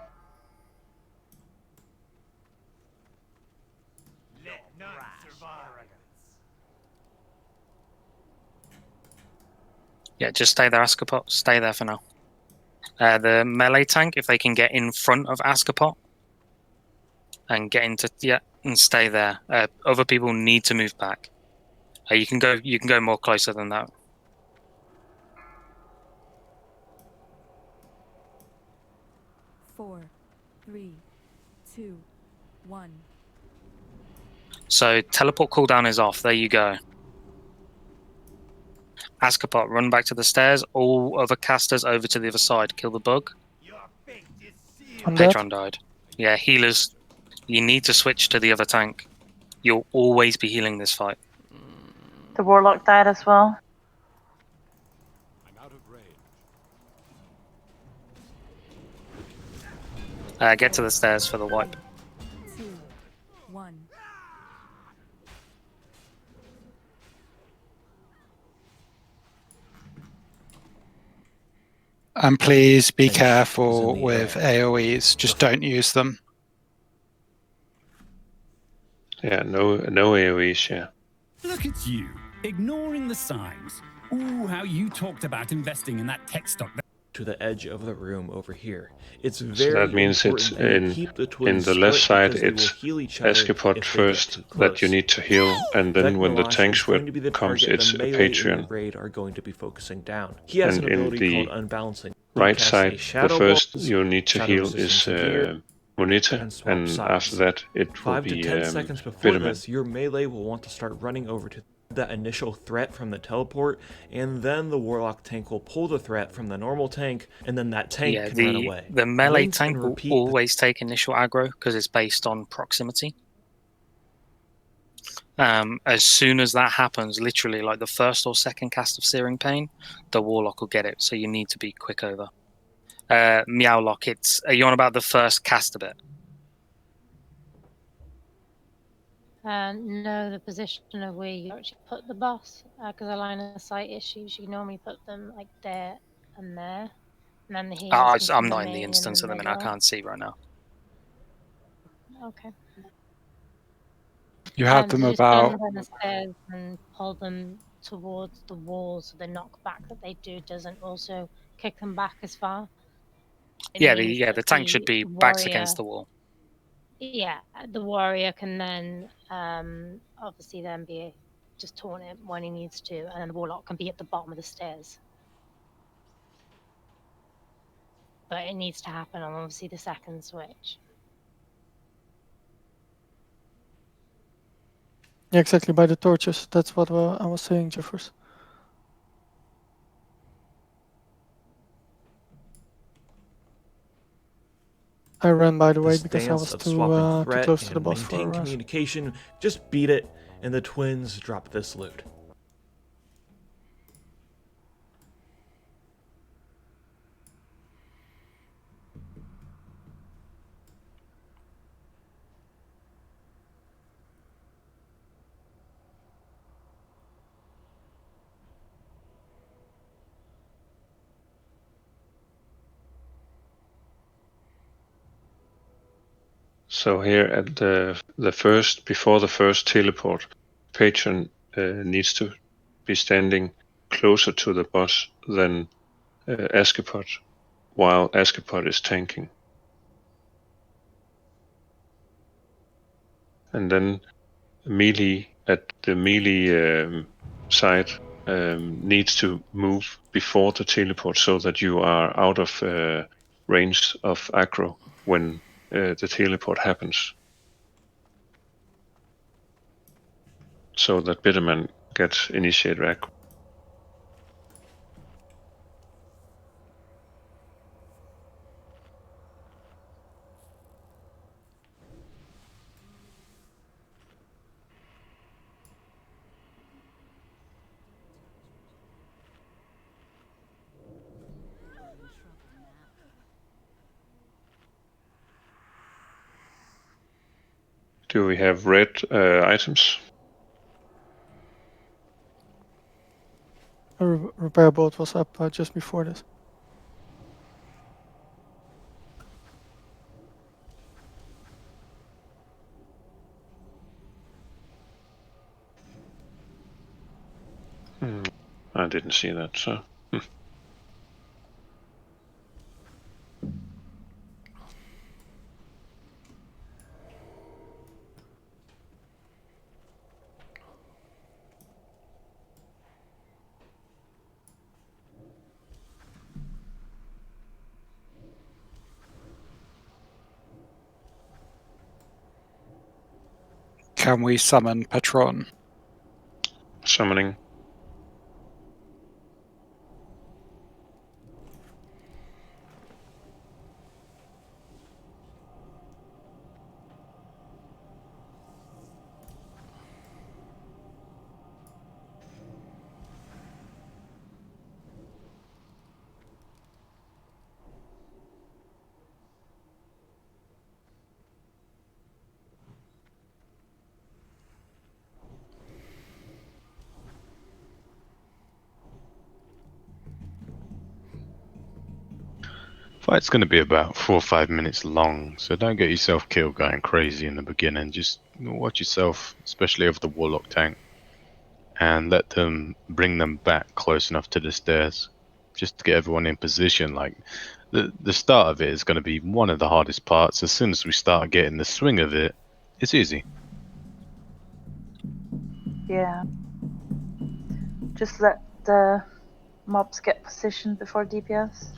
Yeah, just stay there, Askapot. Stay there for now. The melee tank, if they can get in front of Askapot and get into and stay there. Other people need to move back. You can go more closer than that. Four, 3, 2, 1. So teleport cooldown is off. There you go. Askapot, run back to the stairs. All other casters over to the other side. Kill the bug. Patron died. Yeah, healers. You need to switch to the other tank. You'll always be healing this fight. The Warlock died as well. Get to the stairs for the wipe. 2, 1. And please be careful with AoEs. Just don't use them. Yeah, no AoEs, yeah. Look at you, ignoring the signs. Ooh, how you talked about investing in that tech stock. to the edge of the room over here. It's So very that means it's important that you keep the in twins the left split side. because they will It's heal each other Escapot if they get first too that you close. need to heal, and then when the Vecmalash tank is going to be the comes, target it's the a melee in the Patreon. raid are going to be focusing down. He has And an in ability called the Unbalancing. right Cast side, a the Shadow first Bones, you need to Shadow heal Resistance is Gear, Monita, and swap and sides. after that it will 5 to be 10 seconds before Bitterman. this, your melee will want to start running over to that initial threat from the teleport, and then the Warlock tank will pull the threat from the normal tank, and then that tank Yeah, can run away. the melee Rinse tank and will repeat always take initial aggro because it's based on proximity. As soon as that happens, literally like the first or second cast of Searing Pain, the Warlock will get it. So you need to be quick over. Meowlock, are you on about the first cast of it? No, the position of where you actually put the boss, because of line of sight issues, you normally put them like there and there, and then the healers can I'm come not in in the the instance at the minute. I middle. can't see right now. Okay. You have them So just about. stand on the stairs and pull them towards the wall, so the knockback that they do doesn't also kick them back as far. It Yeah, means the that tank should the be backs warrior, against the wall. yeah, the warrior can then obviously then be just taunt it when he needs to, and then the warlock can be at the bottom of the stairs. But it needs to happen on obviously the second switch. Yeah, exactly, by the torches. That's what I was saying, Jeffers. I ran, by the way, this because I dance was of too swapping threat close to the and boss for a maintain rush. communication. Just beat it, and the twins drop this loot. So here at the first, before the first teleport, Patron needs to be standing closer to the boss than Askepot, while Askepot is tanking. And then melee at the melee side needs to move before the teleport so that you are out of range of aggro when the teleport happens. So that Bitterman gets initiated aggro. Do we have red items? A repair boat was up just before this. I didn't see that, so. Can we summon Patron? Summoning. Fight's going to be about 4 or 5 minutes long, so don't get yourself killed going crazy in the beginning. Just watch yourself, especially over the Warlock tank, and let them bring them back close enough to the stairs. just to get everyone in position. Like the start of it is going to be one of the hardest parts. As soon as we start getting the swing of it, it's easy. Yeah. Just let the mobs get positioned before DPS.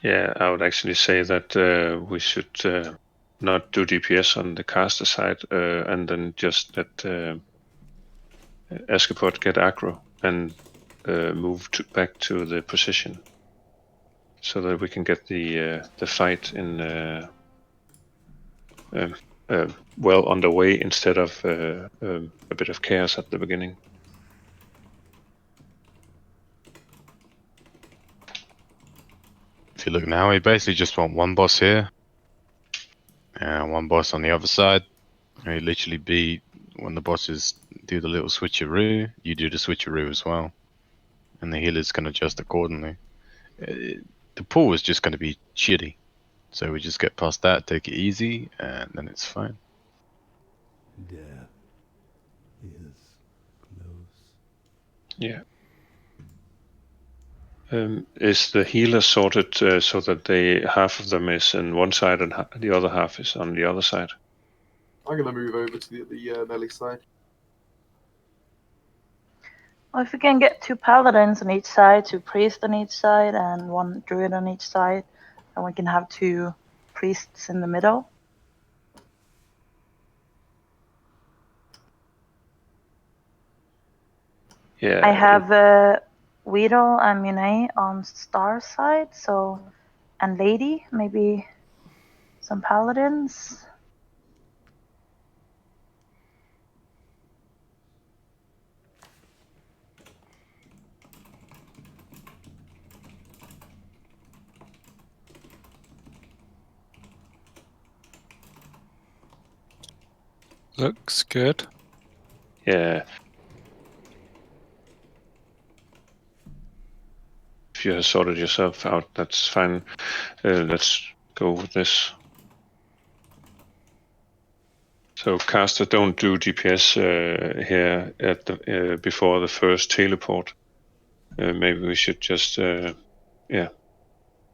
Yeah, I would actually say that we should not do DPS on the caster side, and then just let Askepot get aggro and move back to the position, so that we can get the fight in well underway instead of a bit of chaos at the beginning. If you look now, we basically just want one boss here and one boss on the other side. And you literally be when the bosses do the little switcheroo, you do the switcheroo as well, and the healers can adjust accordingly. The pool is just going to be shitty, so we just get past that, take it easy, and then it's fine. Death is close. Yeah. Is the healer sorted so that half of them is on one side and the other half is on the other side? I'm going to move over to the melee side. Well, if we can get 2 paladins on each side, 2 priests on each side, and 1 druid on each side, then we can have 2 priests in the middle. Yeah. I have Weedle and Mune on Star side, so, and Lady, maybe some paladins. Looks good. Yeah. If you have sorted yourself out, that's fine. Let's go with this. So caster, don't do DPS here at the before the first teleport. Maybe we should just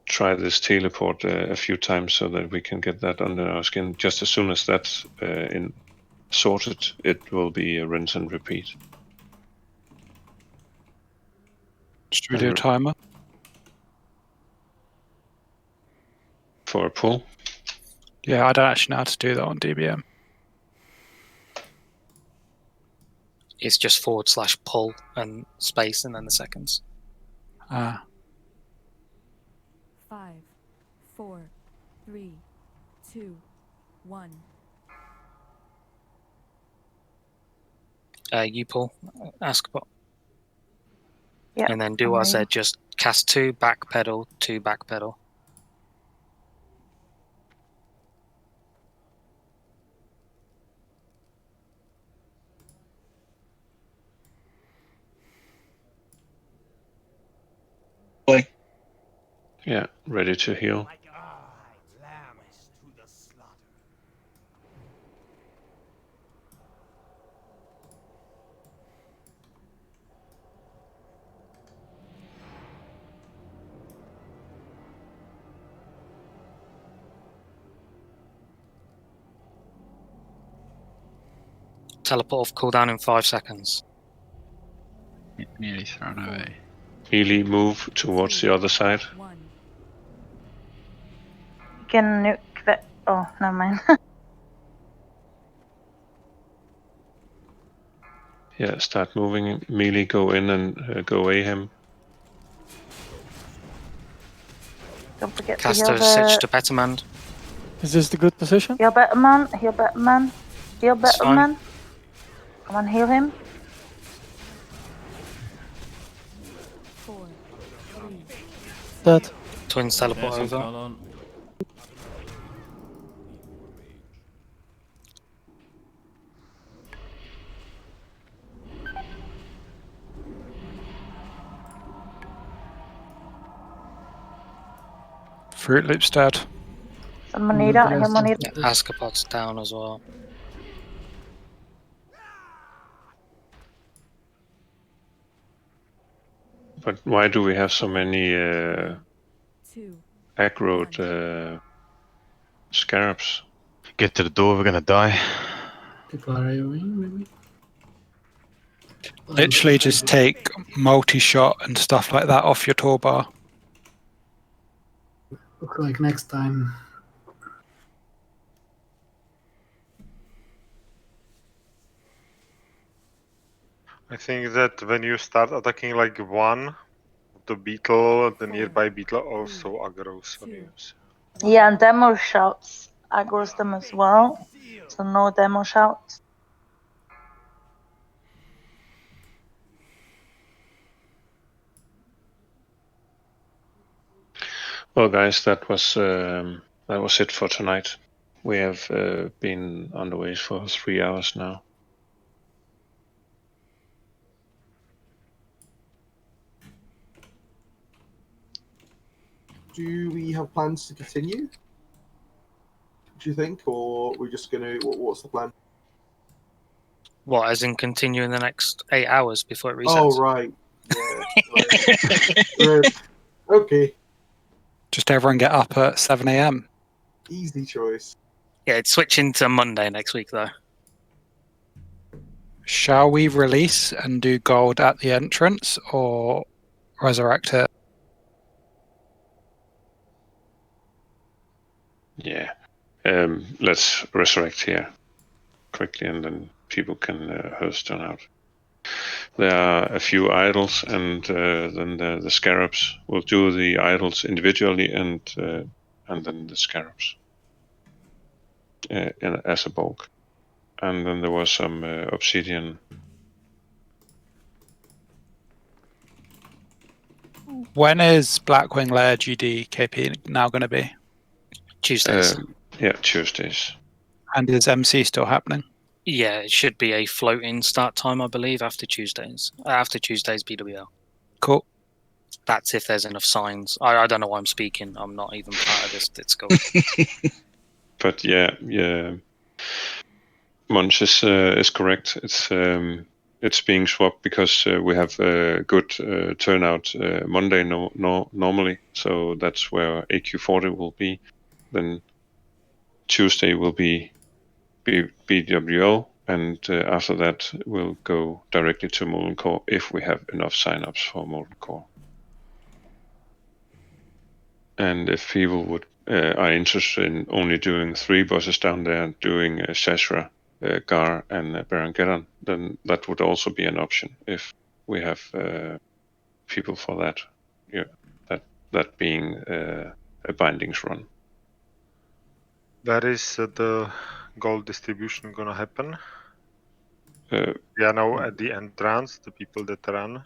try this teleport a few times so that we can get that under our skin. Just as soon as that's sorted, it will be a rinse and repeat. Should we do a timer? For a pull? Yeah, I don't actually know how to do that on DBM. It's just / pull and space and then the seconds. 5, 4, 3, 2, 1. You pull, Askepot. Yep, and then do what I said, just cast 2 backpedal, 2 backpedal. Yeah, ready to heal. Teleport off cooldown in 5 seconds. Nearly thrown away. Melee move towards the other side. You can nuke that. Oh, never mind. Yeah, start moving. Melee, go in and go A him. Don't forget Cast to a heal Sitch the... to Betterman. Is this the good position? Heal Betterman, heal Betterman, heal It's fine. Betterman. Come on, heal him. 4, 3. Dead. Twins teleport Yeah, something over. going on. Fruit Loop's dead. Someone need out. Anyone need Yeah, Ascapot's down as well. But why do we have so many aggroed scarabs? Get to the door, we're gonna die. People are AoEing, maybe? Literally just take multi-shot and stuff like that off your toolbar. Look like next time. I think that when you start attacking like one, the beetle, the nearby beetle also aggroes on you. So. Yeah, and demo shouts aggroes them as well. So no demo shouts. Well, guys, that was it for tonight. We have been on the way for 3 hours now. Do we have plans to continue? Do you think, or we're just gonna? What's the plan? What, as in continue in the next 8 hours before it resets? Oh right, yeah. Right. Okay, Just everyone get up at 7 a.m. easy choice. Yeah, it's switching to Monday next week though. Shall we release and do gold at the entrance or resurrect it? Yeah. Let's resurrect here quickly, and then people can host turn out. There are a few idols, and then the scarabs will do the idols individually, and then the scarabs as a bulk. And then there was some obsidian. When is Blackwing Lair GD KP now going to be? Tuesdays. Yeah, Tuesdays. And is MC still happening? Yeah, it should be a floating start time, I believe, after Tuesdays. After Tuesdays BWL. Cool. That's if there's enough signs. I don't know why I'm speaking. I'm not even part of this Discord. But yeah, Munch is correct. It's being swapped because we have a good turnout Monday normally, so that's where AQ40 will be. Then Tuesday will be BWO, and after that we'll go directly to Molten Core if we have enough signups for Molten Core. And if people are interested in only doing 3 bosses down there, doing Sashra, Gar, and Baron Geddon, then that would also be an option if we have people for that. Yeah, that being a bindings run. Where is the gold distribution gonna happen? Yeah, now at the entrance, the people that run.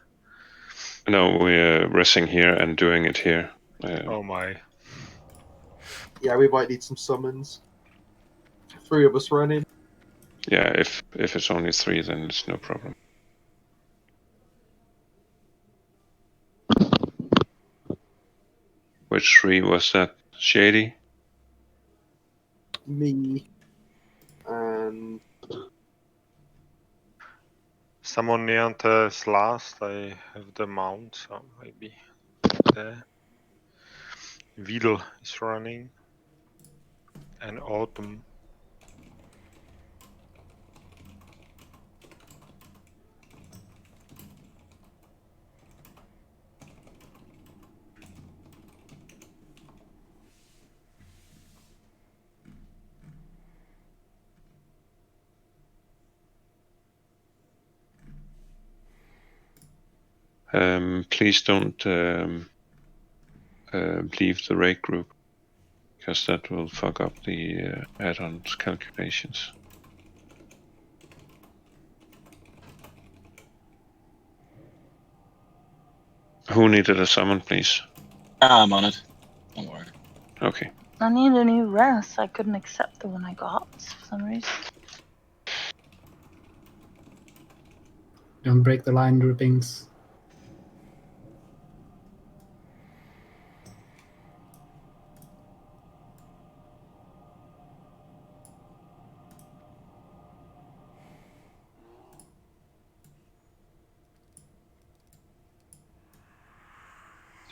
No, we're resting here and doing it here. Oh my. Yeah, we might need some summons. 3 of us running. Yeah, if it's only 3, then it's no problem. Which 3 was that? Shady? Me. And Someone Neantes last. I have the mount, so maybe there. Weedle is running. And Autumn. Please don't leave the raid group, because that will fuck up the add-ons calculations. Who needed a summon, please? I'm on it. Don't worry. Okay. I need a new rest. I couldn't accept the one I got for some reason. Don't break the line groupings.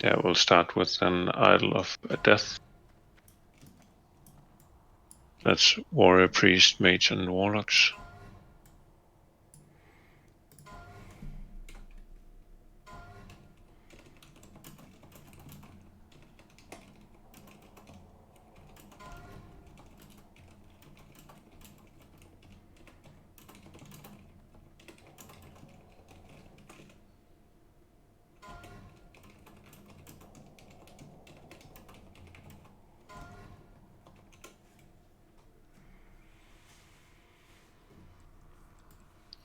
Yeah, we'll start with an Idol of Death. That's Warrior, Priest, Mage, and Warlocks.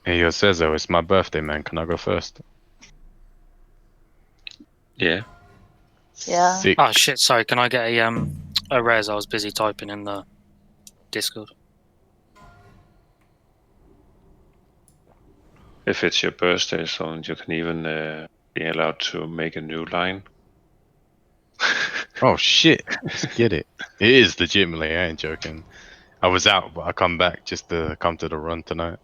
Hey, yo, Cesar, it's my birthday, man. Can I go first? Yeah. Yeah. Sick. Oh shit! Sorry, can I get a res? I was busy typing in the Discord. If it's your birthday, so you can even be allowed to make a new line. Oh shit! Let's get it. It is legitimately. I ain't joking. I was out, but I come back just to come to the run tonight.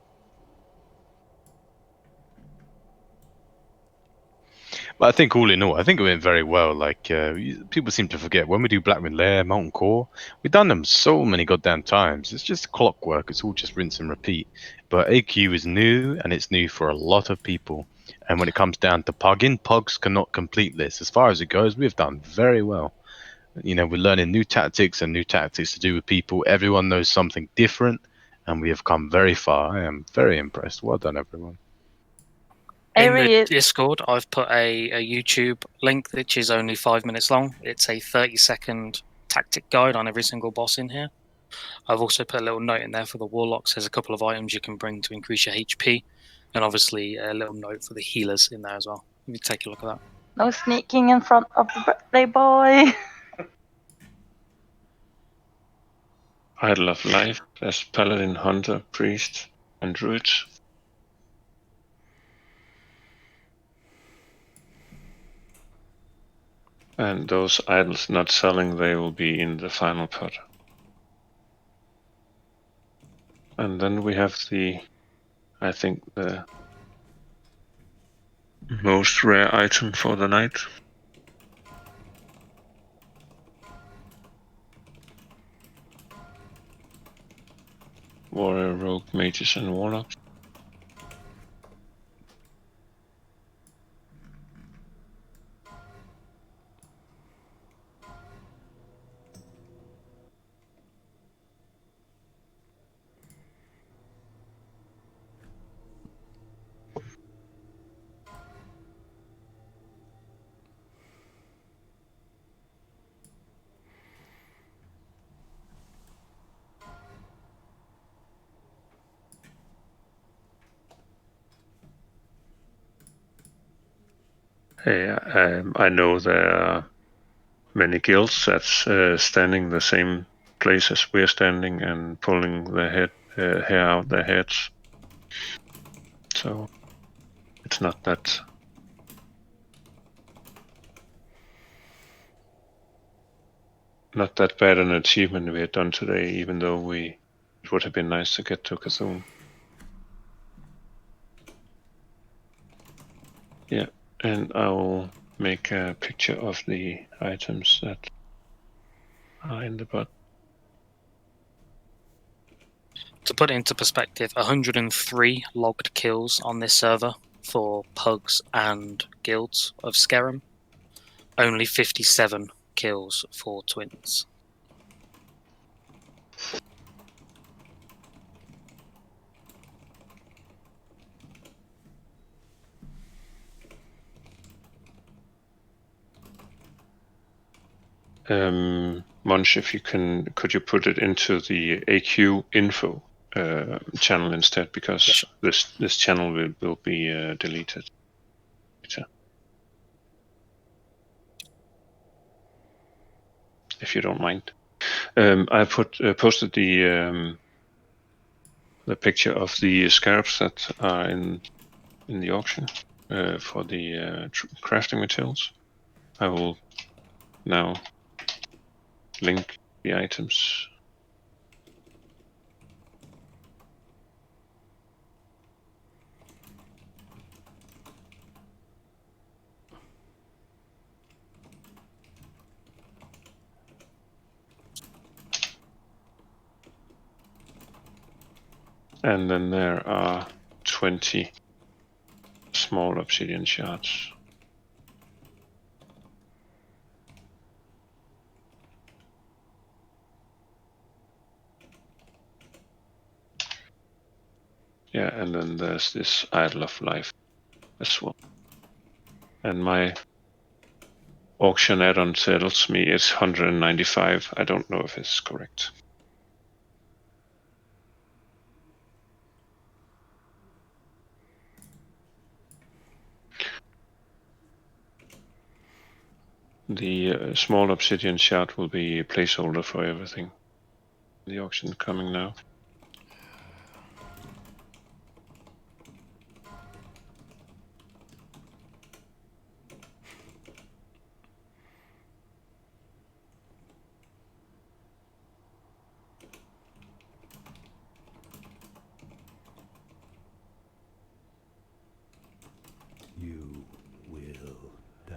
But I think all in all, I think it went very well. Like people seem to forget when we do Blackwood Lair, Mountain Core, we've done them so many goddamn times. It's just clockwork. It's all just rinse and repeat. But AQ is new, and it's new for a lot of people. And when it comes down to pugging, pugs cannot complete this. As far as it goes, we've done very well. You know, we're learning new tactics and new tactics to do with people. Everyone knows something different, and we have come very far. I am very impressed. Well done, everyone. In the Avery, Discord, I've put a YouTube link which is only 5 minutes long. It's a 30-second tactic guide on every single boss in here. I've also put a little note in there for the Warlocks. There's a couple of items you can bring to increase your HP, and obviously a little note for the healers in there as well. Let me take a look at that. no sneaking in front of the birthday boy. Idol of Life as Paladin, Hunter, Priest, and Druids. And those idols not selling, they will be in the final pot. And then we have I think the most rare item for the night. Warrior, Rogue, Mages, and Warlocks. Hey, I know there are many guilds that's standing the same place as we're standing and pulling their hair out their heads. So it's not that bad an achievement we had done today, even though it would have been nice to get to Cthulhu. Yeah, and I'll make a picture of the items that are in the bot. To put it into perspective, 103 logged kills on this server for pugs and guilds of Skerim. Only 57 kills for twins. Munch, if you could you put it into the AQ info channel instead, because this channel will be deleted later. If you don't mind. I posted the picture of the scarabs that are in the auction for the crafting materials. I will now link the items. And then there are 20 small obsidian shards. Yeah, and then there's this Idol of Life as well. And my auction add-on tells me it's 195. I don't know if it's correct. The small obsidian shard will be a placeholder for everything. The auction coming now. You will die.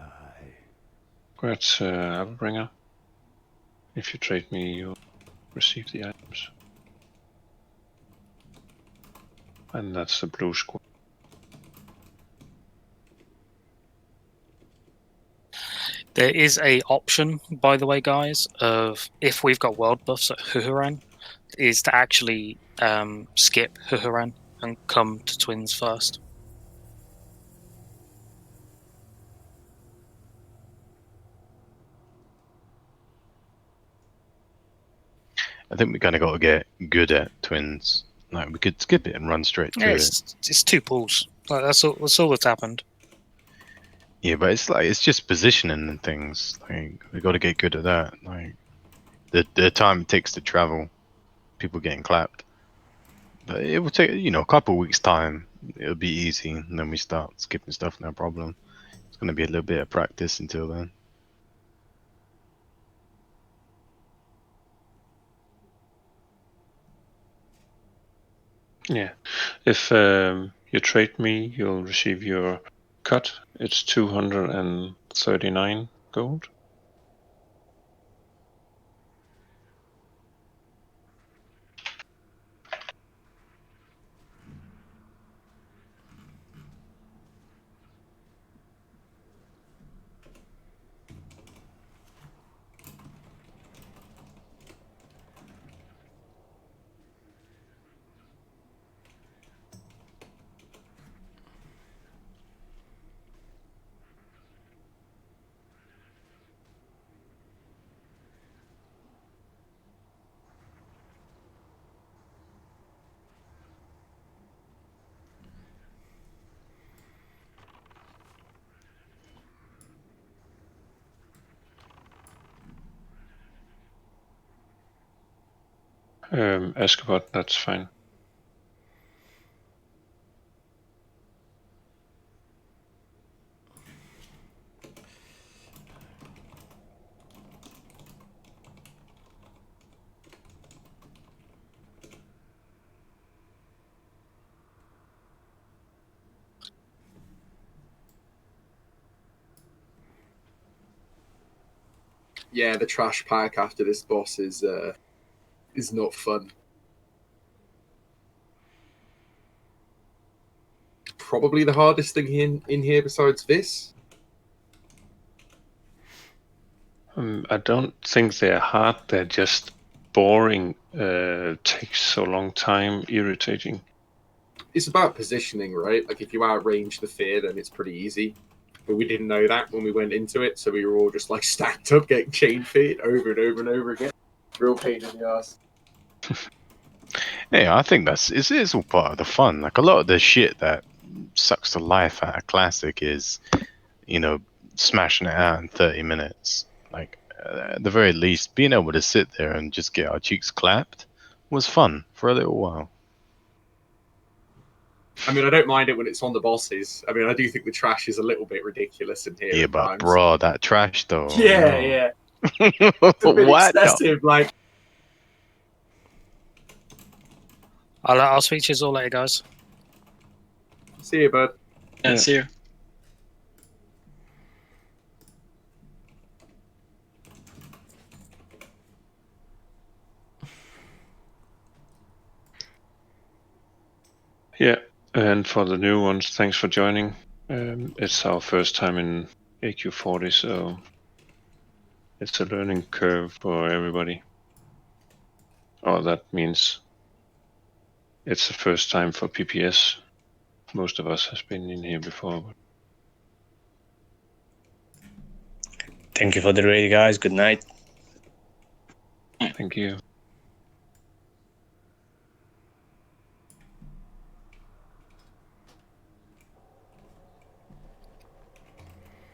Congrats, Applebringer. If you trade me, you'll receive the items. And that's the blue squad. There is a option, by the way, guys, of if we've got world buffs at Huhuran, is to actually skip Huhuran and come to Twins first. I think we kind of got to get good at Twins. Like we could skip it and run straight to Yeah, it. it's 2 pools. Like, that's all that's happened. Yeah, but it's just positioning and things. Like we got to get good at that. Like the time it takes to travel, people getting clapped. But it will take a couple of weeks time. It'll be easy, and then we start skipping stuff. No problem. It's going to be a little bit of practice until then. Yeah. If you trade me, you'll receive your cut. It's 239 gold. Ask about that's fine. Yeah, the trash pack after this boss is not fun. Probably the hardest thing in here besides this. I don't think they're hard. They're just boring. Takes so long time, irritating. It's about positioning, right? Like if you outrange the fear, then it's pretty easy. But we didn't know that when we went into it, so we were all just like stacked up, getting chain feared over and over and over again. Real pain in the ass. Yeah, I think it's all part of the fun. Like a lot of the shit that sucks the life out of Classic is, smashing it out in 30 minutes. Like at the very least, being able to sit there and just get our cheeks clapped was fun for a little while. I mean, I don't mind it when it's on the bosses. I mean, I do think the trash is a little bit ridiculous in here. Yeah, at but times. bro, that trash though. Yeah, no. yeah. It's a bit What? excessive. Like, I'll speak to you all later, guys. see you, bud. Yeah, see you. Yeah, and for the new ones, thanks for joining. It's our first time in AQ40, so it's a learning curve for everybody. Or that means it's the first time for PPS. Most of us has been in here before. But... Thank you for the raid, guys. Good night. Thank you.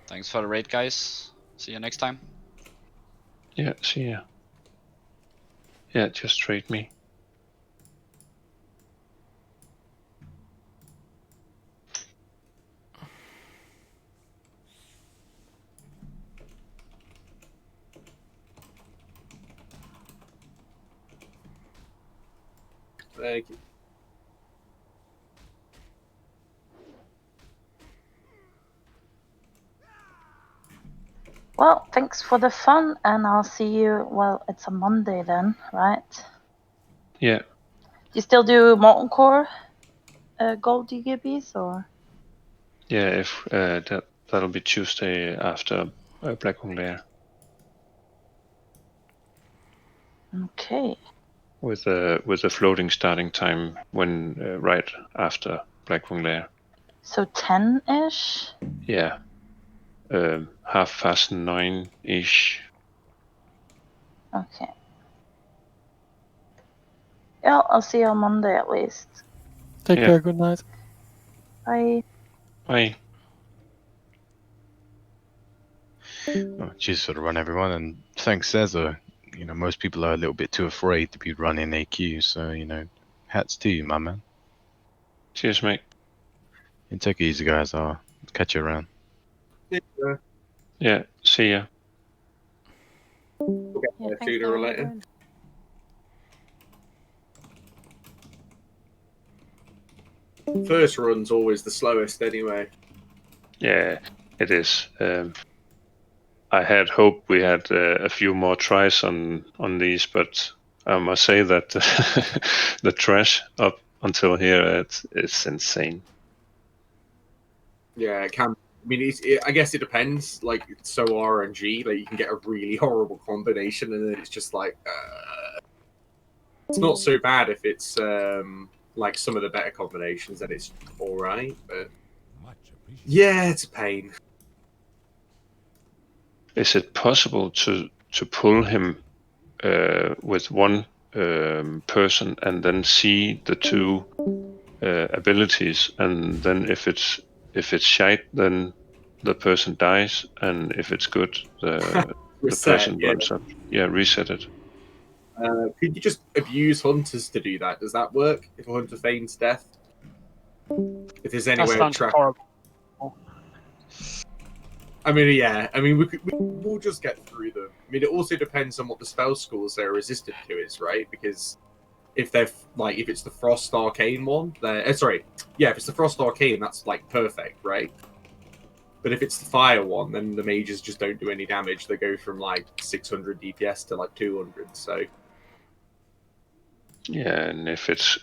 Thanks for the raid, guys. See you next time. Yeah, see ya. Yeah, just trade me. Thank you. Well, thanks for the fun, and I'll see you. Well, it's a Monday then, right? Yeah. You still do Molten Core gold DGBs, or? Yeah, if that'll be Tuesday after Blackwing Lair. Okay. With a floating starting time when right after Blackwing Lair. So 10-ish? Yeah. 9:30-ish. Okay. Yeah, I'll see you on Monday at least. Take care. Good night. Bye. Bye. Oh, cheers for the run, everyone, and thanks, Cesar. You know, most people are a little bit too afraid to be running AQ, so you know, hats to you, my man. Cheers, mate. And take it easy, guys. I'll catch you around. Yeah, see ya. We'll get Yeah, there thanks sooner for or later. having. First run's always the slowest anyway. Yeah, it is. I had hoped we had a few more tries on these, but I must say that the trash up until here it's insane. Yeah, it can. I mean, I guess it depends. Like, it's so RNG. Like, you can get a really horrible combination, and then it's just like, it's not so bad if it's like some of the better combinations. Then it's all right. But yeah, it's a pain. Is it possible to pull him with one person and then see the two abilities, and then if it's shite, then the person dies, and if it's good, the Reset, person yeah. runs up. Yeah, reset it. Could you just abuse hunters to do that? Does that work? If a hunter feigns death? If there's any That way of sounds tracking. horrible. I mean, yeah. I mean, we'll just get through them. I mean, it also depends on what the spell schools they're resistant to is, right? Because if they're like, if it's the Frost Arcane one, they're sorry, yeah, if it's the Frost Arcane, that's like perfect, right? But if it's the Fire one, then the mages just don't do any damage. They go from like 600 DPS to like 200. So Yeah, and if it's